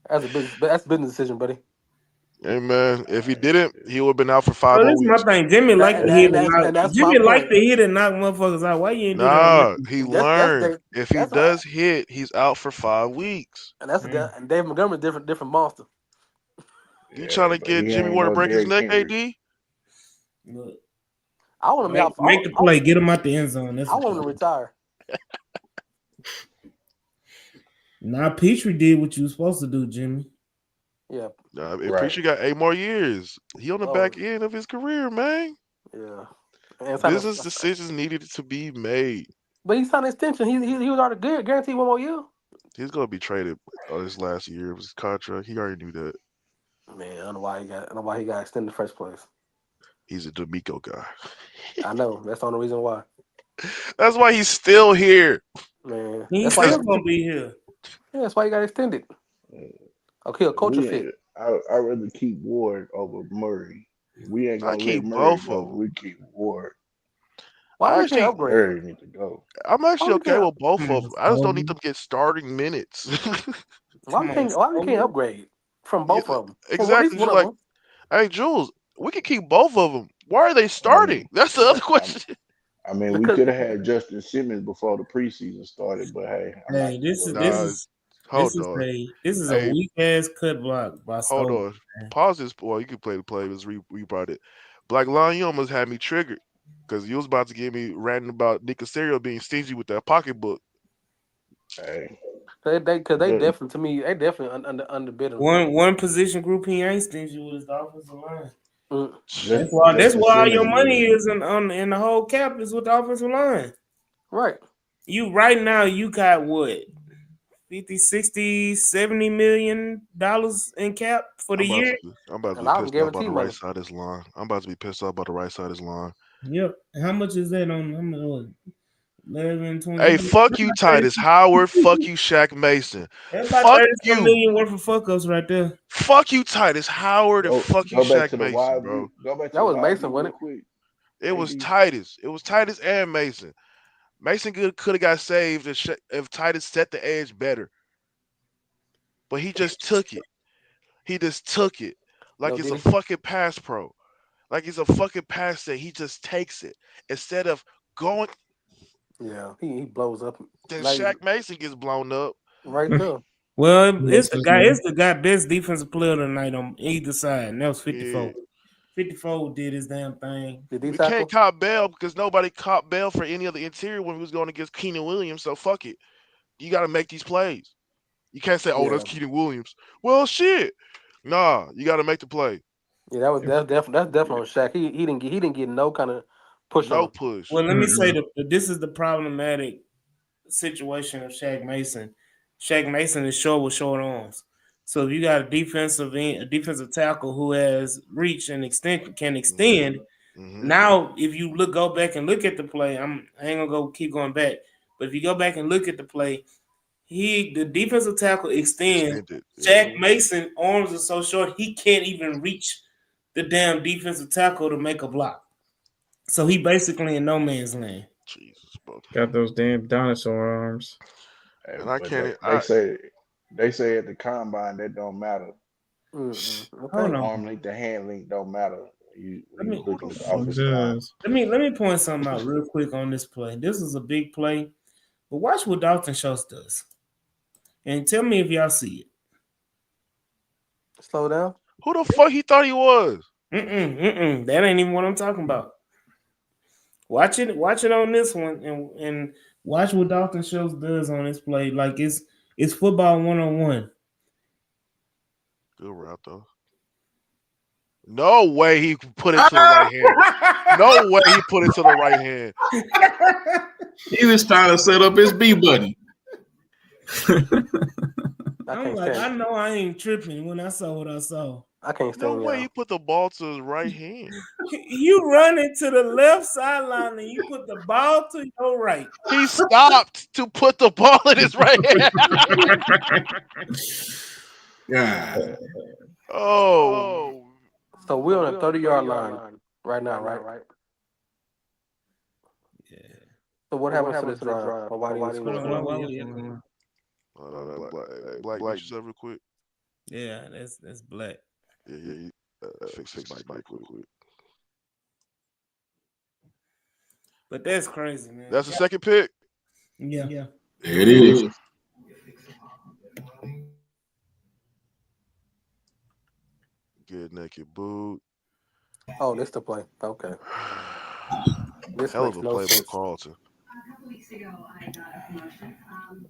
H: That's a business decision, buddy.
C: Hey man, if he didn't, he would have been out for 5
A: So
C: more
A: this is my
C: weeks.
A: thing. Jimmy like to hit
H: and that's my
A: Jimmy like
H: point.
A: to hit and knock motherfuckers out. Why you ain't do that?
C: Nah, he
H: That's
C: learned. If he
H: that's
C: does hit, he's out for 5 weeks.
H: And that's and Dave Montgomery different monster.
C: You trying to get Jimmy Ward to break his neck, AD?
A: Look,
H: I want him to
A: make the play. Get him out the end zone. That's
H: I want him to retire.
A: Now Petrie did what you were supposed to do, Jimmy.
H: Yeah.
C: Nah, if Petrie got 8 more years, he on the back
H: Oh.
C: end of his career, man.
H: Yeah.
C: Business decisions needed to be made.
H: But he signed an extension. He was already good. Guaranteed 1 more year.
C: He's gonna be traded on his last year of his contract. He already knew that.
H: Man, I don't know why he got extended in the first place.
C: He's a D'Amico guy.
H: I know. That's the only reason why.
C: That's why he's still here.
H: Man.
A: He's still gonna be here.
H: Yeah, that's why he got extended. Okay, a culture fit.
G: I'd rather keep Ward over Murray. We ain't gonna
C: keep
G: let Murray
C: both
G: go.
C: of them.
G: We keep Ward.
H: Why we can't upgrade?
G: Murray need to go.
C: I'm actually okay with both of them. I just don't need
A: them.
C: them to get starting minutes.
H: Why we can't upgrade from both of them?
C: Exactly. You're like, hey, Jules, we can keep both of them. Why are they starting? That's the other question.
G: I mean, we could have had Justin Simmons before the preseason started, but hey,
A: this is a weak ass cut block by
C: Hold on. Pause this. Well, you can play the play. Let's rebrought it. Black Lion, you almost had me triggered because you was about to get me ranting about Nick Casario being stingy with that pocketbook.
G: Hey.
H: They definitely, to me, they definitely underbid him.
A: One position group he ain't stingy with is the offensive line.
H: Mm.
A: That's why all your money is in the whole cap is with the offensive line.
H: Right.
A: You right now you got what? 50, 60, 70 million dollars in cap for the year.
C: I'm about to be pissed off about the right side of this line. I'm about to be pissed off about the right side of this line.
A: Yep. How much is that on 11, 20?
C: Hey, fuck you, Titus Howard. Fuck you, Shaq Mason.
A: That's about
C: fuck
A: 30 million worth of fuck ups right there.
C: Fuck you, Titus Howard, and fuck you, Shaq Mason, bro.
G: That
H: was Mason, wasn't
G: it?
C: It was Titus. It was Titus and Mason. Mason could have got saved if Titus set the edge better. But he just took it. He just took it. Like it's a fucking pass pro. Like it's a fucking pass that he just takes it. Instead of going.
H: Yeah, he blows up.
C: Then Shaq Mason gets blown up.
H: Right there.
A: Well, it's the guy best defensive player tonight on either side. And that was 54. Yeah. 54 did his damn thing.
C: We can't cop Bell because nobody caught Bell for any other interior when he was going against Keenan Williams. So fuck it. You got to make these plays. You can't say, "Oh, that's Keenan Williams." Well, shit. Nah, you got to make the play.
H: Yeah, that's definitely on Shaq. He didn't get no kind of push.
C: No push.
A: Well, let me say this is the problematic situation of Shaq Mason. Shaq Mason is short with short arms. So if you got a defensive tackle who has reach and can extend, now if you go back and look at the play, I ain't gonna keep going back. But if you go back and look at the play, the defensive tackle extends. Shaq Mason arms are so short he can't even reach the damn defensive tackle to make a block. So he basically in no man's land.
C: Jesus, bro.
B: Got those damn dinosaur arms.
C: And I can't.
G: They say at the combine that don't matter. Arm length, the hand length don't matter. Let
A: me point something out real quick on this play. This is a big play, but watch what Dalton Schultz does, and tell me if y'all see it.
H: Slow down.
C: Who the fuck he thought he was?
A: That ain't even what I'm talking about. Watch it on this one, and watch what Dalton Schultz does on this play. Like it's football 101.
C: Good route though. No way he put it to the right hand. No way he put it to the right hand.
F: He was trying to set up his B button.
A: I'm like, I know I ain't tripping when I saw what I saw.
H: I can't
C: No
H: stand
C: way
H: y'all.
C: he put the ball to his right hand.
A: You running to the left sideline and you put the ball to your right.
C: He stopped to put the ball in his right hand.
F: Yeah.
C: Oh.
H: So we're on a 30-yard line right now, right?
A: Yeah.
H: So what happens to this drive? Or why do you score?
C: Black, you said real quick.
A: Yeah, that's black.
C: Yeah. Fix his mic real quick.
A: But that's crazy, man.
C: That's the second pick.
A: Yeah.
F: There it is.
C: Good naked boot.
H: Oh, this the play. Okay. This
C: Hell
H: makes
C: of a
H: no
C: play by
H: sense.
C: Carlton.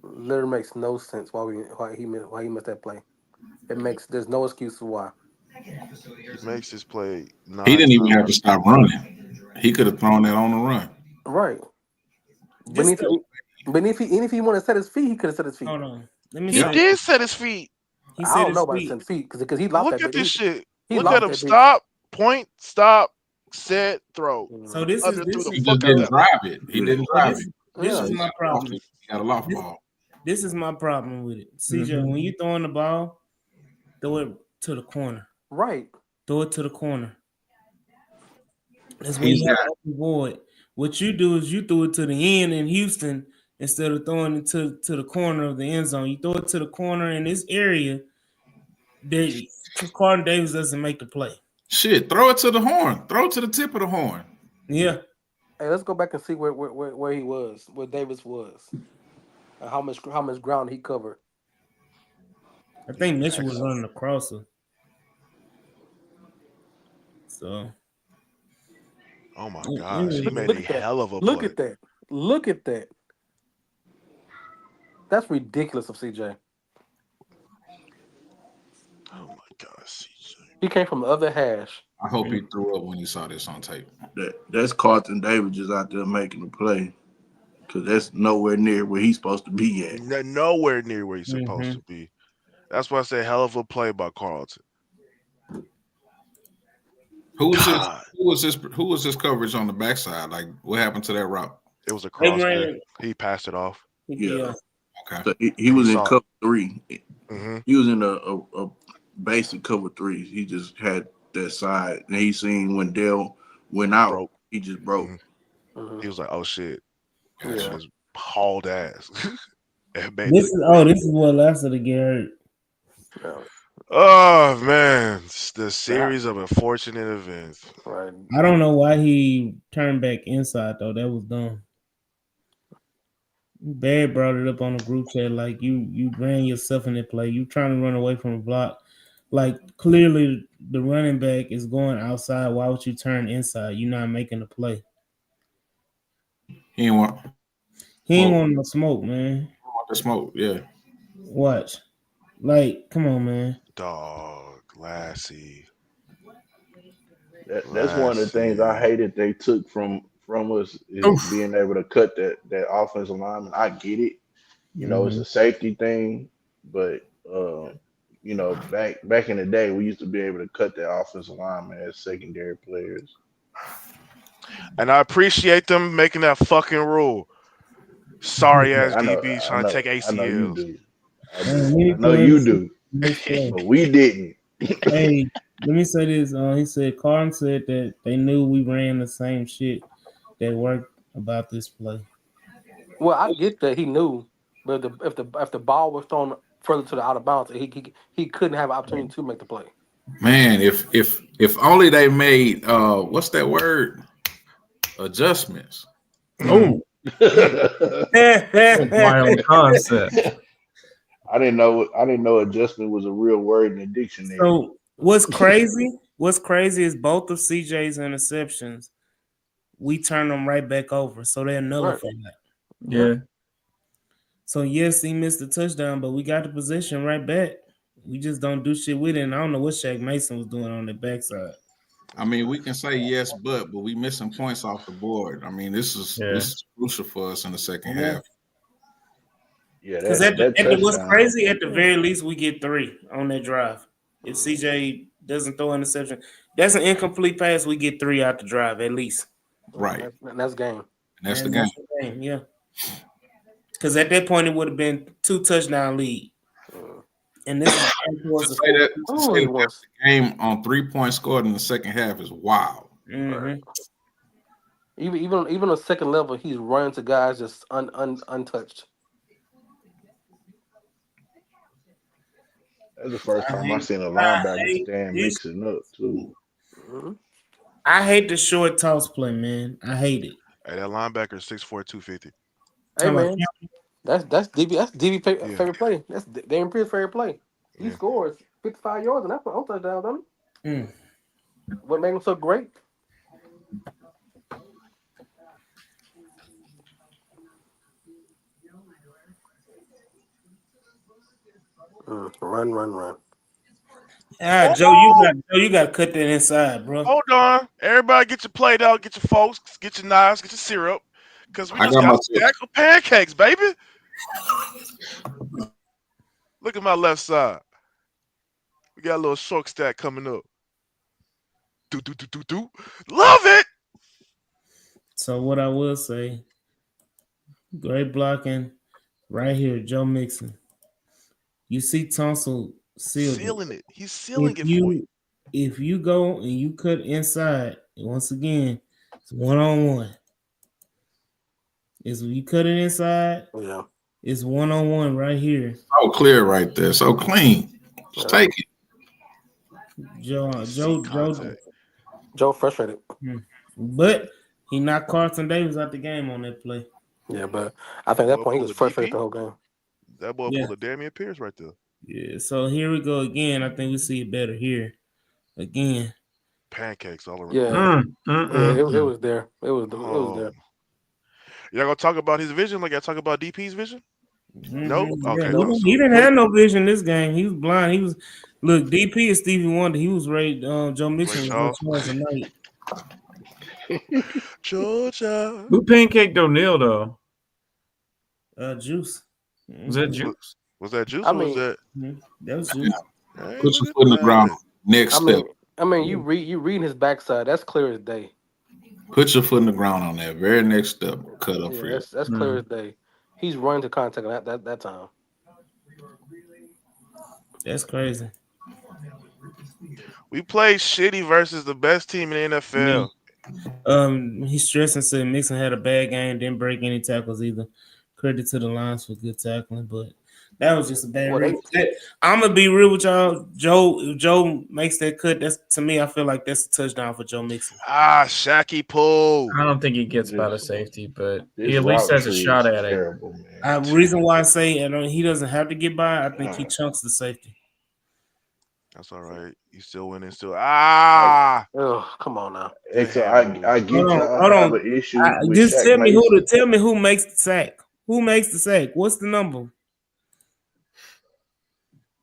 H: Literally makes no sense why he missed that play. There's no excuse for why.
C: He makes this play 9
F: He didn't even
C: times.
F: have to stop running. He could have thrown that on the run.
H: Right. But if he wanted to set his feet, he could have set his feet.
A: Hold on. Let me
C: He
A: say
C: did set his feet.
A: He
H: I
A: said
H: don't know
A: his
H: about
A: feet.
H: setting feet because he lost
C: Look
H: that
C: at
H: bit.
C: this shit.
H: He
C: Look
H: lost
C: at him.
H: that bit.
C: Stop, point, stop, set, throw.
A: So this is
F: He just didn't drive it. He didn't drive it.
A: This is my problem.
F: He got a loft ball.
A: This is my problem with it. CJ, when you throwing the ball, throw it to the corner.
H: Right.
A: Throw it to the corner. That's when you have an open void. What you do is you throw it to the end in Houston instead of throwing it to the corner of the end zone. You throw it to the corner in this area. Carlton Davis doesn't make the play.
F: Shit, throw it to the horn. Throw it to the tip of the horn.
A: Yeah.
H: Hey, let's go back and see where he was, where Davis was, and how much ground he covered.
A: I think Mitchell was running a crosser. So.
C: Oh my gosh, he made a hell of a play.
H: Look at that. Look at that. That's ridiculous of CJ.
C: Oh my gosh, CJ.
H: He came from the other hash.
F: I hope he threw up when he saw this on tape.
G: That's Carlton Davis just out there making a play. Because that's nowhere near where he's supposed to be at.
C: Nowhere near where he's supposed to be. That's why I say hell of a play by Carlton.
F: Who was this coverage on the backside? Like, what happened to that route?
C: It was a cross. He passed it off.
G: Yeah.
F: Okay.
G: So he was in cover 3.
C: Mm-hmm.
G: He was in a basic cover 3. He just had that side, and he seen when Dell went out, he just broke.
C: Mm-hmm. He was like, "Oh shit!" Yeah. Just hauled ass.
A: This is what lasted to get hurt.
H: Yeah.
C: Oh man, the series of unfortunate events.
H: Right.
A: I don't know why he turned back inside though. That was dumb. Barry brought it up on the group chat like you ran yourself in that play. You trying to run away from a block. Like clearly the running back is going outside. Why would you turn inside? You're not making a play.
F: He ain't want
A: no smoke, man.
F: Want the smoke, yeah.
A: Watch. Like, come on, man.
C: Dog, Lassie.
G: That's one of the things I hated they took from us is being able to cut that offensive lineman. I get it. You know, it's a safety thing, but you know, back in the day, we used to be able to cut that offensive lineman as secondary players.
C: And I appreciate them making that fucking rule. Sorry ass DBs trying to take ACLs.
G: I know you do. I know you do. But we didn't.
A: Hey, let me say this. He said Carlton said that they knew we ran the same shit that worked about this play.
H: Well, I get that he knew, but if the ball was thrown further to the out of bounds, he couldn't have an opportunity to make the play.
F: Man, if only they made what's that word? Adjustments.
B: Oh, wild concept.
G: I didn't know adjustment was a real word in the dictionary.
A: So what's crazy is both of CJ's interceptions, we turn them right back over, so they're nullified.
B: Right. Yeah.
A: So yes, he missed the touchdown, but we got the possession right back. We just don't do shit with it. And I don't know what Shaq Mason was doing on the backside.
F: I mean, we can say yes, but we missing points off the board. I mean, this is crucial for us in the second half.
G: Yeah,
A: Because
G: that
A: what's
G: touchdown.
A: crazy, at the very least, we get 3 on that drive. If CJ doesn't throw an interception, that's an incomplete pass. We get 3 out the drive at least.
F: Right.
H: That's game.
F: And that's the
A: And
F: game.
A: that's the game, yeah. Because at that point, it would have been 2 touchdown lead. And this is
F: To
A: towards the
F: say
A: fourth.
F: that, to say that the game on 3 points scored in the second half is wild.
A: Mm-hmm.
H: Even on second level, he's running to guys just untouched.
G: That's the first time I seen a linebacker stand
A: this.
G: mixing up too.
H: Mm-hmm.
A: I hate the short toss play, man. I hate it.
C: Hey, that linebacker is 6'4", 250.
H: Hey
A: Talking about
H: man, that's DB
C: Yeah.
H: favorite play. That's Darren Pierce's favorite play. He
C: Yeah.
H: scores 55 yards and that's an touchdown, don't he?
A: Mm.
H: What made him so great? Run.
A: Joe, you got to cut that inside, bro.
C: Hold on. Everybody get your plate out, get your folks, get your knives, get your syrup. Because we
F: I
C: just
F: got
C: got
F: my
C: a stack of pancakes, baby. Look at my left side. We got a little short stack coming up. Do. Love it.
A: So what I will say, great blocking right here, Joe Mixon. You see Tunsil
C: Sealing it. He's sealing it for you.
A: If you go and you cut inside, once again, it's 1-on-1. Is you cut it inside,
H: Yeah.
A: it's 1-on-1 right here.
F: So clear right there. So clean. Just take it.
A: Joe
H: frustrated.
A: But he knocked Carlton Davis out the game on that play.
H: Yeah, but I think at that point he was frustrated the whole game.
C: That boy pulled a Damian Pierce right there.
A: Yeah, so here we go again. I think we see it better here. Again.
C: Pancakes all around.
H: Yeah. It was there. It was there.
C: Y'all gonna talk about his vision like y'all talk about DP's vision? No? Okay.
A: Yeah, he didn't have no vision this game. He was blind. He was DP is Stevie Wonder. He was Ray Joe Mixon was Ray Charles tonight.
C: Georgia.
B: Who pancaked O'Neal though?
A: Juice.
B: Was that Juice?
C: Was that Juice? Or was that?
A: That was Juice.
F: Put your foot in the ground. Next step.
H: You reading his backside. That's clear as day.
F: Put your foot in the ground on that very next step. Cut up for you.
H: That's clear as day. He's running to contact at that time.
A: That's crazy.
C: We played shitty versus the best team in the NFL.
A: He stressed and said Mixon had a bad game, didn't break any tackles either. Credit to the Lions for good tackling, but that was just a bad read. I'm gonna be real with y'all. If Joe makes that cut, that's to me, I feel like that's a touchdown for Joe Mixon.
C: Shaky pull.
B: I don't think he gets by the safety, but he at least has a shot at it.
A: Reason why I say he doesn't have to get by, I think he chunks the safety.
C: That's all right. You still winning, still. Oh,
H: come on now.
G: So I get y'all have an issue.
A: Just tell me who makes the sack. Who makes the sack? What's the number?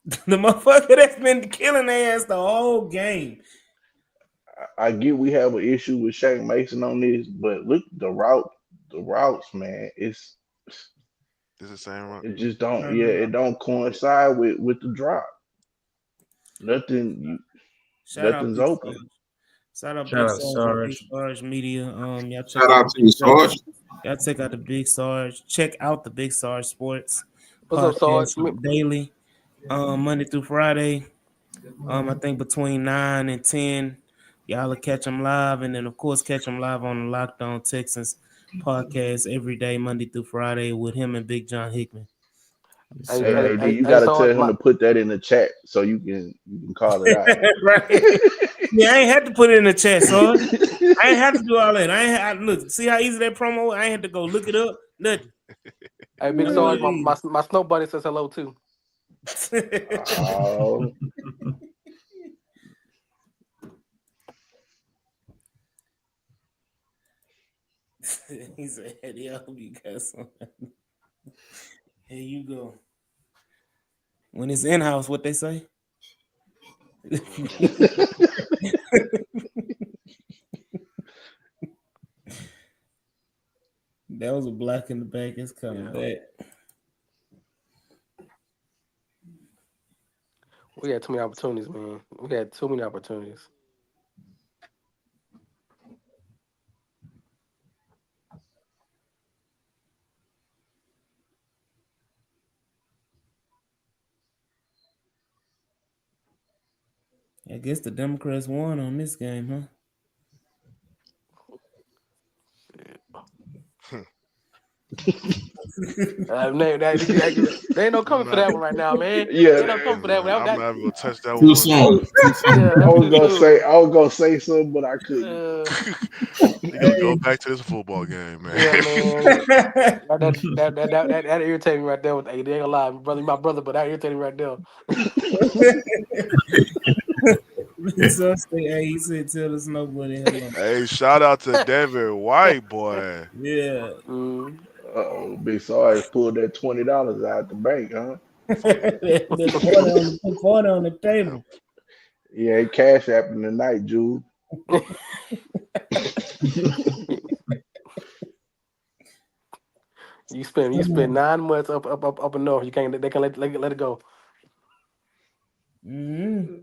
A: The motherfucker that's been killing their ass the whole game.
G: I get we have an issue with Shaq Mason on this, but look the routes, man. It's
C: the same route.
G: It just don't. Yeah, it don't coincide with the drop. Nothing's open.
A: Shout out Big Sarge Media. Y'all check
F: Shout out to you, Sarge.
A: Y'all check out the Big Sarge. Check out the Big Sarge Sports.
H: What's up, Sarge?
A: Daily, Monday through Friday. I think between 9 and 10, y'all will catch them live, and then of course catch them live on the Locked On Texans podcast every day, Monday through Friday, with him and Big John Hickman.
G: Hey, you gotta tell him to put that in the chat so you can call it out.
A: Right. Yeah, I ain't had to put it in the chat, son. I ain't have to do all that. Look, see how easy that promo. I ain't had to go look it up. Nothing.
H: Hey, Big Sarge, my snow buddy says hello too.
G: Oh.
A: He said, "Hey, I hope you got some." Here you go. When it's in house, what they say? That was a block in the back. It's coming back.
H: We had too many opportunities, man. We had too many opportunities.
A: I guess the Democrats won on this game, huh? They ain't no
C: I'm
A: coming for
C: not.
A: that one right now, man.
G: Yeah,
A: Ain't no coming for that one.
C: I'm
A: That,
C: not even gonna touch that
F: Too
C: one.
G: I
F: soon.
G: was,
F: Too
A: yeah,
F: soon.
G: I
A: that's
G: was
A: too
G: gonna say
A: soon.
G: I was gonna say something, but I couldn't.
C: We gotta go
A: Hey.
C: back to this football game, man.
H: Yeah, man. That irritated me right there. With, hey, they ain't gonna lie, brother, my brother, but that irritated me right there.
A: So I say, hey, he said, tell us nobody hello.
C: Hey, shout out to Devin White, boy.
A: Yeah.
H: Mm.
G: Oh, Big Sarge pulled that $20 out the bank, huh?
A: The 40 on the 40 on the
C: Yeah.
A: table.
G: Yeah, cash happened tonight, Jude.
H: You spend 9 months up and north. You can't they can let it go.
A: Mm-hmm.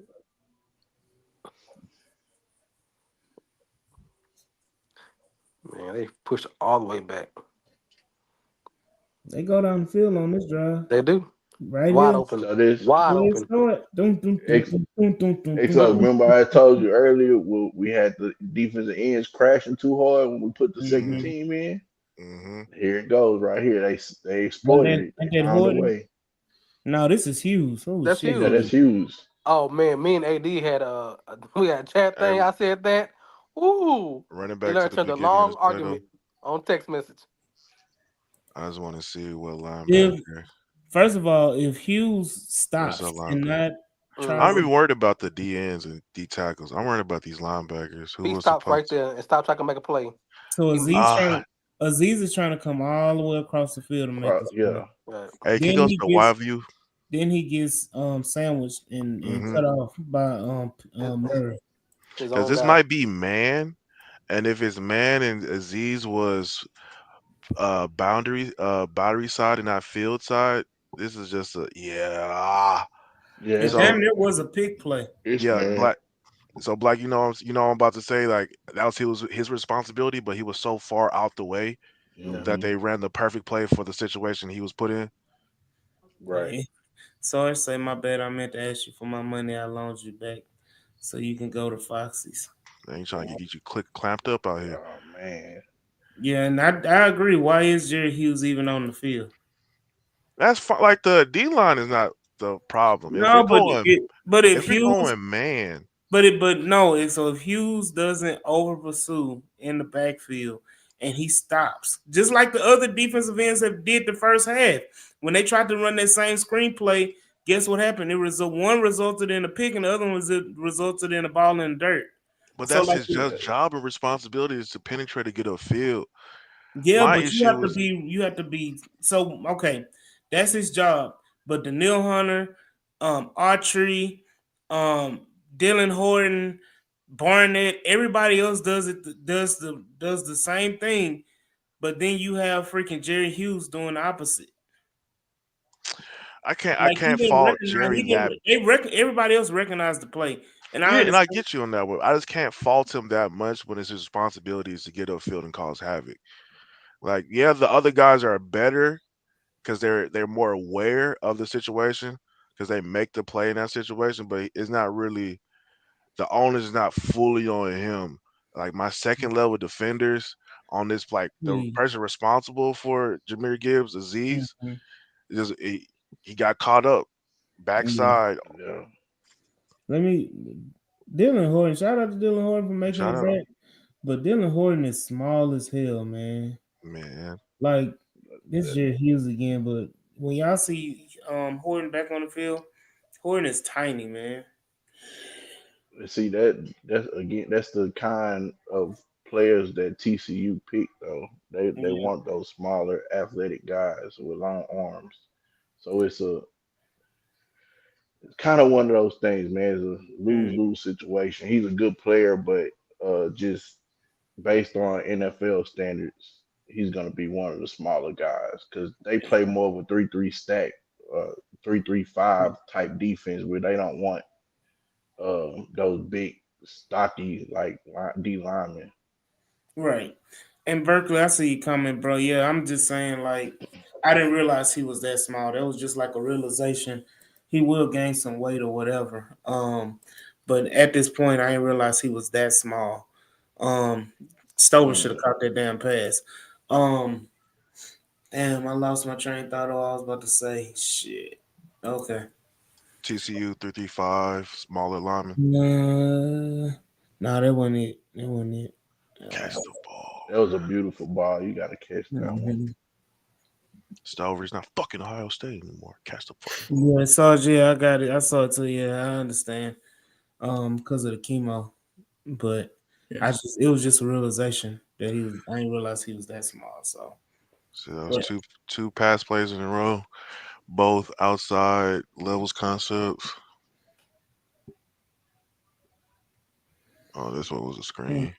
H: Man, they pushed all the way back.
A: They go down the field on this drive.
H: They do.
A: Right
H: Wide
A: here.
H: open.
G: So this
H: Wide
A: Where it
H: open.
A: start. Dun, dun, dun,
G: ex,
A: dun, dun, dun, dun, dun,
G: so
A: dun.
G: remember I told you earlier we had the defensive ends crashing too hard when we put the second
A: Mm-hmm.
G: team in.
C: Mm-hmm.
G: Here it goes right here. They
A: But
G: exploited
A: then
G: it. They
A: ain't that
G: found a
A: Horton?
G: way.
A: No, this is Hughes. Oh
H: That's
A: shit.
G: Yeah, that's
H: huge.
G: huge.
H: Oh man, me and AD had we had a chat
C: Hey,
H: thing. I said that. Ooh.
C: running
H: It
C: back to
H: learned
C: the
H: turned a
C: beginning of
H: long
C: this play though.
H: argument on text message.
C: I just want to see what
A: If
C: linebacker.
A: first of all, if Hughes
C: Where's
A: stops
C: our
A: and
C: linebacker?
A: not tries
C: I'm
H: Hmm.
A: to
C: even worried about the D ends and D tackles. I'm worried about these linebackers who
H: He
C: was
H: stops right
C: supposed to.
H: there and stops trying to make a play.
A: so
H: He
C: Ah,
A: Aziz is trying to come all the way across the field to make this play.
G: Yeah,
H: right.
C: hey, can you
A: Then
C: go to
A: he
C: the
A: gets
C: wide view?
A: sandwiched and
C: Mm-hmm.
A: cut off by
H: His,
A: Murray.
H: his
C: Because
H: own
C: this
H: guy.
C: might be man, and if it's man and Aziz was boundary side and not field side, this is just a yeah.
G: yeah.
A: It
C: So
A: damn near was a pick play.
G: It's
C: yeah,
G: man.
C: black. So black, I'm about to say like that was his responsibility, but he was so far out the way
H: Yeah.
C: that
G: Hmm.
C: they ran the perfect play for the situation he was put in.
G: Right.
A: Hey, so I say my bad. I meant to ask you for my money. I loaned you back, so you can go to Foxy's.
C: They ain't trying to get you click clamped up out here.
G: Oh man.
A: Yeah, and I agree. Why is Jerry Hughes even on the field?
C: That's like the D line is not the problem. If
A: No,
C: we're going
A: but if
C: if we're
A: Hughes
C: going man,
A: but no, so if Hughes doesn't over pursue in the backfield and he stops, just like the other defensive ends have did the first half, when they tried to run that same screenplay, guess what happened? One resulted in a pick and the other one resulted in a ball in the dirt.
C: but
A: So
C: that's
A: like
C: his just job and responsibility is to penetrate to get a field.
A: yeah,
C: My
A: but
C: issue is
A: you have to be so okay. That's his job. But the Neil Hunter, Archery, um, Dylan Horton, Barnett, everybody else does the same thing. But then you have freaking Jerry Hughes doing the opposite.
C: I
A: Like he
C: can't
A: didn't
C: fault
A: recognize,
C: Jerry that.
A: everybody else recognized the play, and I
C: Yeah, and I
A: understand.
C: get you on that one. I just can't fault him that much when it's his responsibility is to get upfield and cause havoc. Like, yeah, the other guys are better because they're more aware of the situation because they make the play in that situation, but it's not really the onus is not fully on him. Like my second level defenders on this, like the
A: Hmm,
C: person responsible for Jameer Gibbs, Aziz,
A: mhm,
C: just he got caught up
A: yeah.
C: backside.
G: Yeah.
A: Let me Dylan Horton. Shout out to Dylan Horton for making
C: Shout
A: it
C: out,
A: back. But Dylan Horton is small as hell, man.
C: man.
A: Like this
G: That,
A: year Hughes again, but when y'all see Horton back on the field, Horton is tiny, man.
G: see that's again that's the kind of players that TCU pick though. They
A: Yeah.
G: want those smaller athletic guys with long arms. So it's kind of one of those things, man. It's a lose
A: Mm,
G: lose situation. He's a good player, but just based on NFL standards, he's gonna be one of the smaller guys because they play more of a 3-3 stack. Uh, 3-3-5 type defense where they don't want those big stocky like D linemen.
A: Right. And Berkeley, I see you coming, bro. Yeah, I'm just saying, like, I didn't realize he was that small. That was just like a realization. He will gain some weight or whatever. But at this point, I didn't realize he was that small. Stover should have
G: Mm.
A: caught that damn pass. Um, damn, I lost my train of thought. All I was about to say, shit. Okay.
C: TCU 335, smaller lineman.
A: Nah, that wasn't it. That wasn't it.
C: Catch the ball.
G: That was a beautiful ball. You got to catch that one.
A: Mhm.
C: Stover's not fucking Ohio State anymore. Catch the fucking ball.
A: Yeah, I saw it. Yeah, I got it. I saw it too. Yeah, I understand. Because of the chemo, but
B: Yes.
A: it was just a realization that he was. I didn't realize he was that small. So,
C: So that was
A: but
C: two pass plays in a row, both outside levels concepts. Oh, this one was a screen.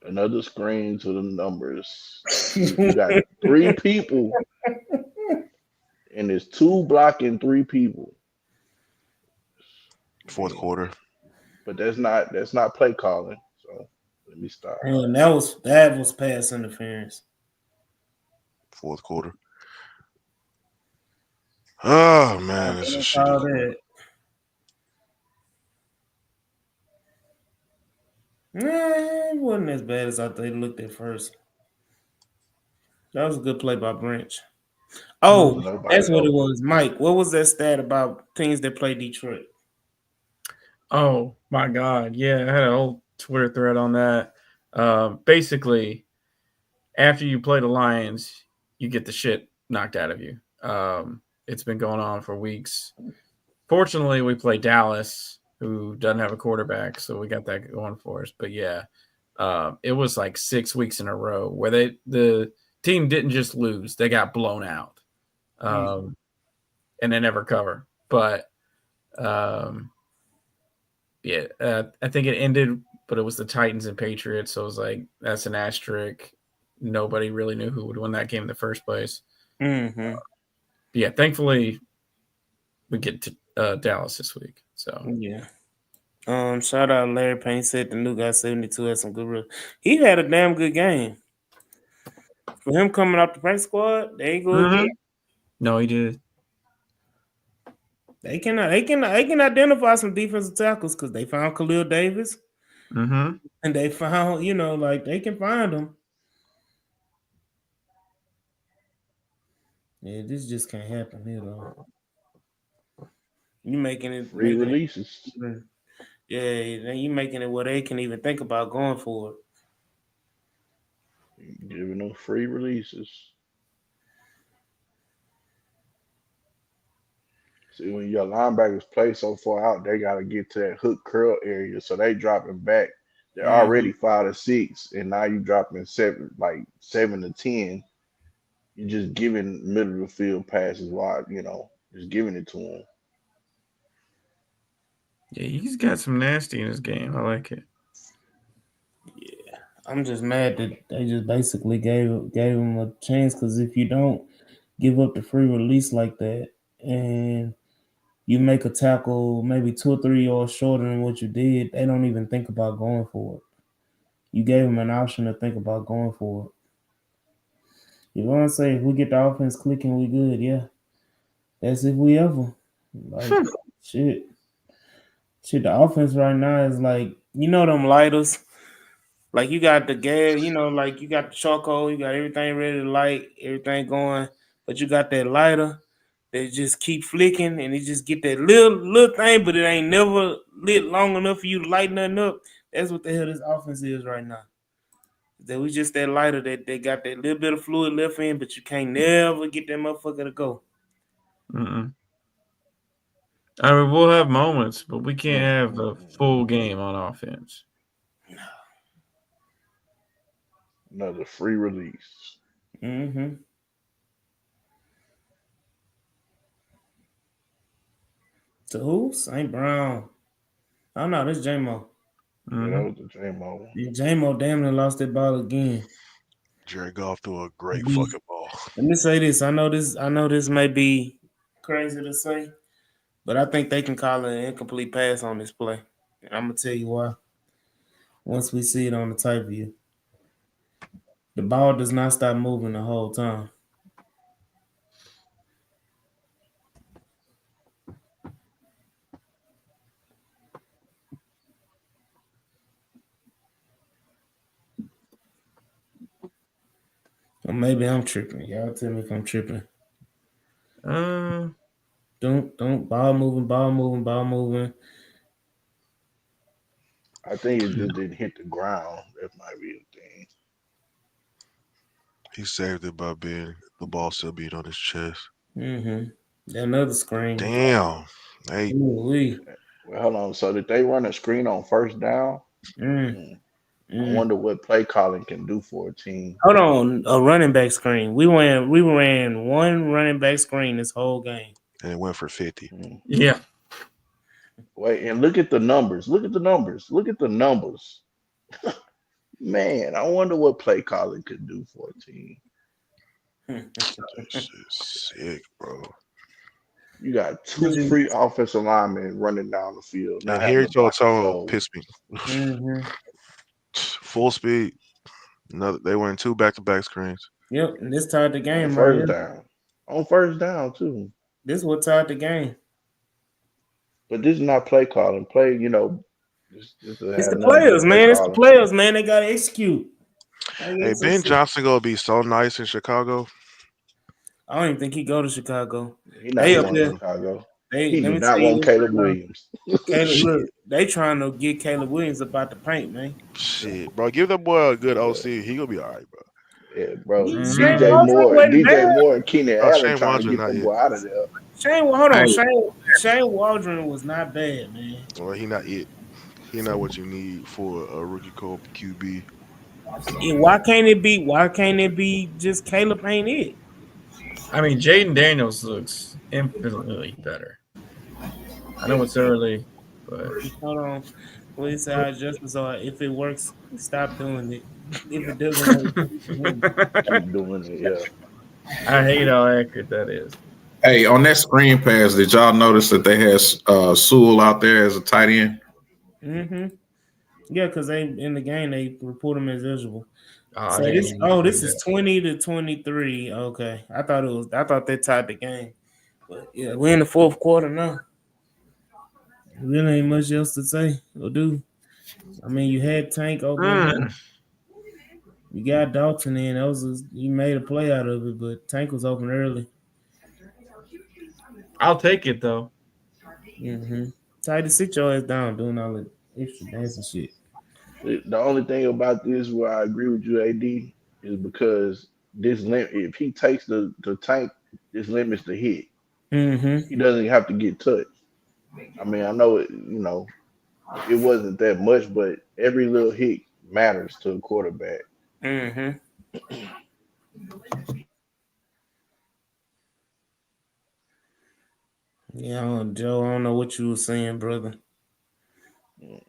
G: Another screen to the numbers. You got three people, and it's two blocking three people. I
C: Fourth
G: mean,
C: quarter.
G: but that's not play calling. So let me stop.
A: and that was pass interference.
C: Fourth quarter. Oh
A: I
C: man, it's a
A: can't
C: shitty.
A: call that. Nah, it wasn't as bad as I thought it looked at first. That was a good play by Branch.
G: There's
A: Oh,
G: nobody
A: that's what it
G: open.
A: was, Mike. What was that stat about teams that play Detroit?
B: Oh my God! Yeah, I had a whole Twitter thread on that. Basically, after you play the Lions, you get the shit knocked out of you. It's been going on for weeks. Fortunately, we play Dallas, who doesn't have a quarterback, so we got that going for us. But yeah, it was like 6 weeks in a row where the team didn't just lose; they got blown out, and they never cover. But um, yeah, I think it ended, but it was the Titans and Patriots, so it was like that's an asterisk. Nobody really knew who would win that game in the first place.
A: Mm-hmm.
B: But yeah, thankfully we get to Dallas this week. So
A: Yeah. Shout out Larry Payne said the new guy 72 had some good. He had a damn good game for him coming off the practice squad. They ain't go again.
B: no, he did.
A: They can identify some defensive tackles because they found Khalil Davis
B: Mm-hmm.
A: and they found like they can find them. Yeah, this just can't happen here though. You making it
G: Free releases.
A: yeah, then you making it where they can even think about going for it.
G: Giving them free releases. See, when your linebackers play so far out, they got to get to that hook curl area, so they dropping back. They're
A: Mm-hmm.
G: already 5-6, and now you dropping 7-10. You're just giving middle of the field passes wide, just giving it to them.
B: Yeah, he's got some nasty in his game. I like it.
A: Yeah, I'm just mad that they just basically gave him a chance because if you don't give up the free release like that and you make a tackle maybe 2 or 3 yards shorter than what you did, they don't even think about going for it. You gave them an option to think about going for it. You want to say if we get the offense clicking, we good. Yeah, that's if we ever like shit. Shit, the offense right now is like them lighters. Like you got the gas, like you got the charcoal, you got everything ready to light, everything going, but you got that lighter that just keep flicking and it just get that little thing, but it ain't never lit long enough for you to light nothing up. That's what the hell this offense is right now. That we just that lighter that they got that little bit of fluid left in, but you can't never get that motherfucker to go.
B: Mm-mm. I mean, we'll have moments, but we can't have the full game on offense.
G: Another free release.
A: Mm-hmm. To who? St. Brown. Oh no, this J-Mo.
G: Yeah, that
B: Mm-hmm.
G: was the J-Mo one.
A: Yeah, J-Mo damn near lost that ball again.
C: Jared Goff threw a great
A: Be-
C: fucking ball.
A: Let me say this. I know this may be crazy to say, but I think they can call it an incomplete pass on this play. And I'm gonna tell you why. Once we see it on the tape view, the ball does not stop moving the whole time. Or maybe I'm tripping. Y'all tell me if I'm tripping.
B: Uh,
A: Don't ball moving, ball moving, ball moving.
G: I think it just didn't hit the ground. That might be a thing.
C: He saved it by being the ball still being on his chest.
A: Another screen.
C: Damn. Hey,
A: Ooh-wee.
G: Well, hold on. So did they run a screen on first down?
A: Mm,
G: Hmm. I
A: mm.
G: wonder what play calling can do for a team.
A: Hold on, a running back screen. We ran one running back screen this whole game.
C: and it went for 50.
G: Hmm.
B: yeah.
G: Wait, and look at the numbers. Look at the numbers. Look at the numbers. Man, I wonder what play calling could do for a team.
C: That shit's sick, bro.
G: You got two free offensive linemen running down the field, not
C: And
G: having
C: here
G: to
C: you go,
G: block a
C: Tomo
G: soul.
C: pissed me.
A: Mm-hmm.
C: Full speed. Another, they went two back-to-back screens.
A: Yep, and this tied the
G: On
A: game right
G: first
A: here.
G: down. On first down too.
A: This what tied the game.
G: But this is not play calling. Play, this
A: It's
G: has
A: the
G: nothing to do
A: players,
G: with play
A: man. It's the
G: calling.
A: players, man. They gotta execute. I
C: Hey,
A: guess
C: Ben
A: that's it.
C: Johnson gonna be so nice in Chicago.
A: I don't even think he go to Chicago.
G: He's not
A: They up
G: going to
A: there.
G: Chicago.
A: They
G: He
A: let
G: do
A: me tell
G: not
A: you
G: want
A: this
G: Caleb
A: right now.
G: Williams.
A: Caleb,
C: Shit,
A: look, they trying to get Caleb Williams about the paint, man.
C: shit, bro. Give that boy a good
G: Yeah,
C: OC. He gonna be all right, bro.
G: yeah, bro.
A: Shane
B: Mm-hmm.
A: Waldron wasn't
G: DJ
A: bad.
G: Moore and Keenan
C: Oh,
G: Allen
C: Shane
G: trying to
C: Waldron,
G: get
C: not
G: them
C: yet.
G: boy out of there.
A: Hold on.
B: Hey,
A: Shane Waldron was not bad, man.
C: Well, he not it. He not what you need for a rookie QB.
A: And why can't it be just Caleb ain't it?
B: I mean, Jaden Daniels looks infinitely better. I know it's early, but
A: Hold on. Please say our adjustments are if it works, stop doing it. If it doesn't work, keep
G: Keep doing it. Yeah.
B: I hate how accurate that is.
F: Hey, on that screen pass, did y'all notice that they had Sewell out there as a tight end?
A: mm-hmm. Yeah, because they in the game they report him as eligible.
B: Oh, I
A: So
B: didn't
A: this
B: even see
A: this is
B: that.
A: 20-23. Okay. I thought they tied the game. But yeah, we're in the fourth quarter now. Really ain't much else to say or do. I mean, you had Tank open.
B: Mm,
A: You got Dalton in. You made a play out of it, but Tank was open early.
B: I'll take it though.
A: Mm-hmm. Tight, sit your ass down doing all the extra dancing shit.
G: The only thing about this where I agree with you, AD, is because if he takes the tank, this limits the hit.
A: Mm-hmm.
G: He doesn't have to get touched. I mean, I know it wasn't that much, but every little hit matters to a quarterback.
A: Mm-hmm. Yeah, Joe, I don't know what you were saying, brother.
G: Mm.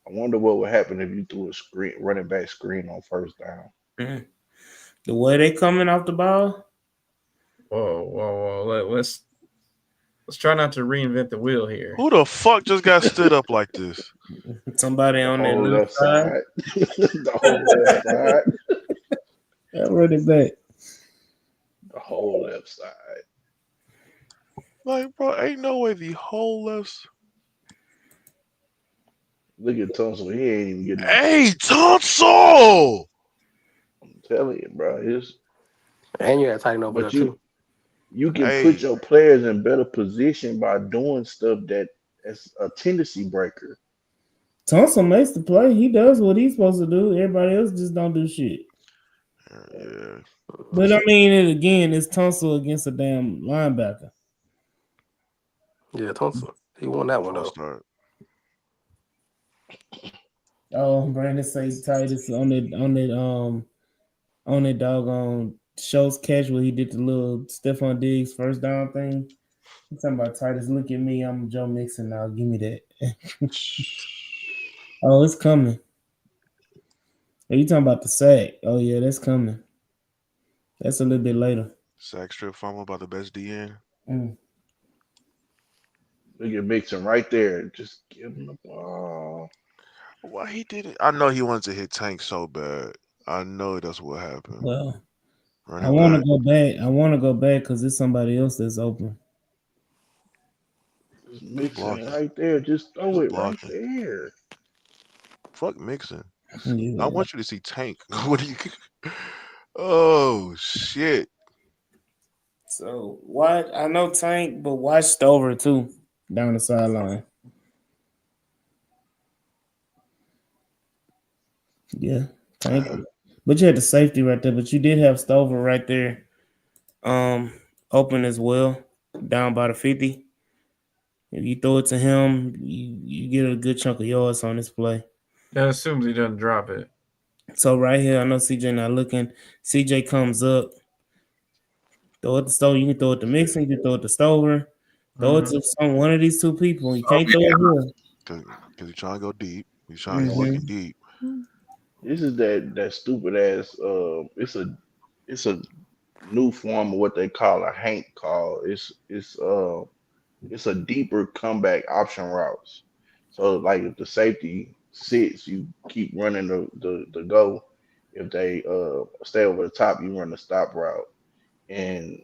G: I wonder what would happen if you threw a screen running back screen on first down.
A: Mm. The way they coming off the ball,
B: Whoa! Let's try not to reinvent the wheel here.
C: Who the fuck just got stood up like this?
A: somebody
G: The
A: on that
G: whole
A: left
G: left
A: side.
G: side. The whole left side.
A: That running back.
G: The whole left side.
C: Like, bro, ain't no way the whole left.
G: Look at Tunsil. He ain't even getting off the.
C: Hey, Tonsil!
G: I'm telling you, bro.
H: And you got Titan over there
G: But you
H: too.
G: you can put
C: Hey,
G: your players in better position by doing stuff that's a tendency breaker.
A: Thompson makes the play. He does what he's supposed to do. Everybody else just don't do shit.
C: yeah,
A: But I mean, again, it's Tunsil against a damn linebacker.
H: Yeah, Thompson. He won that one
C: false
H: though.
C: start.
A: Oh, Brandon say Titus on that doggone Schultz catch where he did the little Stephon Diggs first down thing. I'm talking about Titus. Look at me. I'm Joe Mixon now. Give me that. Oh, it's coming. Are you talking about the sack? Oh yeah, that's coming. That's a little bit later.
C: Sack strip fumble by the best DN.
A: Mm.
G: Look at Mixon right there. Just give him the ball.
C: Why he didn't? I know he wanted to hit Tank so bad. I know that's what happened.
A: Well, I
C: Running
A: want to
C: back,
A: go back. I want to go back because there's somebody else that's open.
G: Just
C: who's
G: Mixon
C: blocking?
G: right there. Just throw
C: Who's
G: it right
C: blocking?
G: there.
C: Fuck Mixon. I
A: Yeah.
C: want you to see Tank. What do you? Oh shit!
A: So why I know Tank, but watch Stover too down the sideline. Yeah, Tank. But you had the safety right there. But you did have Stover right there, um, open as well, down by the 50. If you throw it to him, you get a good chunk of yards on this play.
B: That assumes he doesn't drop it.
A: So right here, I know CJ not looking. CJ comes up, throw it to Stover. You can throw it to Mixon. You can throw it to Stover. Throw it to one of these two people. You
B: Oh,
A: can't throw it
C: Cause he's trying to go deep.
A: here.
C: He's
A: Mm-hmm.
C: looking deep.
G: This is that stupid ass. It's a new form of what they call a hank call. It's a deeper comeback option routes. So like if the safety sits, you keep running the go. If they stay over the top, you run the stop route. And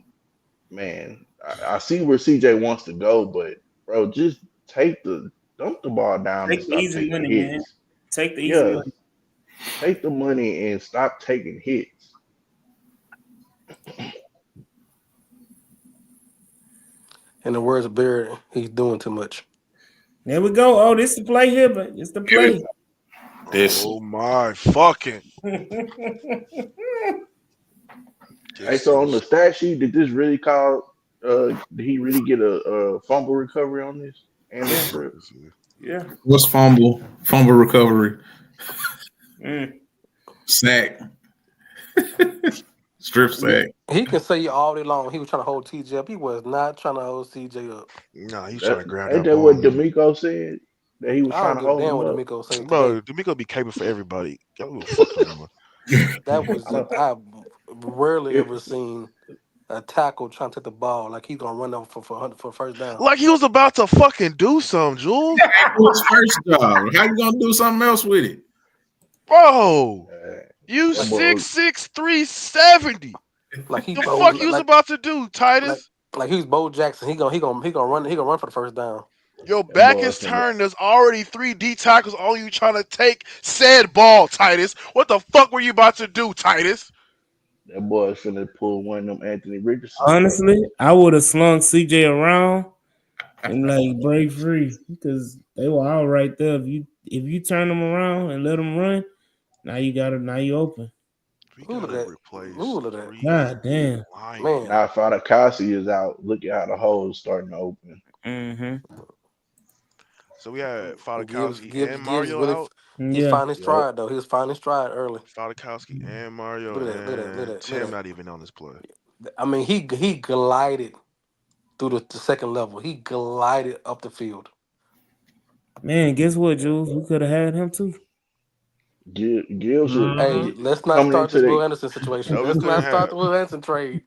G: man, I see where CJ wants to go, but bro, just take the dump the ball down and
A: Take the
G: stop
A: easy
G: taking
A: money, man.
G: hits.
A: Take the easy
G: Yeah,
A: money.
G: take the money and stop taking hits.
H: In the words of Barrett, he's doing too much.
A: There we go. Oh, this is the play here, but it's the play.
F: This
C: Oh my fucking!
G: Hey,
C: This
G: so on the
C: is
G: stat sheet, did this really call? Did he really get a fumble recovery on this and a
A: Yeah,
C: fuck
G: strip?
C: is it?
A: yeah.
F: was fumble recovery,
A: Mm.
F: sack, strip sack.
H: He can say all day long he was trying to hold TJ up. He was not trying to hold CJ up.
C: Nah, he's trying
G: That
C: to grab
G: ain't
C: that
G: that
C: ball.
G: what D'Amico said that he was
H: I
G: trying
H: don't
G: to
H: give a
G: hold
H: damn
G: him
H: what
G: up.
H: D'Amico say today.
C: Bro, D'Amico be caping for everybody. Y'all give a fuck no more.
H: That was
G: I don't.
H: I've rarely
G: It,
H: ever seen a tackle trying to take the ball like he's gonna run over for first down.
C: Like he was about to fucking do something, Jules.
F: His first job. How you gonna do something else with it?
C: Bro,
G: uh,
C: you
G: that
H: Like
C: 6'6", 370.
H: like he
C: The
H: Bo
C: fuck you was about to do,
H: like
C: Titus?
H: like he's Bo Jackson. He gonna run for the first down.
C: Your
G: that
C: back
G: boy
C: is
G: finna
C: turned. There's already 3D tackles on you trying to take said ball, Titus. What the fuck were you about to do, Titus?
G: that boy finna pull one of them Anthony Richardsons, bro.
A: Honestly, I would have slung CJ around and like break free because they were all right there. If you turn them around and let them run, now you open.
C: We
H: Ooh, look
C: gotta
H: at that.
C: replace
H: Ooh, look at that.
C: three
A: God damn.
C: linemen.
H: Man,
G: Now Fatakasi is out. Look at how the hole is starting to open.
A: Mm-hmm.
C: So we had
H: Gibbs
C: Fadakowski
H: Gibbs
C: and
H: Gibbs
C: Mario
H: really
C: out.
H: he's
A: Yeah.
H: finding his
G: Yep.
H: stride though. He was finding his stride early.
C: Fadakowski and Mario,
H: Look at that. Look at that. Look
C: and
H: at that. Look
C: Tim
H: at
C: not even on this play.
H: that. I mean, he glided through the second level. He glided up the field.
A: Man, guess what, Jules? We could have had him too.
G: Gibbs
H: Hey, let's not
G: coming
H: start
G: into
H: this Will
G: the
H: Anderson situation.
C: No, we
H: Let's
C: couldn't
H: not start
C: have
H: the Will Anderson trade.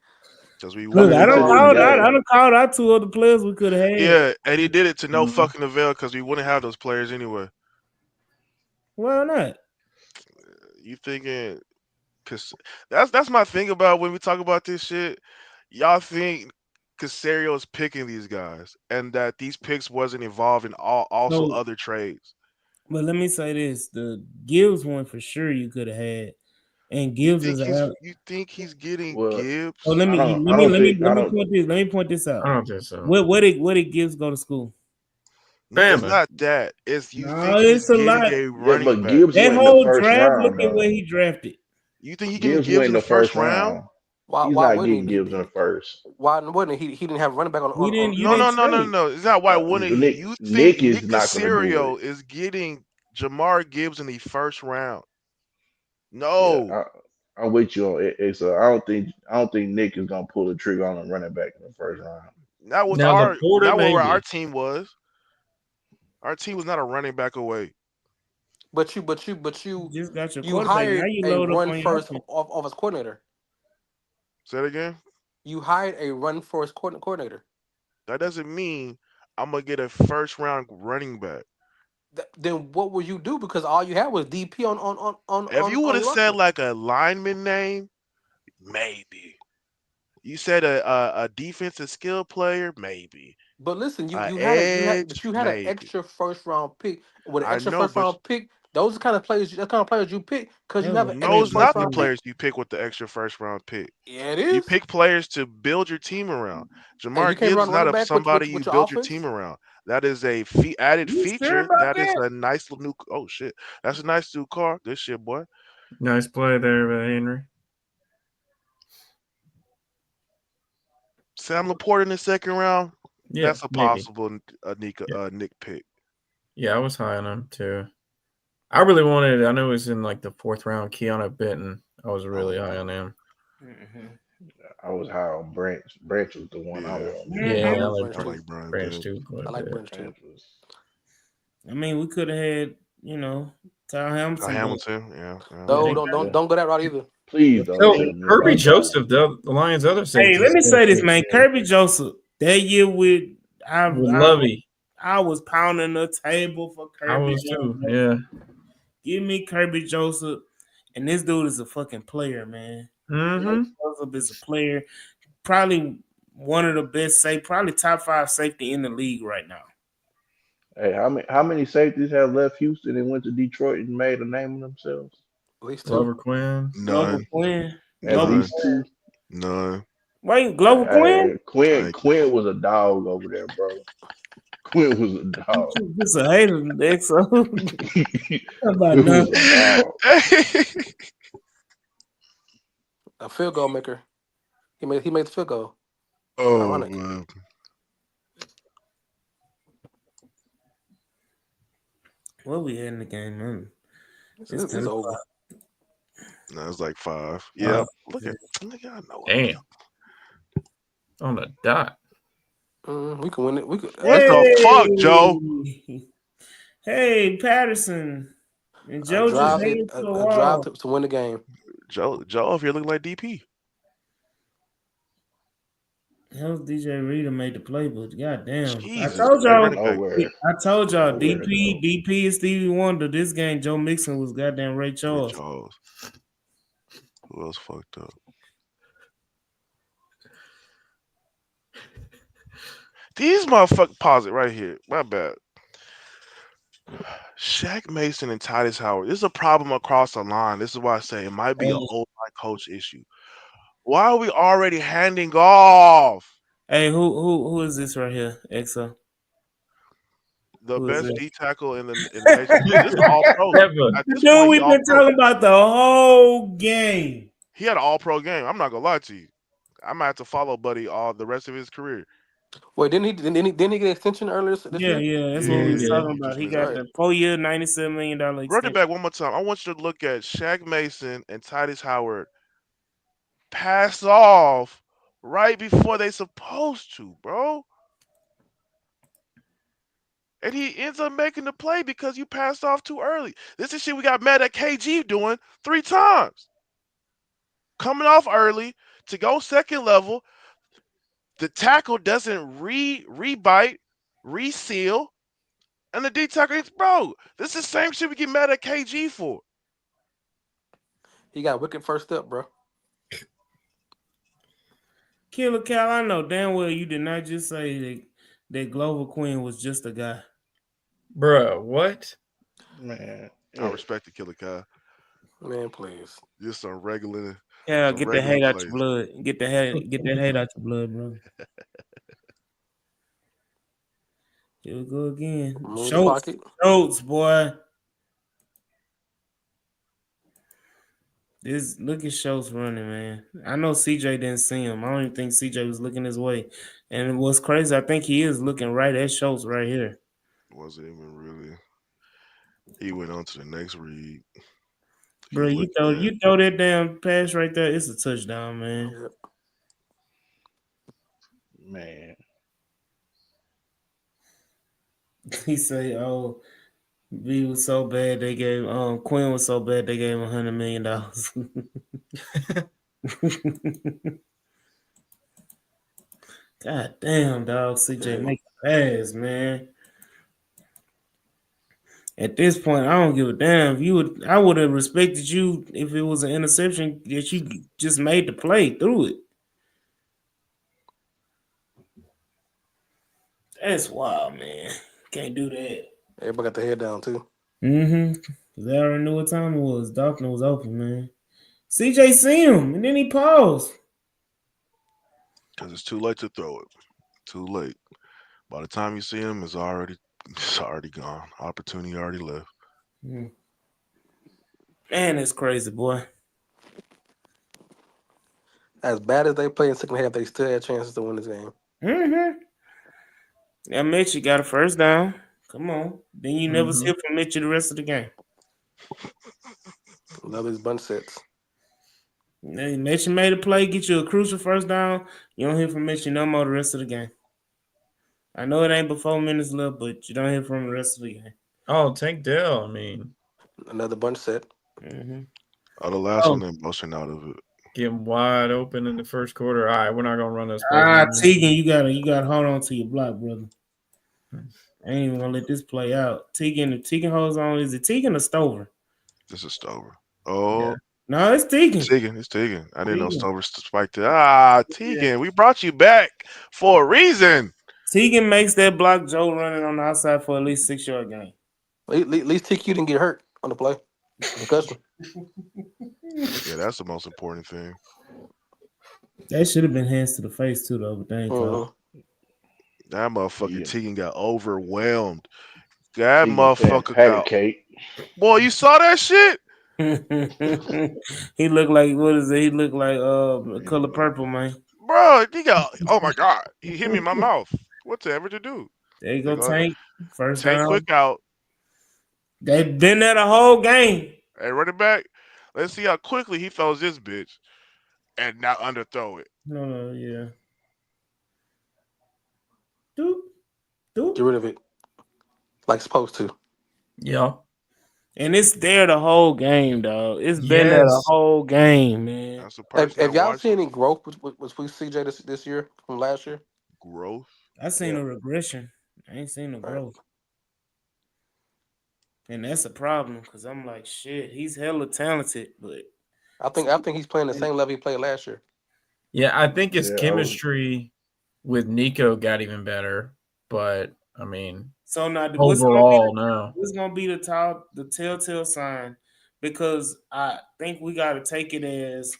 C: because we
A: Look,
G: coming
C: wanted
G: into this
C: to.
G: game.
A: I don't called out two other players we could have had.
C: Yeah, and he did it to no fucking avail because we wouldn't have those players anyway.
A: Why not?
C: You thinking? Cause that's my thing about when we talk about this shit. Y'all think Casario is picking these guys, and that these picks wasn't involved in also
A: So,
C: other trades.
A: but let me say this: the Gibbs one for sure you could have had, and Gibbs is out.
C: You think he's getting
G: Well,
A: So
C: Gibbs?
G: I don't think I
A: let me
G: don't.
A: point this. Let me point this
B: I
A: out.
B: don't think so.
A: What did Gibbs go to school?
C: It's
B: Bama.
C: not that. It's you
A: No,
C: think he's
A: it's a
C: getting
A: lot.
C: a
G: Yeah,
C: running
G: but
C: back.
G: Gibbs
A: That
G: went in the
A: whole
G: first
A: draft. Look
G: round
A: at where
G: though.
A: he drafted.
C: You think he getting
G: Gibbs
C: Gibbs
G: went
C: in
G: in
C: the
G: the
C: first
G: first
C: round?
G: round.
H: Why
G: He's
H: why
G: not
H: wouldn't
G: getting Gibbs in the first.
H: why wouldn't he didn't have a running back
A: You didn't.
H: on
A: You
C: No,
A: didn't
C: no, no, no,
A: trade.
C: no. It's not why wouldn't he? You think
G: Nick is
C: Nick
G: not going to do
C: Casario
G: it.
C: is getting Jamar Gibbs in the first round?
G: Yeah,
C: No.
G: I'm with you on it. It's I don't think Nick is going to pull the trigger on a running back in the first round.
B: Now Laporta
C: Not where our
B: maybe.
C: team was. Our team was not a running back away.
H: but
A: You just got your
H: you
A: quarterback. Now
H: hired
A: you
H: a
A: load up
H: run
A: on your
H: first
A: offense.
H: offense coordinator.
C: Say that again.
H: You hired a run first coordinator.
C: That doesn't mean I'm gonna get a first round running back.
H: Then what would you do? Because all you had was DP
C: If you would
H: on
C: have
H: your
C: said
H: roster.
C: like a lineman name, maybe. You said a defensive skill player, maybe.
H: But listen,
C: A
H: but
C: edge,
H: you had an
C: maybe.
H: extra first round pick. With an
C: I
H: extra
C: know,
H: first
C: but
H: round pick, those are kind of players. The kind of players you pick because
A: That
H: you
A: was
H: have
A: a
H: an extra
C: those
A: great
H: first
C: not the
H: round pick.
A: decision.
C: players you pick with the extra first round pick.
H: Yeah, it
C: You
H: is.
C: pick players to build your team around.
H: And you
C: Jamar
H: can't
C: Gibbs
H: run
C: is not
H: running
C: a
H: back
C: somebody you
H: with your
C: build your team
H: offense.
C: around. That is a added
A: You sure
C: feature.
A: about
C: That is
A: that?
C: a nice little new. Oh shit, that's a nice new car. Good shit, boy.
B: Nice play there, Henry.
C: Sam Laporte in the second round.
B: Yeah,
C: That's a
B: maybe.
C: possible
B: Yeah,
C: Nick pick.
B: yeah, I was high on him too. I really wanted. I know it was in like the fourth round. Keanu Benton. I was really high on him.
A: Mm-hmm.
G: I was high on Branch. Branch was the one I
C: Yeah,
G: wanted.
H: I
B: Yeah, I
H: like
B: like
H: Branch
C: I
H: too.
C: like Brian
B: Branch
C: Bennett.
B: too quite
H: I
B: a
H: like
B: bit.
H: Branch too.
G: Branch was.
A: I mean, we could have had, Kyle Hamilton, but
C: Hamilton, yeah, yeah.
A: yeah,
H: No,
A: they
H: don't
A: got.
H: don't
G: Yeah.
H: don't go that route either.
G: Please don't
B: So
G: tell me
B: Kirby
G: about that.
B: Joseph, the Lions' other
A: Hey,
B: safety,
A: let
B: is
A: me
B: going
A: say this,
B: pretty
A: man.
B: good
A: Kirby Joseph, that year I,
B: with
A: I,
B: Lovey.
A: I was pounding the table for
B: I
A: Kirby
B: was too.
A: Joseph.
B: Yeah.
A: Give me Kirby Joseph, and this dude is a fucking player, man. Kirby
B: Mm-hmm.
A: Joseph is a player, probably one of the best probably top 5 safety in the league right now.
G: Hey, how many safeties have left Houston and went to Detroit and made a name of themselves?
H: At least two.
B: Glover Quinn.
A: Global
C: None,
A: Quinn,
G: At
A: Global
C: none,
G: least
A: Quinn.
G: two.
C: none.
A: Wait, Global Quinn?
G: Quinn
C: Like
G: Quinn was a dog over there, bro. Quinn was a dog.
A: You just a hater, XO. About
G: Quinn was
A: nothing.
G: a dog.
H: A field goal maker. He made the field goal.
C: oh
H: Ironic.
C: man.
A: What we had in the game, man?
H: This
A: It's
H: is over.
A: 35.
C: No, it's like 5.
B: Uh,
C: Yep. Look at I know it.
B: damn. On the dot.
H: We can win it. We could.
C: What
H: This
C: the
H: is
C: fuck, Joe?
A: Hey, hey, Patterson and
H: a
A: Joe just
H: drive.
A: headed to the
H: A drive
A: wall.
H: to win the game.
C: Joe, if you're looking like DP.
A: Hell's DJ Reader made the play, but goddamn, I
C: Jesus,
A: told
C: great
A: y'all.
C: running back.
G: Nowhere.
A: I told y'all,
G: Nowhere to go.
A: DP is Stevie Wonder. This game, Joe Mixon was goddamn Ray
C: Ray
A: Charles.
C: Charles. Who else fucked up? These motherfuckers, pause it right here. My bad. Shaq Mason and Titus Howard. This is a problem across the line. This is why I say it might be an old line coach issue. Why are we already handing off?
A: Hey, who is this right here, XO?
C: The
A: Who is
C: best
A: this?
C: D tackle in the nation. This is all pro.
B: Ever.
C: At
A: The
C: this
A: dude
C: point, he
A: we've
C: all
A: been
C: pro.
A: talking about the whole game.
C: He had an all pro game. I'm not gonna lie to you. I might have to follow Buddy all the rest of his career.
H: Wait, didn't he get an extension earlier this
A: Yeah,
H: year?
A: yeah, that's what
B: Yeah,
A: we
B: he
A: was
C: Yeah,
B: did.
A: talking
C: he
A: about.
C: just
A: He
C: missed
A: got
C: it.
H: Right.
A: the 4-year, $97 million
C: Run it
A: extension.
C: back one more time. I want you to look at Shaq Mason and Titus Howard pass off right before they supposed to, bro. And he ends up making the play because you passed off too early. This is shit we got mad at KG doing 3 times. Coming off early to go second level, the tackle doesn't rebite, reseal, and the D tackle is bro. This is the same shit we get mad at KG for.
H: He got a wicked first step, bro.
A: Killer Cal, I know damn well you did not just say that Glover Queen was just a guy.
B: Bruh, what?
G: Man.
C: I
G: Yeah.
C: respect the Killer Kai.
H: Man, please.
C: Just some regular
A: Yeah, get the hate out your
C: plays.
A: blood. Get that hate out your blood, bro. Here we go again.
H: Move the pocket.
A: Schultz, boy. Look at Schultz running, man. I know CJ didn't see him. I don't even think CJ was looking his way. And what's crazy, I think he is looking right at Schultz right here.
C: Wasn't even really. He went on to the next read.
A: Bro, you throw that damn pass right there, it's a touchdown, man.
H: Yep.
G: Man.
A: He say, "Oh, B was so bad they gave Quinn was so bad they gave him $100 million." God damn, dog. CJ
H: Yeah.
A: make a pass, man. At this point, I don't give a damn. If you would, I would have respected you if it was an interception that you just made the play through it. That's wild, man. Can't do that.
H: Everybody got their head down too.
A: Mm-hmm. Cause I already knew what time it was. Dalton was open, man. CJ see him, and then he paused.
C: Because it's too late to throw it. Too late. By the time you see him, it's already gone. Opportunity already left.
A: Mm. Man, that's crazy, boy.
H: As bad as they play in second half, they still had chances to win this game.
A: Mm-hmm. That Mitchell got a first down. Come on. Then you never
B: Mm-hmm.
A: see from Mitchell the rest of the game.
H: Love these bunch sets.
A: Mitchell made a play, get you a crucial first down. You don't hear from Mitchell no more the rest of the game. I know it ain't but 4 minutes left, but you don't hear from him the rest of the game.
B: Oh, Tank Dell. I mean,
H: Another bunch set.
A: Mm-hmm.
C: Oh, the last
A: Oh,
C: one, they motion out of it.
B: getting wide open in the first quarter. All right, we're not gonna run those plays no more.
A: Tegan, you gotta hold on to your block, brother. I ain't even gonna let this play out. Tegan holds on. Is it Tegan or Stover?
C: This is Stover.
B: Yeah.
C: Oh,
A: No, it's Tegan.
C: It's Tegan. I didn't know
A: Tegan.
C: Stover spiked it. Ah,
A: Yeah.
C: Tegan, we brought you back for a reason.
A: Tegan makes that block Joe running on the outside for at least 6 yard gain.
H: At least TQ didn't get hurt on the play. Concussion.
C: Yeah, that's the most important thing.
A: That should have been hands to the face too, though. But they ain't called.
H: Mm-hmm.
C: That motherfucking
G: Yeah.
C: Tegan got overwhelmed. That
G: Tegan playing
C: motherfucker
G: patty
C: got.
G: cake.
C: Boy, you saw that shit?
A: He looked like what is it? He looked like color purple, man.
C: Bro, he got. Oh my God. He hit me in my mouth. What's that ever to do?
A: There you
C: They
A: go,
C: go.
A: Tank. First
C: Tank
A: down.
C: quick out.
A: They've been there the whole game.
C: Hey, running back. Let's see how quickly he throws this bitch and not underthrow it.
A: No, yeah. Doop, doop.
H: Get rid of it. Like supposed to.
B: Yeah.
A: And it's there the whole game, dog. It's been there the
B: Yes.
A: whole game, man.
C: That's the
H: Have,
C: person that
H: have y'all
C: watched
H: seen any growth with CJ this year from last year?
C: growth.
A: I seen
H: Yeah.
A: a regression. I ain't seen no
H: All right.
A: growth. And that's a problem because I'm like, shit, he's hella talented, but
H: I think he's playing the same level he played last year.
B: Yeah, I think his
G: Yeah,
B: chemistry with Nico got even better, but I mean,
A: so now
B: overall, no.
A: what's gonna be the telltale sign? Because I think we gotta take it as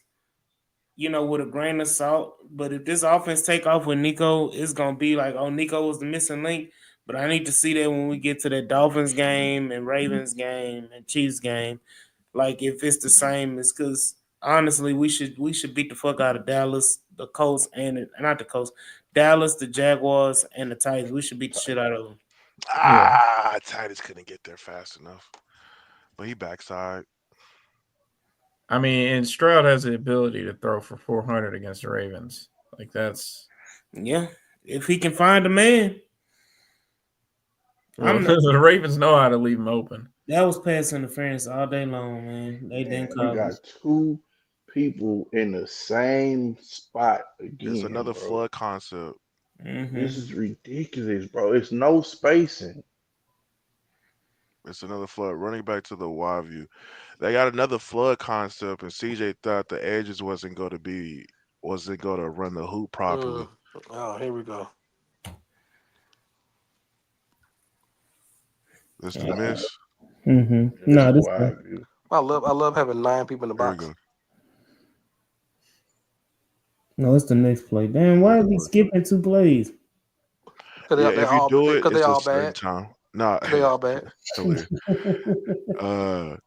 A: with a grain of salt. But if this offense take off with Nico, it's gonna be like, oh, Nico was the missing link. But I need to see that when we get to that Dolphins game and Ravens game and Chiefs game. Like if it's the same, it's because honestly, we should beat the fuck out of Dallas, the Colts, and not the Colts, Dallas, the Jaguars, and the Titans. We should beat the shit out of them.
B: Yeah.
C: Titus couldn't get there fast enough. But he backside.
B: I mean, and Stroud has the ability to throw for 400 against the Ravens. Like that's
A: Yeah, if he can find a man,
B: well,
A: I'm not.
B: the Ravens know how to leave him open.
A: That was pass interference all day long, man. They didn't
G: Man, we
A: call
G: got
A: it.
G: two people in the same spot
C: It's
G: again,
C: another
G: bro.
C: flood concept.
A: Mm-hmm.
G: This is ridiculous, bro. It's no spacing.
C: It's another flood. Running back to the Y view. They got another flood concept, and CJ thought the edges wasn't going to run the hoop properly.
H: Oh, here we go.
C: This the miss.
A: Mm-hmm.
G: This
A: No,
G: is
A: this
G: wide view.
H: I love having 9 people in the
C: There we
H: box.
C: go.
A: no, it's the next play. Damn, why
C: Look
A: are
C: at
A: we
C: look.
A: skipping 2 plays?
H: Because
C: Yeah,
H: they
C: if you
H: all
C: do it,
H: because they
C: it's a
H: all
C: certain
H: bad.
C: time. Nah,
H: They all bad.
C: hilarious.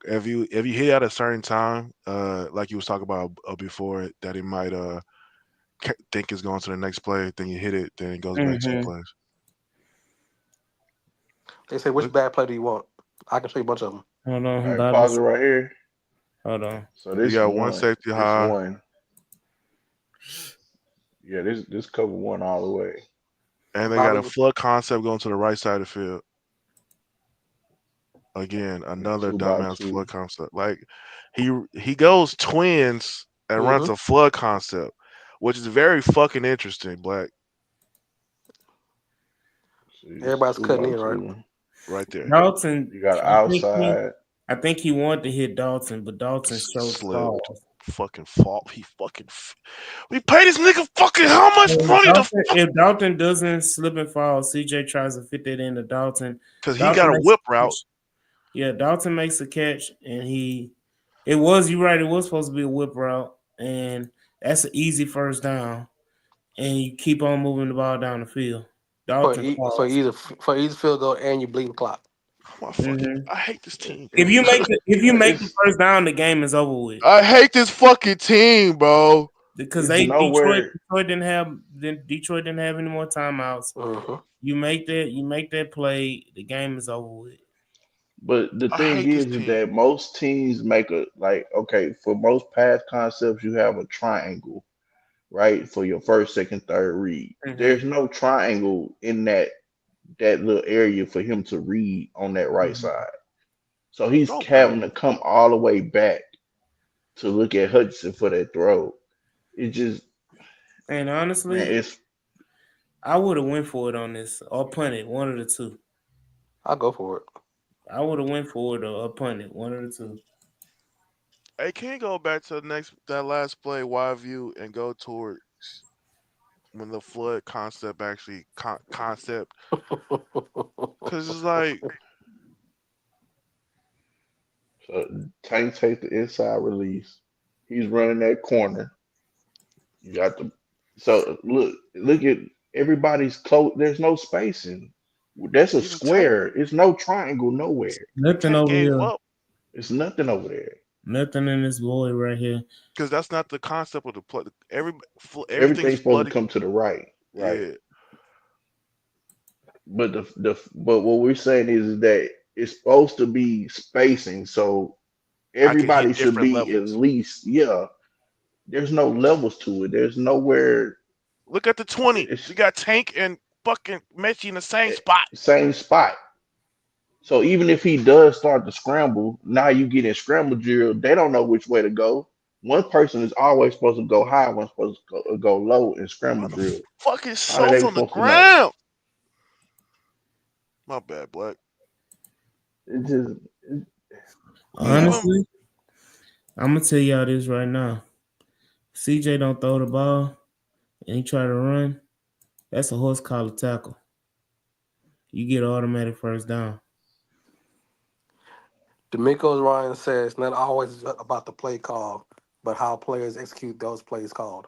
C: If you hit at a certain time, like you was talking about before, that it might think it's going to the next play, then you hit it, then it goes back 2
A: Mm-hmm.
C: plays.
H: They say which
C: Look,
H: bad play do you want? I can show you a bunch of them.
A: Hold
G: All
A: on, I'm
G: right,
A: about
G: pause
A: to.
G: it right here.
A: Hold on.
G: So
C: you
G: this
C: got one
G: one.
C: safety
G: This
C: high,
G: one. Yeah, this cover one all the way.
C: and they got a
H: Bobby,
C: flood concept going to the right side of the field. Again,
G: And
C: another
G: two by
C: dumbass
G: two.
C: flood concept. Like he goes twins and runs
H: mm-hmm.
C: a flood concept, which is very fucking interesting. Black.
G: It's
H: Everybody's cutting in, right?
G: 2-2.
C: right there.
A: Dalton,
G: You got
A: I
G: outside.
A: think he wanted to hit Dalton, but Dalton showed
C: Slipped.
A: falls.
C: Fucking fault. We pay this nigga fucking how much money to fuck?
A: If Dalton doesn't slip and fall, CJ tries to fit that into Dalton.
C: Because he
A: Dalton
C: got a
A: makes
C: whip
A: a
C: route.
A: catch. Yeah, Dalton makes a catch, and you're right, it was supposed to be a whip route, and that's an easy first down, and you keep on moving the ball down the field. Dalton
H: For
A: falls.
H: either field goal and you bleeding clock.
C: I hate this team.
A: If you make the
G: It's
A: first down, the game is over with.
C: I hate this fucking team, bro.
A: Because
G: it's nowhere.
A: Detroit didn't have any more timeouts. You make that play, the game is over with.
G: But the
C: I
G: thing
C: hate this
G: is
C: team.
G: that most teams make okay, for most pass concepts, you have a triangle, right? For your first, second, third read. There's no triangle in that little area for him to read on that right side. So he's
C: Okay.
G: having to come all the way back to look at Hudson for that throw. It just,
A: And
G: man,
A: honestly, I would have went for it on this or punted, one of the two.
H: I'll go for it.
A: I would have went for it or punted, one of the two.
C: Hey, can you go back to that last play, wide view, and go towards when the flood concept actually concept? Because it's like,
G: so Tank take the inside release. He's running that corner. You got the so look at everybody's close. There's no spacing. That's a
C: even Tank
G: square. It's no triangle nowhere.
A: Nothing
C: Tank
A: over
C: gave
A: here.
C: up
G: It's nothing over there.
A: Nothing in this void right here.
C: because that's not the concept of the play. Everything's
G: Everything's supposed to
C: flooded.
G: come to the right, right?
C: Yeah,
G: But but what we're saying is that it's supposed to be spacing, so
C: I can
G: everybody
C: hit
G: should
C: different
G: be at
C: levels.
G: least, yeah. There's no levels to it. There's nowhere.
C: Look at the 20.
G: It's
C: We got Tank and fucking Messi in the same spot.
G: same spot. So even if he does start to scramble, now you get in scramble drill. They don't know which way to go. One person is always supposed to go high, one's supposed to go low in scramble
C: Why the
G: drill.
C: fuck is
G: How are they
C: Schultz on the
G: supposed to know?
C: ground? My bad, Black.
G: It just
C: Even
A: Honestly, I'm gonna tell y'all this right now. CJ don't throw the ball and he try to run. That's a horse collar tackle. You get automatic first down.
H: D'Amico's Ryan says it's not always about the play call, but how players execute those plays called.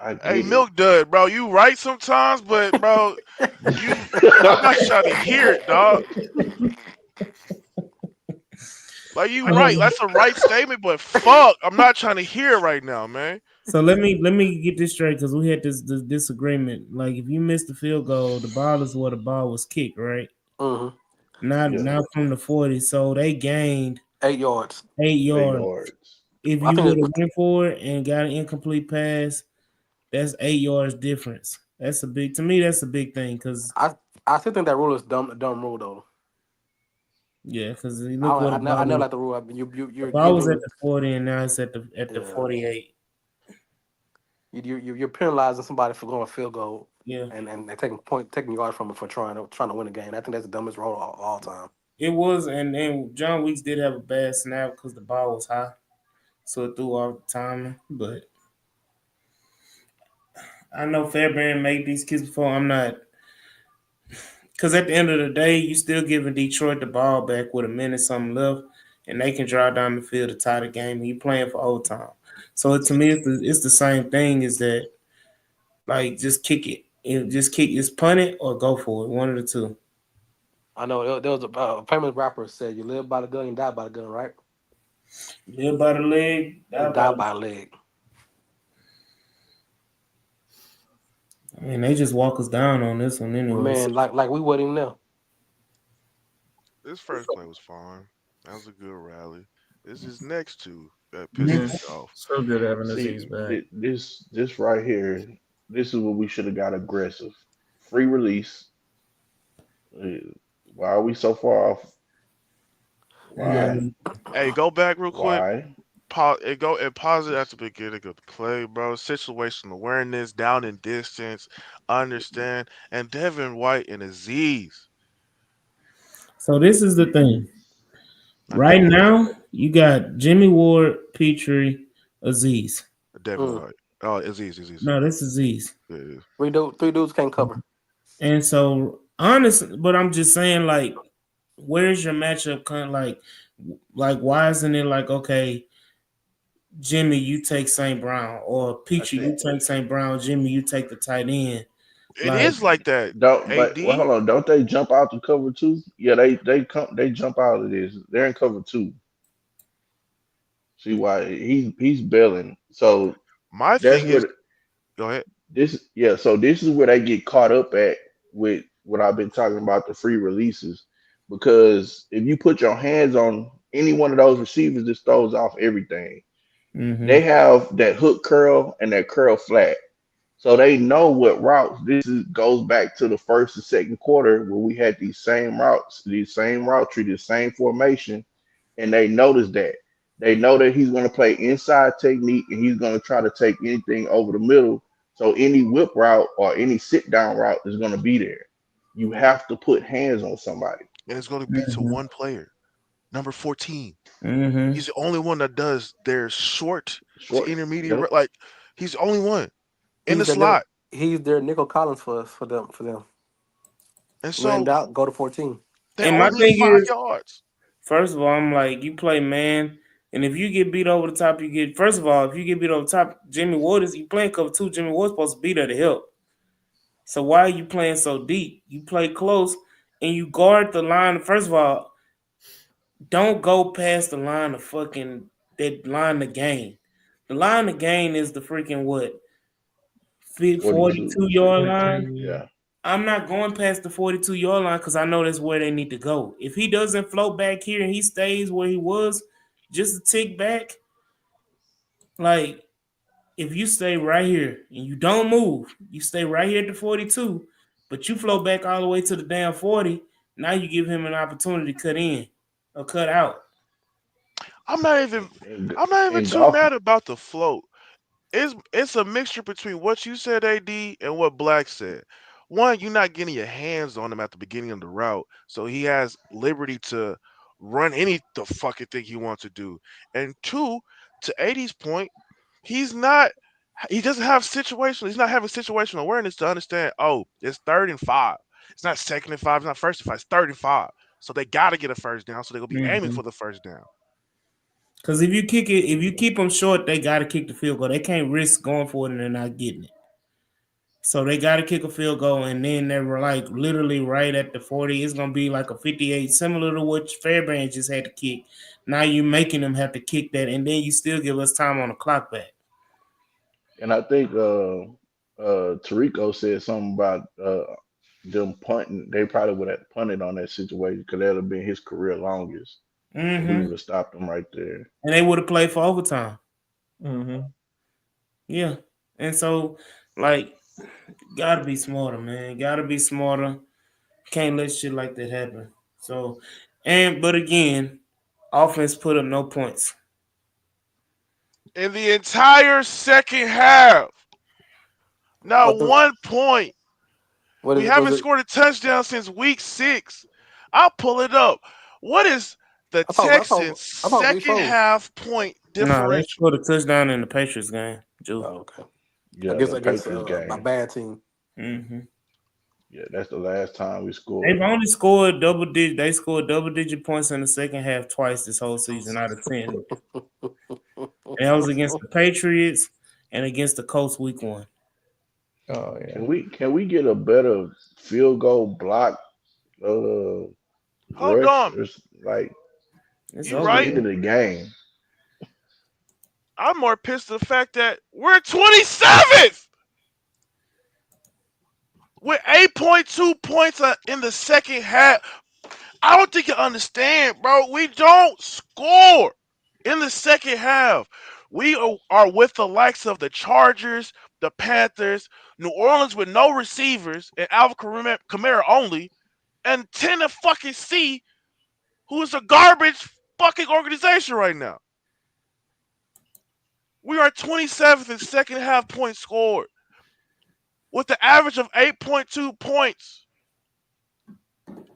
G: I
C: hey,
G: get it.
C: Milk Dud, bro, you right sometimes, but bro, I'm not trying to hear it, dog. Like you right, that's a right statement, but fuck, I'm not trying to hear it right now, man.
A: So let me get this straight because we had this disagreement. Like if you miss the field goal, the ball is where the ball was kicked, right? Not
G: Yeah,
A: not from the 40. So they gained
H: 8 yards.
A: 8 yards.
G: yards.
A: If
H: I
A: you would
H: think
A: have went for it and got an incomplete pass, that's 8 yards difference. That's a big That's a big thing because
H: I still think that rule is a dumb rule though.
A: yeah, because look what
H: I never like the rule. I mean,
A: the
H: you're
A: ball was at
H: giving
A: the 40 and now it's at the 48.
H: you're penalizing somebody for going field goal.
A: Yeah,
H: And taking yards from it for trying to win a game. I think that's the dumbest rule of all time.
A: it was, and John Weeks did have a bad snap because the ball was high, so it threw off the timing. But I know Fairbairn made these kids before. I'm not, because at the end of the day, you still giving Detroit the ball back with a minute something left, and they can drive down the field to tie the game. And you playing for overtime, so to me, it's the same thing. Is that like just kick it, just kick, just punt it or go for it, one of the two.
H: I know there was a famous rapper said, "You live by the gun, you die by the gun," right?
A: Live by the leg, die
H: You
A: by
H: die
A: the.
H: by a leg.
A: I mean, they just walk us down on this one, anyways.
H: Man, like we wouldn't even know.
C: This first play was fine. That was a good rally. This is next two that
A: Mhm.
C: pisses me off.
B: So good having Aziz
G: See,
B: back.
G: this right here, this is what we should have got aggressive. Free release. Uh, Why are we so far off?
A: Yeah.
G: Why?
C: Hey, go back real quick.
G: Why?
C: It positive at the beginning of the play, bro. Situational awareness, down in distance, understand, and Devin White and Aziz.
A: So this is the thing.
C: Not that
A: Right
C: one.
A: now, you got Jimmy Ward, Petrie, Aziz.
C: Devin
H: Mm.
C: White. Oh, Aziz.
A: No, this is Aziz.
C: Yeah, yeah.
H: Three dudes can't cover.
A: And so, honest, but I'm just saying, like, where's your matchup? Like, why isn't it like, okay, Jimmy, you take St. Brown, or
G: I
A: Petrie,
G: think
A: you take St. Brown, Jimmy, you take the tight end.
C: It
A: Like,
C: is like that.
G: don't. But well,
C: AD.
G: hold on. Don't they jump out to cover two? Yeah, they jump out of this. They're in cover two. See why he's bailing. So
C: My
G: that's
C: thing is,
G: what
C: go ahead.
G: this. Yeah. So this is where they get caught up at with what I've been talking about, the free releases. Because if you put your hands on any one of those receivers, this throws off everything.
A: mm-hmm,
G: They have that hook curl and that curl flat. So they know what routes. Goes back to the first and second quarter where we had these same routes, these same route tree, the same formation, and they notice that. They know that he's going to play inside technique and he's going to try to take anything over the middle. So any whip route or any sit down route is going to be there. You have to put hands on somebody.
C: And it's going to be to
A: mm-hmm,
C: one player, number 14.
A: mm-hmm.
C: He's the only one that does their short to
G: Short.
C: intermediate.
G: Yep.
C: Like he's the only one in
H: He's
C: the
H: their nickel,
C: slot.
H: he's their nickel Collins for them.
C: And
H: When in
C: so
H: doubt, go to 14.
C: they're
A: And my
C: only at
A: thing
C: 5 yards.
A: first of all, I'm like, you play man, and if you get beat over the top, you get. First of all, if you get beat over the top, Jimmy Ward is you playing cover two. Jimmy Ward's supposed to be there to help. So why are you playing so deep? You play close and you guard the line. First of all, don't go past the line of fucking that line of gain. The line of gain is the freaking what
G: 42.
A: 42 yard line.
G: Yeah.
A: I'm not going past the 42 yard line because I know that's where they need to go. If he doesn't float back here and he stays where he was, just a tick back, like if you stay right here and you don't move, you stay right here at the 42, but you float back all the way to the damn 40, now you give him an opportunity to cut in or cut out.
C: I'm not even.
G: In,
C: I'm not even
G: in
C: too
G: golf,
C: mad about the float. It's a mixture between what you said, AD, and what Black said. One, you're not getting your hands on him at the beginning of the route, so he has liberty to run any the fucking thing he wants to do. And two, to AD's point, he's not. He doesn't have situational. He's not having situational awareness to understand. Oh, it's 3rd and 5. It's not 2nd and 5. It's not 1st and 5. It's 3rd and 5. So they got to get a first down. So they're gonna be aiming
A: Mm-hmm.
C: for the first down.
A: Because if you kick it, if you keep them short, they got to kick the field goal. They can't risk going for it and they're not getting it. So they got to kick a field goal, and then they were like literally right at the 40. It's gonna be like a 58, similar to what Fairbairn just had to kick. Now you making them have to kick that, and then you still give us time on the clock back.
G: and I think Tarico said something about them punting. They probably would have punted on that situation because that would have been his career longest, and we
A: Mm-hmm.
G: would have stopped him right there.
A: And they would have played for overtime.
B: Mm-hmm.
A: Yeah. And so, like, gotta be smarter, man. Gotta be smarter. Can't let shit like that happen. So, but again, offense put up no points.
C: In the entire second half, not
H: What the
C: 1 point.
H: what
C: We
H: is was
C: haven't
H: it?
C: scored a touchdown since week 6. I'll pull it up. What is the Texans'
H: I thought we
C: second
H: fold.
C: half point
A: No, they
C: differential?
A: scored a touchdown in the Patriots game, Joe.
H: Oh, okay. I
G: Yeah,
H: guess
G: the
H: against
G: Patriots
H: a
G: game.
H: bad team.
A: Mm-hmm.
G: Yeah, that's the last time we
A: They've
G: scored.
A: only scored double digit. They scored double digit points in the second half twice this whole season out of 10. And that was against the Patriots and against the Colts week 1.
B: Oh yeah.
G: Can we get a better field goal block uh
C: Hold
G: rush?
C: on.
G: Like
A: It's
C: You
G: it's
A: over
G: the
C: right.
G: end of
A: with.
G: the game.
C: I'm more pissed at the fact that we're 27th with 8.2 points in the second half. I don't think you understand, bro. We don't score in the second half. We are with the likes of the Chargers, the Panthers, New Orleans with no receivers, and Alvin Kamara only, and Tennessee, who is a garbage fucking organization right now. We are 27th in second half points scored with the average of 8.2 points.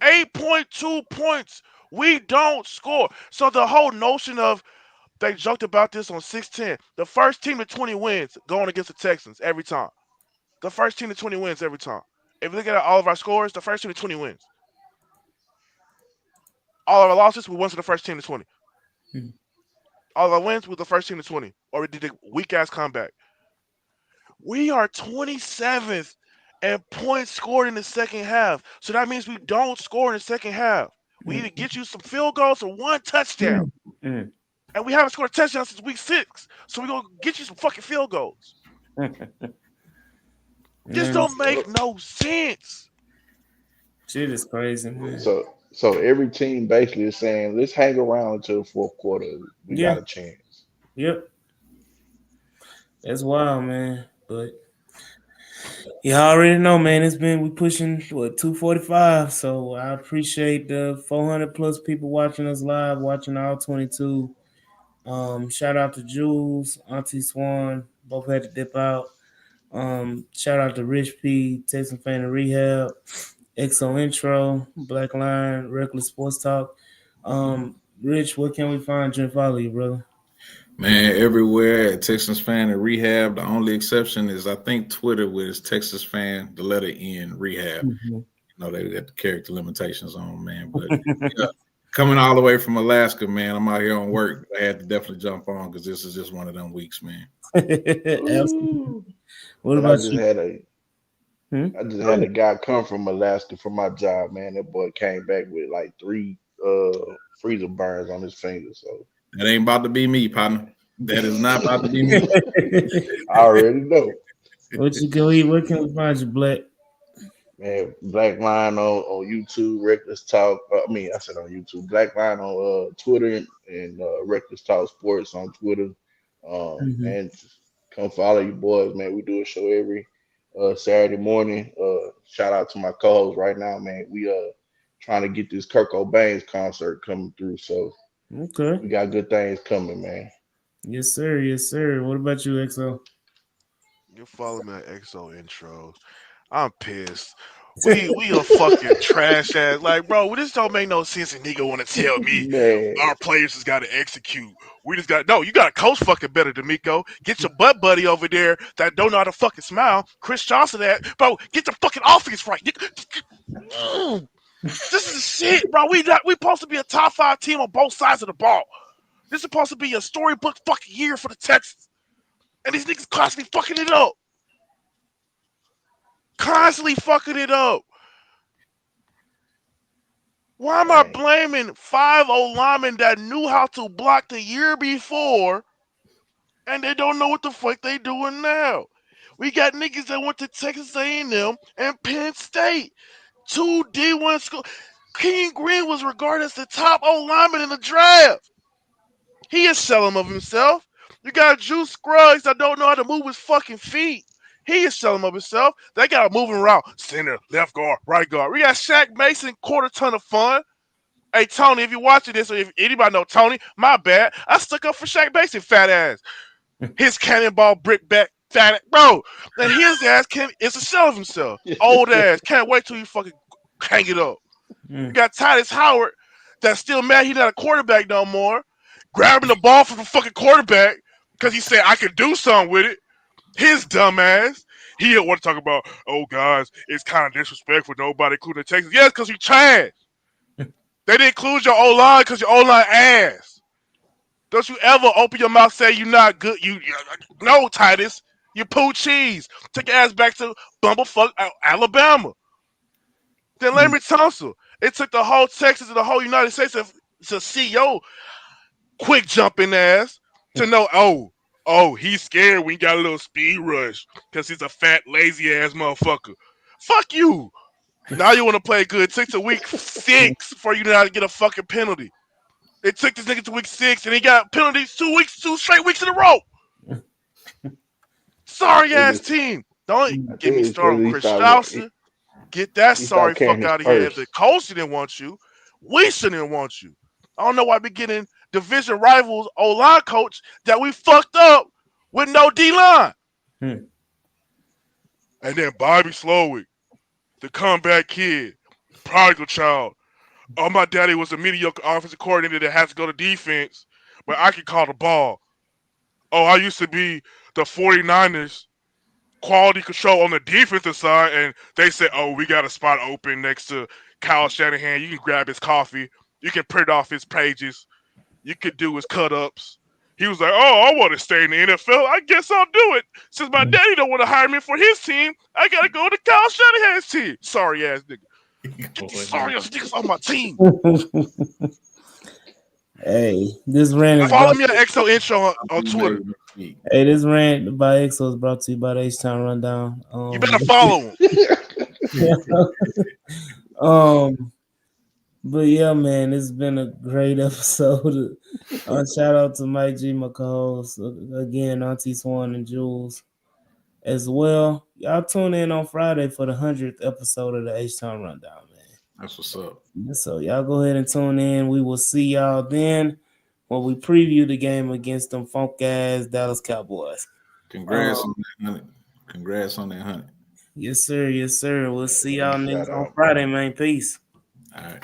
C: 8.2 points. We don't score. So the whole notion of they joked about this on 610. The first team to 20 wins going against the Texans every time. The first team to 20 wins every time. If you look at all of our scores, the first team to 20 wins. All of our losses, we won to the first team to 20. All of our wins with the first team to 20. Or we did a weak ass comeback. We are 27th and points scored in the second half. So that means we don't score in the second half. We either get you some field goals or one touchdown. And we haven't scored a touchdown since week 6. So we're going to get you some fucking field goals. This don't make no sense.
A: Shit is crazy, man.
G: So every team basically is saying, let's hang around until the fourth quarter. We
A: Yeah.
G: got a chance.
A: Yep. That's wild, man. But you already know, man. We pushing 245. So I appreciate the 400 plus people watching us live, watching all 22. Shout out to Jules, Auntie Swan, both had to dip out. Shout out to Rich P, Texan Fan of Rehab, EXO Intro, Black Line, Reckless Sports Talk. Rich, where can we find you and follow you, brother?
F: Man, everywhere at Texans Fan and Rehab. The only exception is I think Twitter with Texas Fan, the letter N, Rehab. You know, they got the character limitations on, man. But yeah, coming all the way from Alaska, man, I'm out here on work. I had to definitely jump on because this is just one of them weeks, man.
A: Absolutely. What
G: And
A: about
G: I just
A: you?
G: had a guy come from Alaska for my job, man. That boy came back with like 3 freezer burns on his fingers. So
F: That ain't about to be me, partner. That is not about to be me.
G: I already know.
A: What you go eat? Where can we find you, Black?
G: Man, Black Line on YouTube, Reckless Talk. I said on YouTube. Black Line on Twitter and Reckless Talk Sports on Twitter. And just come follow you boys, man. We do a show every Saturday morning. Shout out to my co-host right now, man. We trying to get this Kurt Cobain's concert coming through, so
A: Okay.
G: we got good things coming, man.
A: Yes, sir. Yes, sir. What about you, XO?
C: You follow me at EXO Intros. I'm pissed. We a fucking trash ass. Like, bro, this don't make no sense. And nigga want to tell me
G: Man,
C: our players just got to execute. We just got no. You got a coach fucking better than Miko. Get your butt buddy over there that don't know how to fucking smile. Chris Johnson, that bro. Get the fucking offense right. This is shit, bro. We supposed to be a top 5 team on both sides of the ball. This is supposed to be a storybook fucking year for the Texans, and these niggas constantly fucking it up. Constantly fucking it up. Why am I
G: man.
C: blaming 5 linemen that knew how to block the year before and they don't know what the fuck they doing now? We got niggas that went to Texas A&M and Penn State. 2 D1 schools. King Green was regarded as the top lineman in the draft. He is selling of himself. You got Juice Scruggs that don't know how to move his fucking feet. He is selling of himself. They got to move him around. Center, left guard, right guard. We got Shaq Mason, quarter ton of fun. Hey, Tony, if you're watching this, or if anybody know Tony, my bad. I stuck up for Shaq Mason, fat ass. His cannonball brick back, fat ass. Bro, and his ass is a shell of himself. Old ass. Can't wait till you fucking hang it up. You got Titus Howard that's still mad he's not a quarterback no more. Grabbing the ball from the fucking quarterback because he said I could do something with it. His dumb ass. He didn't want to talk about, oh, guys, it's kind of disrespectful. Nobody including the Texans. Yes, because you trash. They didn't include your O-line because your O-line ass. Don't you ever open your mouth say you're not good. No, Titus. You poo cheese. Take your ass back to bumblefuck Alabama. Then Larry Tunsil. It took the whole Texas and the whole United States to see your quick jumping ass to know, he's scared when he got a little speed rush because he's a fat, lazy ass motherfucker. Fuck you. Now you want to play good. It took to week 6 for you to not get a fucking penalty. It took this nigga to week 6 and he got penalties 2 straight weeks in a row. Sorry ass team. Don't
G: I
C: get
G: think
C: me
G: it's
C: started
G: because
C: with Chris Strauser. Get that
G: he
C: sorry
G: stopped carrying
C: fuck
G: his
C: out of here. If
G: purse.
C: the coach didn't want you, we shouldn't want you. I don't know why we getting division rivals O-line coach that we fucked up with no D line.
A: Hmm.
C: And then Bobby Slowick, the comeback kid, prodigal child. Oh, my daddy was a mediocre offensive coordinator that has to go to defense, but I can call the ball. Oh, I used to be the 49ers quality control on the defensive side, and they said, oh, we got a spot open next to Kyle Shanahan. You can grab his coffee. You can print off his pages. You could do his cut-ups. He was like, oh, I want to stay in the NFL. I guess I'll do it. Since my daddy don't want to hire me for his team, I got to go to Kyle Shanahan's team. Sorry-ass nigga. Get these sorry-ass niggas on my team.
A: Hey, this rant is
C: Follow me at XO Intro on Twitter.
A: Hey, this rant by EXO is brought to you by the H-Town Rundown.
C: You better follow
A: him. But yeah, man, it's been a great episode. Shout out to Mike G, my co-host, again, Auntie Swan and Jules as well. Y'all tune in on Friday for the 100th episode of the H-Town Rundown, man.
F: That's what's up.
A: So y'all go ahead and tune in. We will see y'all then when we preview the game against them funk-ass Dallas Cowboys.
F: Congrats on that 100. Congrats on that 100.
A: Yes, sir. Yes, sir. We'll see y'all niggas on Friday, man. Peace.
F: All right.